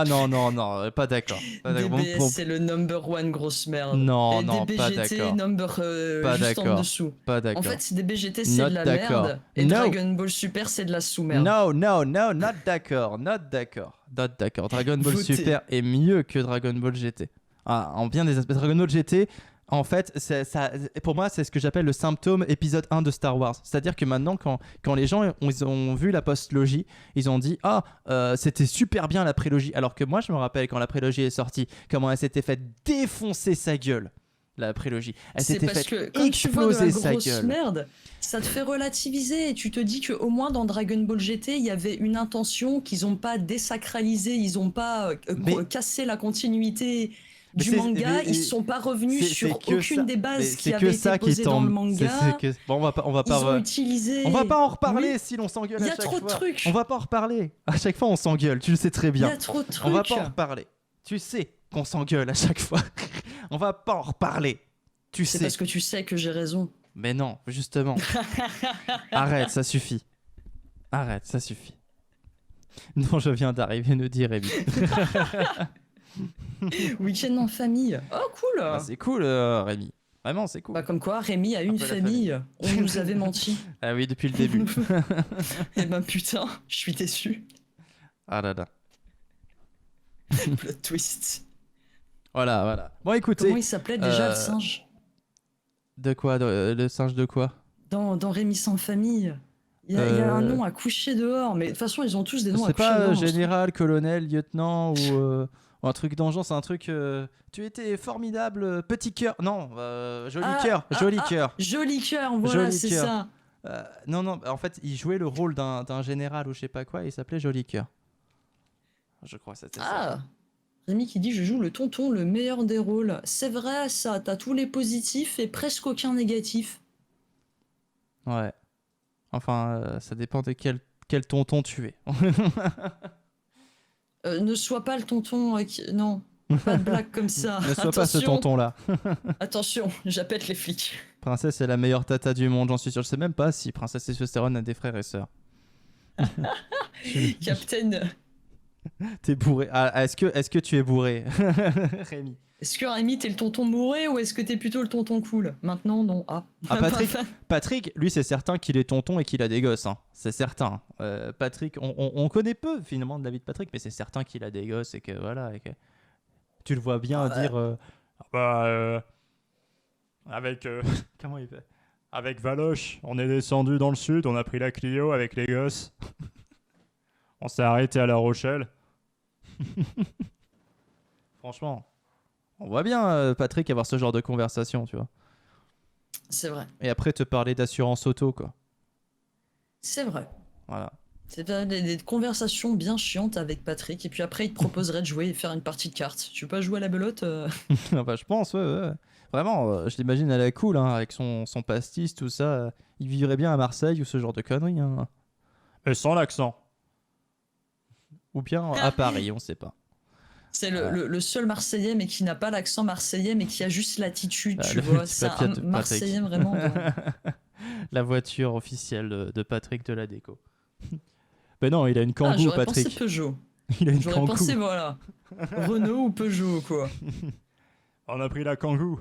Non, pas d'accord. DBS, c'est le number 1 grosse merde. Non, et pas DBGT, d'accord. number Pas juste d'accord. en dessous. Pas d'accord. En fait, DBGT, c'est Not de la d'accord. merde. Et No. Dragon Ball Super, c'est de la sous-merde. No, not d'accord. Dragon Ball Votez. Super est mieux que Dragon Ball GT. En bien des aspects. Dragon Ball GT, en fait, pour moi, c'est ce que j'appelle le symptôme épisode 1 de Star Wars. C'est-à-dire que maintenant, quand les gens ont vu la postlogie, ils ont dit c'était super bien la prélogie. Alors que moi, je me rappelle quand la prélogie est sortie, comment elle s'était fait défoncer sa gueule. La prélogie. Elle C'est s'était parce fait que quand tu vois de la exploser sa grosse gueule. merde, ça te fait relativiser et tu te dis qu'au moins dans Dragon Ball GT, il y avait une intention qu'ils n'ont pas désacralisé, ils n'ont pas cassé la continuité du manga, ils ne sont pas revenus sur aucune des bases qui avaient été posées dans le manga. Bon, on va pas utilisé... On va pas en reparler si l'on s'engueule à chaque fois. Il y a trop de trucs. On va pas en reparler. À chaque fois, on s'engueule. Tu le sais très bien. Il y a trop de trucs. On va pas en reparler. Tu sais qu'on s'engueule à chaque fois. On va pas en reparler. Tu C'est sais. parce que tu sais que j'ai raison. Mais non, justement. Arrête, ça suffit. Arrête, ça suffit. Non, je viens d'arriver, nous dit Rémi. Week-end en famille. Oh, cool. Ah, c'est cool, Rémi. Vraiment, c'est cool. Bah, comme quoi, Rémi a une peu la famille. On nous avait menti. Ah oui, depuis le début. Eh ben putain, je suis déçu. Ah là là. Plot twist. Voilà, voilà. Bon, écoutez. Comment il s'appelait déjà le euh, singe De quoi le singe de quoi? dans Rémi sans famille. Il y a un nom à coucher dehors, mais de toute façon, ils ont tous des noms à C'est coucher pas dehors. général, colonel, lieutenant ou un truc dans le genre, c'est un truc. Tu étais formidable, petit cœur. Non, joli cœur, joli cœur. Joli cœur, voilà, Joli c'est cœur. ça. Non, non, en fait, il jouait le rôle d'un général ou je sais pas quoi, et il s'appelait Joli Cœur. Je crois que c'était ça. Ah, Rémi qui dit je joue le tonton, le meilleur des rôles. C'est vrai, ça, t'as tous les positifs et presque aucun négatif. Ouais. Enfin, ça dépend de quel tonton tu es. Ne sois pas le tonton Non, pas de blague comme ça. Ne sois pas ce Attention. tonton-là. Attention, j'appelle les flics. Princesse est la meilleure tata du monde, j'en suis sûr. Je sais même pas si Princesse Testostérone a des frères et sœurs. Captain, T'es bourré. Ah, est-ce que tu es bourré, Rémi? est-ce que Rémi t'es le tonton bourré ou est-ce que t'es plutôt le tonton cool? Maintenant, non. Ah, Patrick, lui, c'est certain qu'il est tonton et qu'il a des gosses. Hein. C'est certain. Patrick, on connaît peu finalement de la vie de Patrick, mais c'est certain qu'il a des gosses et que voilà. Et que... Tu le vois bien dire. Avec comment il fait? Avec Valoche, on est descendu dans le sud, on a pris la Clio avec les gosses. On s'est arrêté à La Rochelle. Franchement, on voit bien Patrick avoir ce genre de conversation, tu vois. c'est vrai. Et après te parler d'assurance auto, quoi. C'est vrai. Voilà. C'est des conversations bien chiantes avec Patrick, et puis après il te proposerait de jouer et faire une partie de cartes. Tu veux pas jouer à la belote Bah, je pense, ouais. Vraiment, je l'imagine à la cool, hein, avec son pastis, tout ça. Il vivrait bien à Marseille ou ce genre de conneries. Hein. Et sans l'accent. Ou bien à Paris, on sait pas. C'est le seul Marseillais, mais qui n'a pas l'accent marseillais, mais qui a juste l'attitude, tu Le vois. petit C'est papillon un de Patrick. Marseillais vraiment. La voiture officielle de Patrick de la déco. Ben non, il a une Kangoo, j'aurais Patrick. pensé Peugeot. Il a une J'aurais Kangoo. pensé, voilà. Renault ou Peugeot, quoi. On a pris la Kangoo.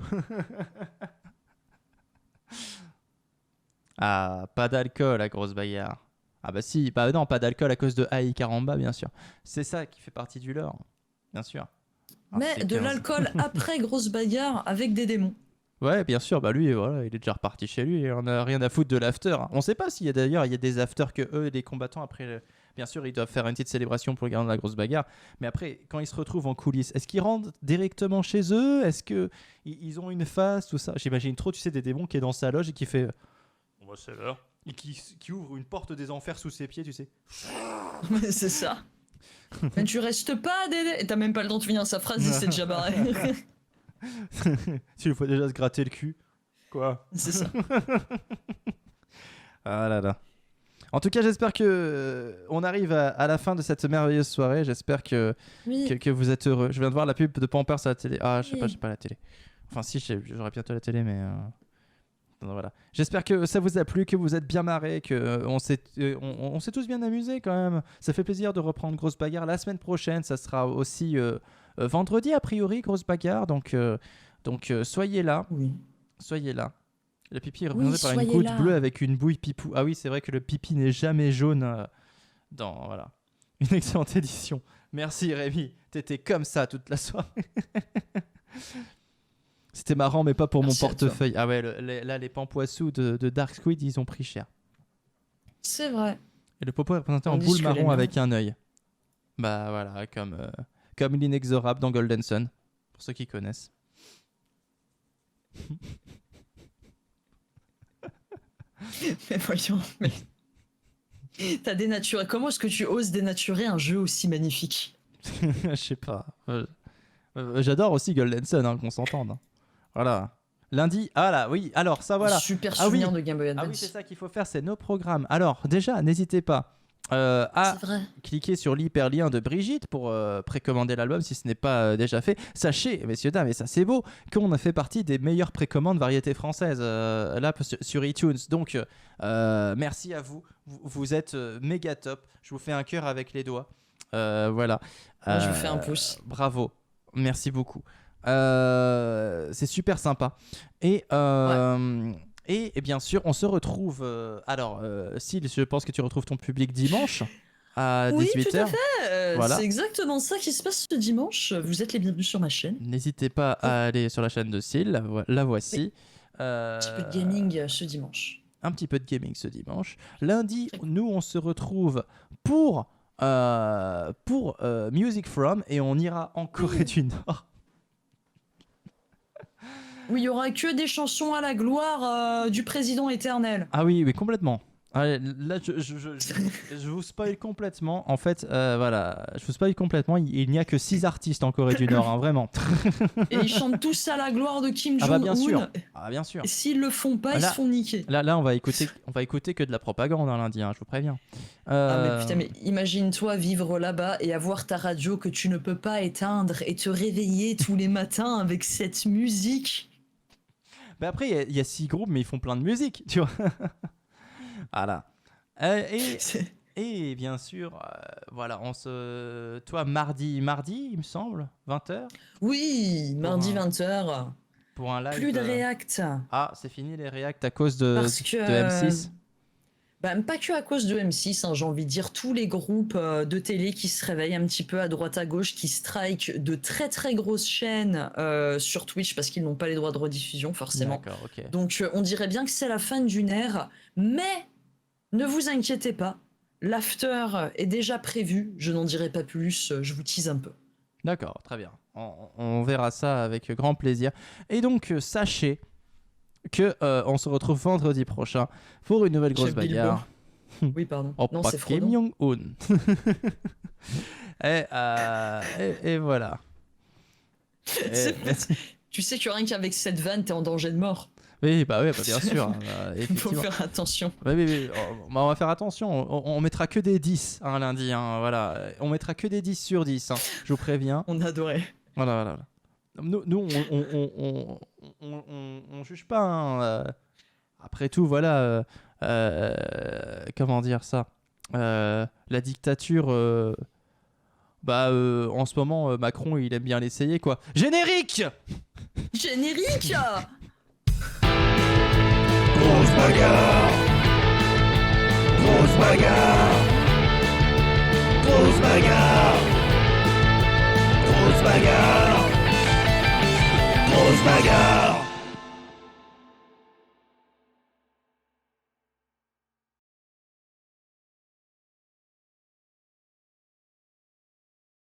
Ah, pas d'alcool, la grosse bagarre. Ah bah si, bah non, pas d'alcool à cause de Aïe Caramba, bien sûr. C'est ça qui fait partie du lore, bien sûr. Mais Article de 15. l'alcool après grosse bagarre avec des démons. Ouais, bien sûr, bah lui, voilà, il est déjà reparti chez lui et on a rien à foutre de l'after. On sait pas s'il y a d'ailleurs, il y a des afters que eux, les combattants, après, bien sûr, ils doivent faire une petite célébration pour le gagnant de la grosse bagarre. Mais après, quand ils se retrouvent en coulisses, est-ce qu'ils rentrent directement chez eux? Est-ce que ils ont une phase, tout ça? J'imagine trop, tu sais, des démons qui est dans sa loge et qui fait. Bon, c'est l'heure. Et qui ouvre une porte des enfers sous ses pieds, tu sais. C'est ça. Mais tu restes pas, Dédé. Et t'as même pas le temps de finir sa phrase, il s'est déjà barré. Tu le vois déjà se gratter le cul. Quoi? C'est ça. Ah là là. En tout cas, j'espère que on arrive à la fin de cette merveilleuse soirée. J'espère que Oui. vous êtes heureux. Je viens de voir la pub de Pampers à la télé. Ah, je sais Oui. Ah. pas, j'ai pas la télé. Enfin, si, j'aurais bientôt la télé, mais. Non, voilà. J'espère que ça vous a plu, que vous êtes bien marrés, que on s'est tous bien amusés quand même. Ça fait plaisir de reprendre Grosse Bagarre. La semaine prochaine, ça sera aussi vendredi a priori, Grosse Bagarre. Donc soyez là, Oui. soyez là. Le pipi est Oui, représenté par une soyez goutte là. bleue avec une bouille pipou. Ah oui, c'est vrai que le pipi n'est jamais jaune dans voilà. Une excellente édition. Merci Rémi, t'étais comme ça toute la soirée. C'était marrant, mais pas pour Merci mon à toi. portefeuille. Ah ouais, là, les pampoissous de Dark Squid, ils ont pris cher. C'est vrai. Et le popo est représenté en Tandis boule que les marron miens- avec un œil. Bah voilà, comme l'inexorable dans Golden Sun, pour ceux qui connaissent. Mais voyons, mais. T'as dénaturé. Comment est-ce que tu oses dénaturer un jeu aussi magnifique? Je sais pas. J'adore aussi Golden Sun, hein, qu'on s'entende. Voilà. Lundi, ah là, oui, alors ça voilà. Super Ah oui. souvenir de Game Boy Ah oui, Advance. c'est ça qu'il faut faire, c'est nos programmes. Alors, déjà, n'hésitez pas à C'est vrai. cliquer sur l'hyperlien de Brigitte pour précommander l'album si ce n'est pas déjà fait. Sachez, messieurs, dames, et ça c'est beau, qu'on a fait partie des meilleures précommandes variétés françaises là sur iTunes. Donc, merci à vous. Vous êtes méga top. Je vous fais un cœur avec les doigts. Voilà. Moi, je vous fais un pouce. Bravo. Merci beaucoup. C'est super sympa. Et bien sûr, on se retrouve. Sil, je pense que tu retrouves ton public dimanche à Oui, 18h. tout à fait. Voilà. C'est exactement ça qui se passe ce dimanche. Vous êtes les bienvenus sur ma chaîne. N'hésitez pas à aller sur la chaîne de Sil. La voici. Un petit peu de gaming ce dimanche. Un petit peu de gaming ce dimanche. Lundi, nous, on se retrouve pour Music From et on ira en Corée du Nord. Oui, il y aura que des chansons à la gloire du président éternel. Ah oui, complètement. Allez, là, je vous spoil complètement. En fait, voilà, je vous spoil complètement. Il n'y a que 6 artistes en Corée du Nord, hein, vraiment. Et ils chantent tous à la gloire de Kim Jong-un. Ah bah bien sûr. Ah bien sûr. Et s'ils le font pas, ils Là- se font niquer. Là, on va écouter que de la propagande hein, lundi. Hein, je vous préviens. Ah mais putain, mais imagine-toi vivre là-bas et avoir ta radio que tu ne peux pas éteindre et te réveiller tous les matins avec cette musique. Mais après, il y a 6 groupes, mais ils font plein de musique, tu vois. Voilà. Et bien sûr, voilà, toi, mardi, il me semble, 20h, Oui, mardi 20h. pour un live. Plus de React. Ah, c'est fini les React à cause de Parce que, M6. Bah, pas que à cause de M6, hein, j'ai envie de dire tous les groupes de télé qui se réveillent un petit peu à droite à gauche, qui strike de très très grosses chaînes sur Twitch parce qu'ils n'ont pas les droits de rediffusion forcément. D'accord, ok. Donc on dirait bien que c'est la fin d'une ère, mais ne vous inquiétez pas, l'after est déjà prévu, je n'en dirai pas plus, je vous tease un peu. D'accord, très bien. On verra ça avec grand plaisir. Et donc, sachez que on se retrouve vendredi prochain pour une nouvelle grosse Chef Bilbo. bagarre. Oui, pardon. Oh, Non, pas c'est Kim Frodon. Jong-un. et voilà. Tu sais que rien qu'avec cette vanne, t'es en danger de mort. Oui, bah bien sûr. hein, Il faut effectivement. faire attention. Oui. On va faire attention. On mettra que des 10 hein, lundi. Hein, voilà. On mettra que des 10 sur 10. Hein, je vous préviens. On adorait. Voilà. Nous on juge pas. Hein, après tout, voilà. Comment dire ça la dictature. En ce moment, Macron, il aime bien l'essayer, quoi. Générique. Générique. Grosse bagarre. Grosse bagarre. Grosse bagarre. Grosse bagarre. Grosse bagarre.